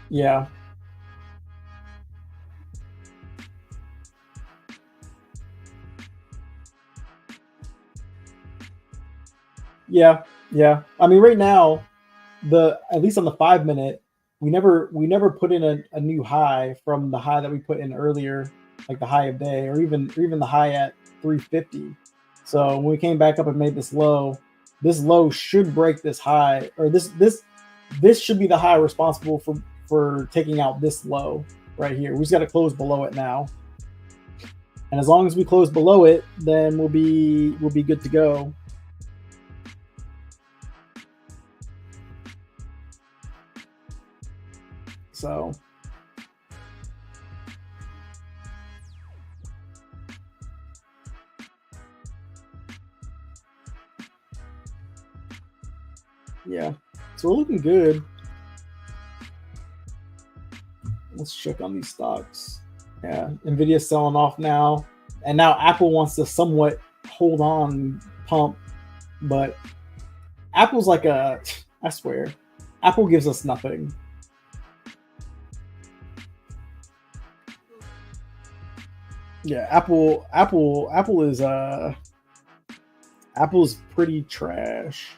Yeah. Yeah. Yeah. I mean, right now, at least on the 5-minute, we never put in a new high from the high that we put in earlier, like the high of day, or even the high at 350. So when we came back up and made this low should break this high, or this should be the high responsible for taking out this low right here. We just got to close below it now, and as long as we close below it, then we'll be good to go. So yeah, so we're looking good. Let's check on these stocks. Yeah, Nvidia's selling off now, and now Apple wants to somewhat hold on, pump, but Apple's like I swear, Apple gives us nothing. Yeah, Apple is Apple's pretty trash.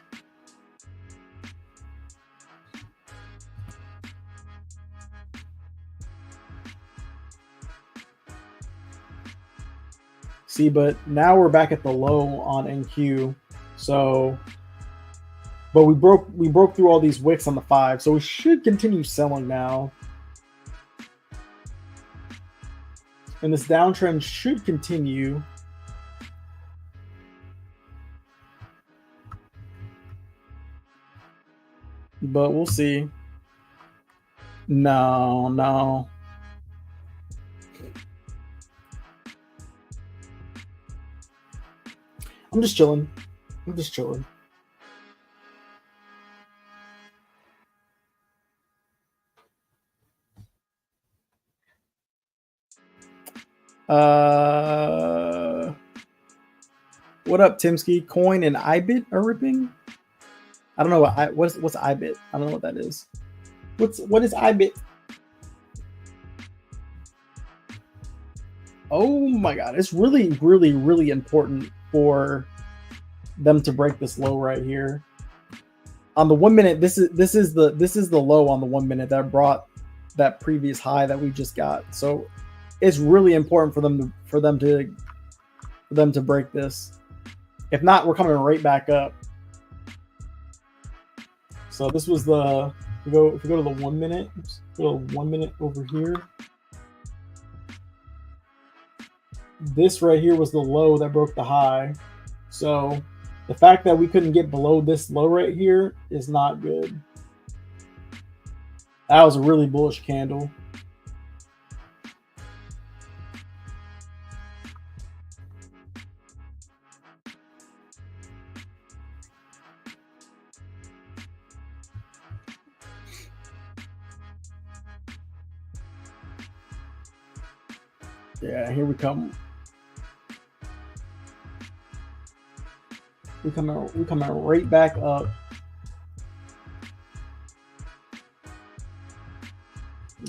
See, but now we're back at the low on NQ. So But we broke through all these wicks on the 5, so we should continue selling now. And this downtrend should continue. But we'll see. No. I'm just chilling. What up, Timsky? Coin and IBIT are ripping. I don't know what's IBIT. I don't know what that is. What is IBIT? Oh my god, it's really important for them to break this low right here. On the 1 minute, this is the low on the 1 minute that brought that previous high that we just got. So it's really important for them to break this. If not, we're coming right back up. So this was the if we go to the 1 minute, go to 1 minute over here. This right here was the low that broke the high. So the fact that we couldn't get below this low right here is not good. That was a really bullish candle. Yeah, here we come. We coming right back up.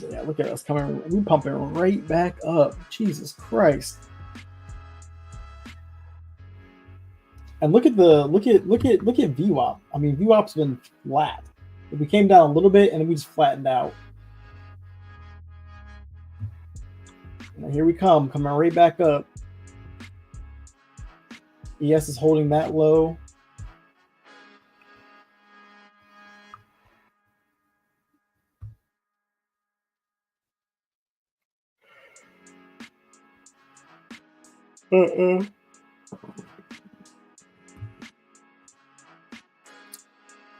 Yeah, look at us coming. We pumping right back up. Jesus Christ! And look at VWAP. I mean, VWAP's been flat. We came down a little bit and then we just flattened out. And here we coming right back up. ES is holding that low.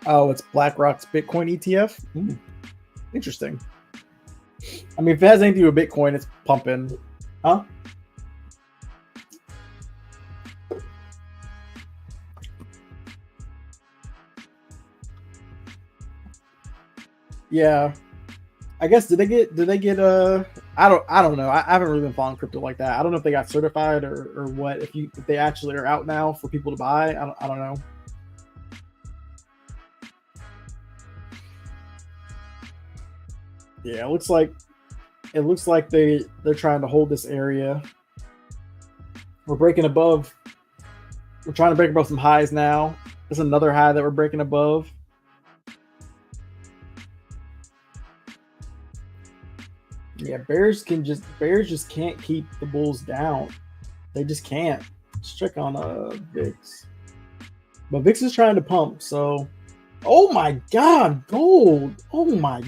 Oh, it's BlackRock's Bitcoin ETF. Interesting. I mean, if it has anything to do with Bitcoin, it's pumping. Huh? Yeah. I guess did they get I don't know. I haven't really been following crypto like that. I don't know if they got certified or what, if they actually are out now for people to buy. I don't know. Yeah, it looks like they're trying to hold this area. We're breaking above. We're trying to break above some highs now. There's another high that we're breaking above. Yeah, bears just can't keep the bulls down. They just can't. Let's check on VIX. But VIX is trying to pump, so oh my god, gold. Oh my,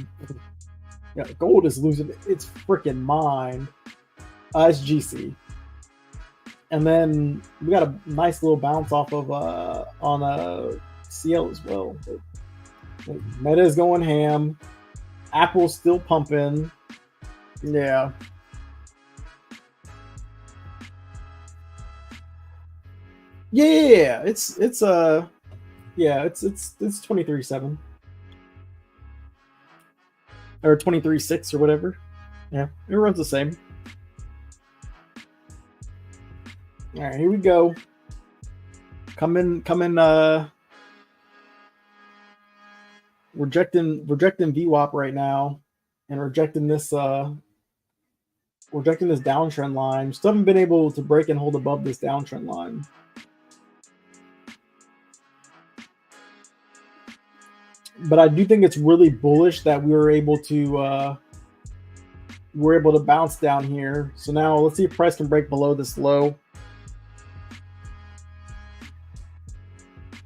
yeah, gold is losing its freaking mind. It's GC. And then we got a nice little bounce off of on CL as well. Meta is going ham. Apple's still pumping. Yeah. Yeah, it's 23.7 or 23.6 or whatever. Yeah, it runs the same. All right, here we go. Coming rejecting VWAP right now, and rejecting this downtrend line. Still haven't been able to break and hold above this downtrend line. But I do think it's really bullish that we were able to bounce down here. So now let's see if price can break below this low.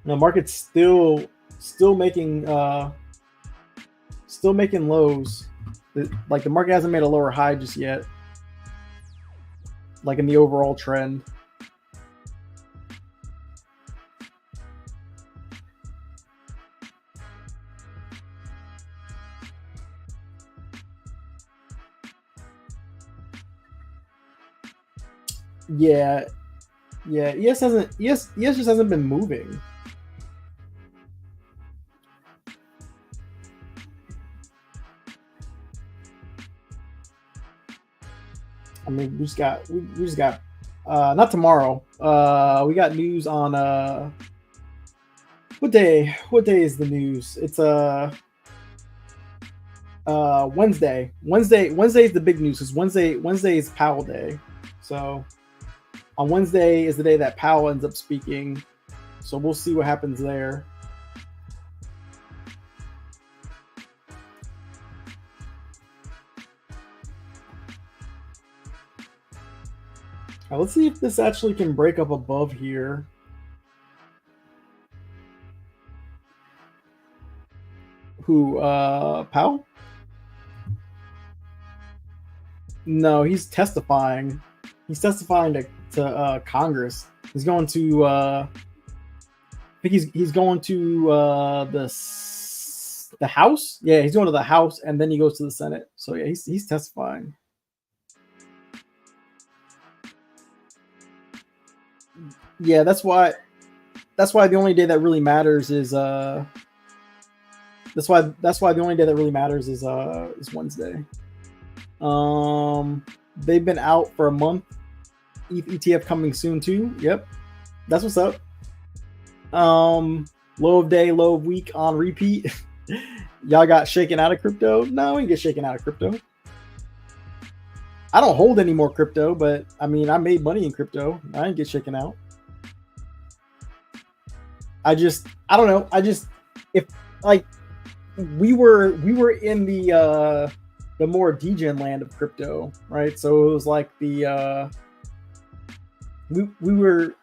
The market's still still making lows. Like the market hasn't made a lower high just yet. Like in the overall trend. Yeah, ES just hasn't been moving. I mean, we just got not tomorrow. We got news on what day? What day is the news? It's Wednesday. Wednesday is the big news because Wednesday is Powell Day. So on Wednesday is the day that Powell ends up speaking. So we'll see what happens there. Now let's see if this actually can break up above here. Who, Powell? No, he's testifying. He's testifying to Congress. He's going to I think he's going to the House. Yeah, he's going to the House, and then he goes to the Senate. So yeah, he's testifying. Yeah, that's why the only day that really matters is that's why the only day that really matters is Wednesday. They've been out for a month. ETF coming soon too. Yep, that's what's up. Low of day, low of week on repeat. Y'all got shaken out of crypto? No, we didn't get shaken out of crypto. I don't hold any more crypto, but I mean, I made money in crypto. I didn't get shaken out. I don't know. If like we were in the more degen land of crypto, right? So it was like the we were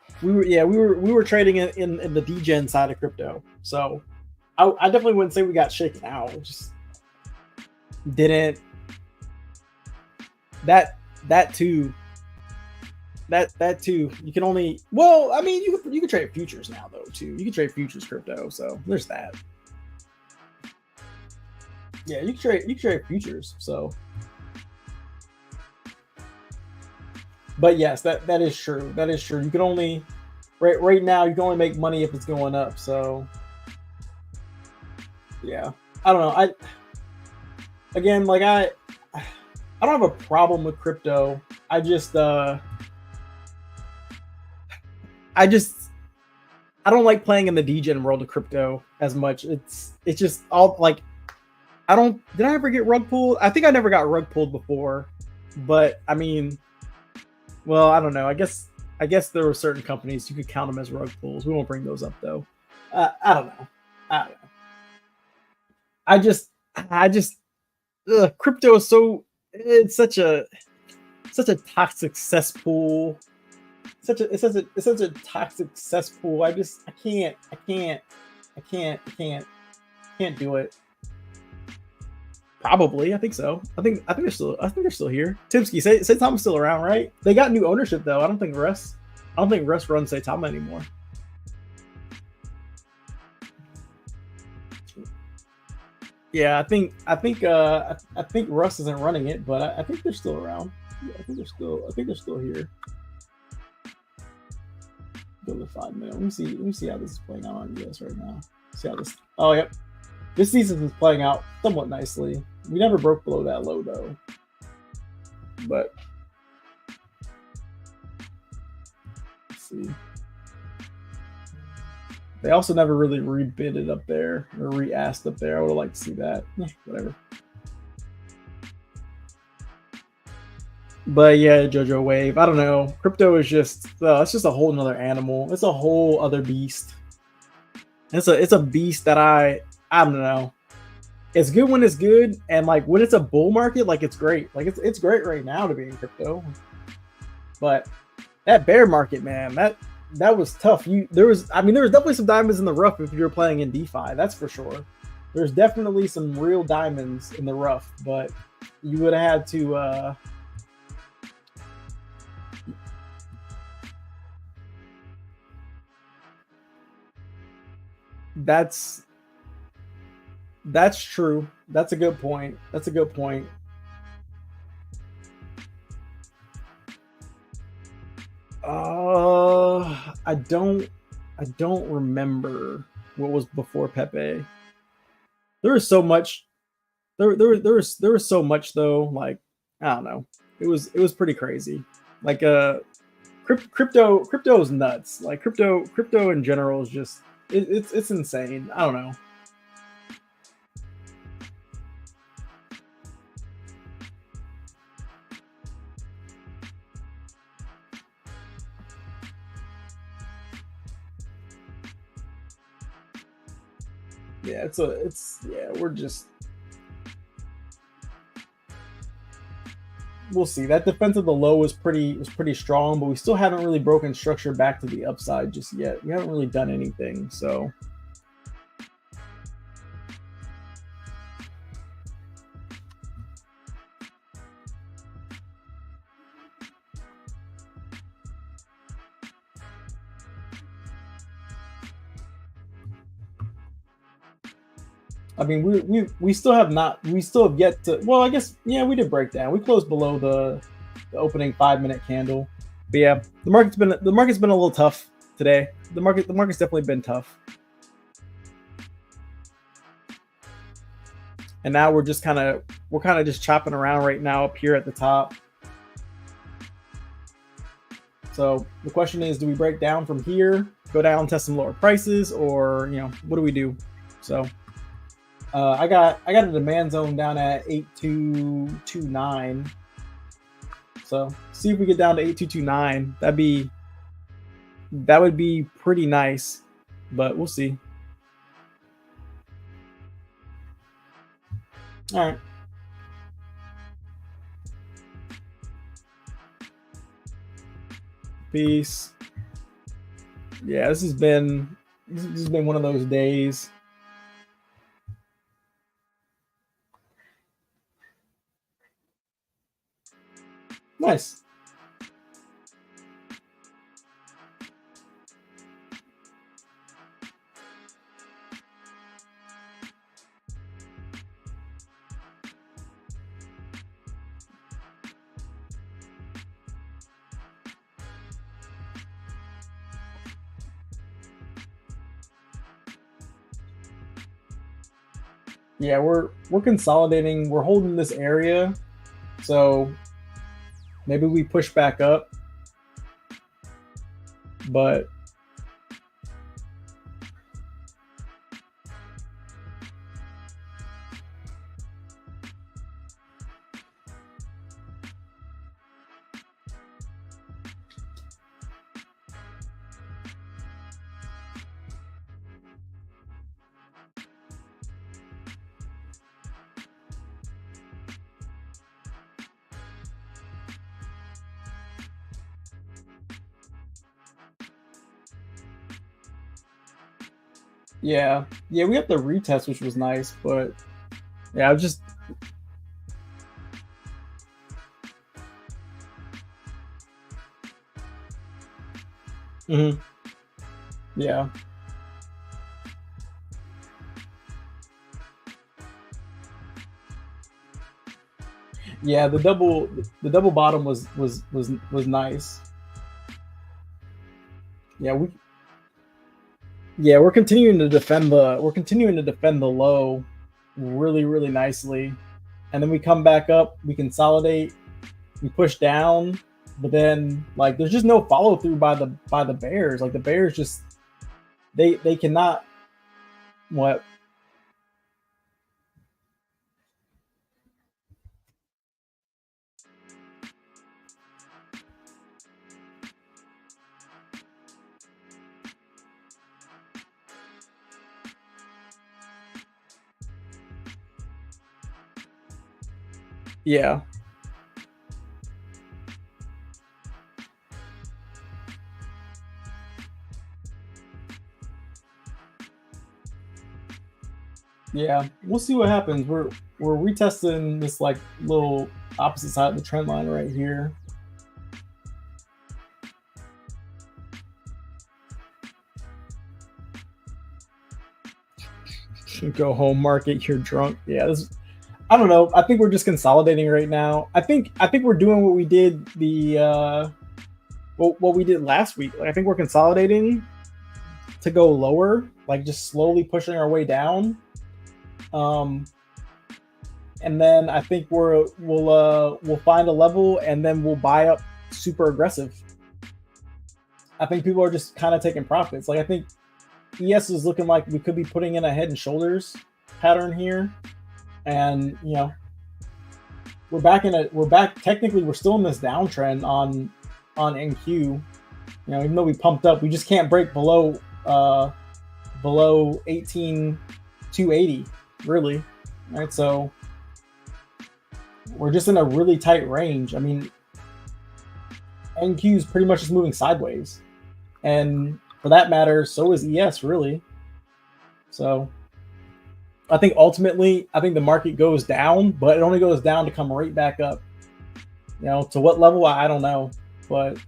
trading in the degen side of crypto. So I definitely wouldn't say we got shaken out. Just didn't that too. That too. You can only, well, I mean, you can trade futures now though too. You can trade futures crypto, so there's that. Yeah, you can trade futures. So, but yes, that is true. That is true. You can only right now you can only make money if it's going up. So, yeah, I don't know. I don't have a problem with crypto. I don't like playing in the degen world of crypto as much. It's just all like did I ever get rug pulled? I think I never got rug pulled before, but I mean, well, I don't know. I guess there were certain companies you could count them as rug pulls. We won't bring those up though. I don't know. I just crypto is it's such a toxic cesspool. It's such a toxic cesspool. I can't do it. Probably, I think so. I think they're still here. Timsky, Saitama's still around, right? They got new ownership though. I don't think Russ runs Saitama anymore. Yeah, I think Russ isn't running it, but I think they're still around. Yeah, I think they're still here. Go to 5 minutes. Let me see how this is playing out on US right now. See how this. Oh, yep. This season is playing out somewhat nicely. We never broke below that low though. But let's see. They also never really rebid it up there or re-asked up there. I would have liked to see that. Whatever. But yeah, JoJo Wave. I don't know. Crypto is just it's just a whole nother animal. It's a whole other beast. It's a beast that I don't know. It's good when it's good, and like when it's a bull market, like it's great. Like it's great right now to be in crypto. But that bear market, man, that was tough. I mean, there was definitely some diamonds in the rough if you're playing in DeFi. That's for sure. There's definitely some real diamonds in the rough, but you would have had to. That's true. That's a good point. That's a good point. I don't remember what was before Pepe. There was so much. There was so much though. Like I don't know. It was pretty crazy. Like crypto is nuts. Like crypto in general is just it's insane. I don't know. Yeah, it's yeah. We're just we'll see. That defense of the low was pretty strong, but we still haven't really broken structure back to the upside just yet. We haven't really done anything. So I mean, we still have not. We still have yet to. Well, I guess yeah, we did break down. We closed below the opening 5 minute candle. But yeah, the market's been a little tough today. The market's definitely been tough. And now we're kind of just chopping around right now up here at the top. So the question is, do we break down from here, go down, test some lower prices, or what do we do? So I got a demand zone down at 8229. So see if we get down to 8229. That would be pretty nice, but we'll see. All right. Peace. Yeah, this has been one of those days. Nice. Yeah, we're consolidating. We're holding this area, so maybe we push back up. But yeah, we have the retest, which was nice. But yeah, I was just mhm, yeah, yeah. The double bottom was nice. Yeah, we're continuing to defend the low really really nicely, and then we come back up, we consolidate, we push down, but then like there's just no follow through by the bears. Like the bears just they cannot what. Yeah, Yeah, we'll see what happens. We're retesting this like little opposite side of the trend line right here. Go home, market. You're drunk. Yeah, this. I don't know. I think we're just consolidating right now. I think we're doing what we did what we did last week. Like, I think we're consolidating to go lower, like just slowly pushing our way down. Um, and then I think we'll find a level and then we'll buy up super aggressive. I think people are just kind of taking profits. Like I think ES is looking like we could be putting in a head and shoulders pattern here, and we're back technically we're still in this downtrend on NQ. Even though we pumped up, we just can't break below 18,280 really, right? So we're just in a really tight range. I mean, NQ is pretty much just moving sideways, and for that matter, so is ES really. So I think ultimately, I think the market goes down, but it only goes down to come right back up. To what level, I don't know, but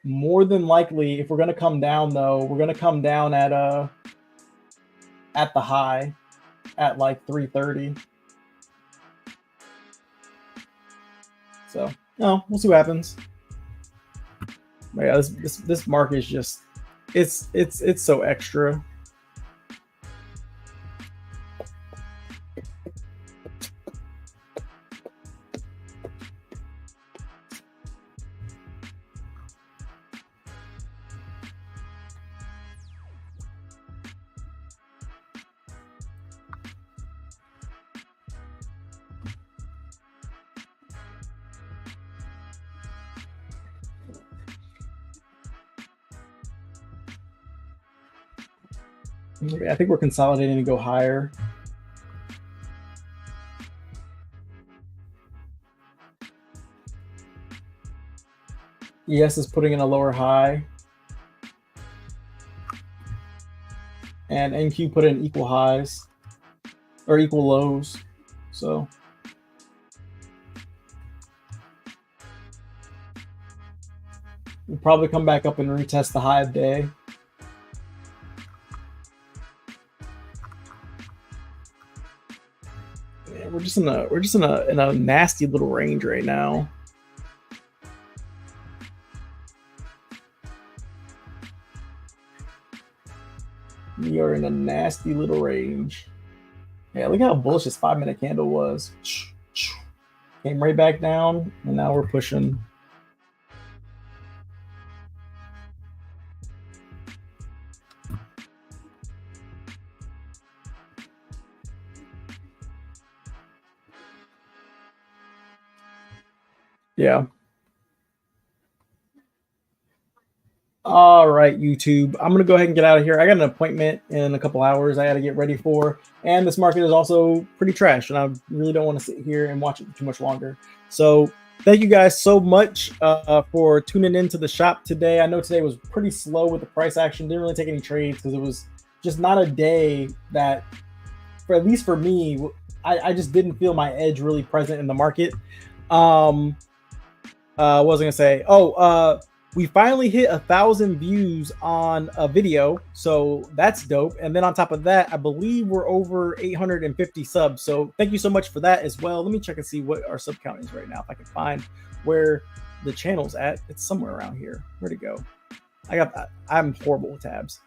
more than likely, if we're going to come down, though, we're going to come down at the high at like 330. So no, we'll see what happens. But yeah, this market is just it's so extra. I think we're consolidating to go higher. ES is putting in a lower high, and NQ put in equal highs or equal lows. So we'll probably come back up and retest the high of day. Yeah, we're just in a nasty little range right now. We are in a nasty little range. Yeah, look how bullish this 5-minute candle was. Came right back down, and now we're pushing. Yeah. All right, YouTube. I'm going to go ahead and get out of here. I got an appointment in a couple hours I got to get ready for. And this market is also pretty trash, and I really don't want to sit here and watch it too much longer. So thank you guys so much for tuning into the shop today. I know today was pretty slow with the price action. Didn't really take any trades because it was just not a day that, at least for me, I just didn't feel my edge really present in the market. What was I going to say? We finally hit 1,000 views on a video, so that's dope. And then on top of that, I believe we're over 850 subs. So thank you so much for that as well. Let me check and see what our sub count is right now. If I can find where the channel's at, it's somewhere around here. Where'd it go? I'm horrible with tabs.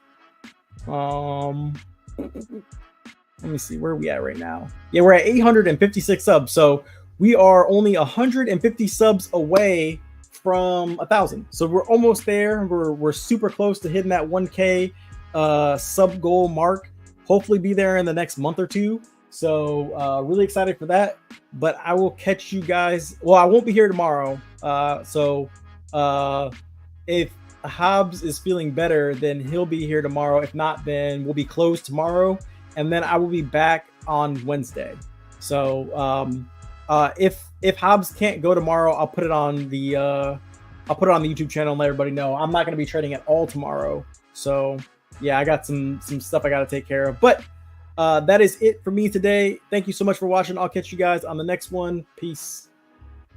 Let me see, where are we at right now? Yeah, we're at 856 subs. So we are only 150 subs away from 1,000. So we're almost there. We're super close to hitting that 1K sub goal mark. Hopefully be there in the next month or two. So really excited for that. But I will catch you guys. Well, I won't be here tomorrow. So if Hobbs is feeling better, then he'll be here tomorrow. If not, then we'll be closed tomorrow. And then I will be back on Wednesday. So If Hobbs can't go tomorrow, I'll put it on the YouTube channel and let everybody know. I'm not going to be trading at all tomorrow. So yeah, I got some stuff I got to take care of. But that is it for me today. Thank you so much for watching. I'll catch you guys on the next one. Peace.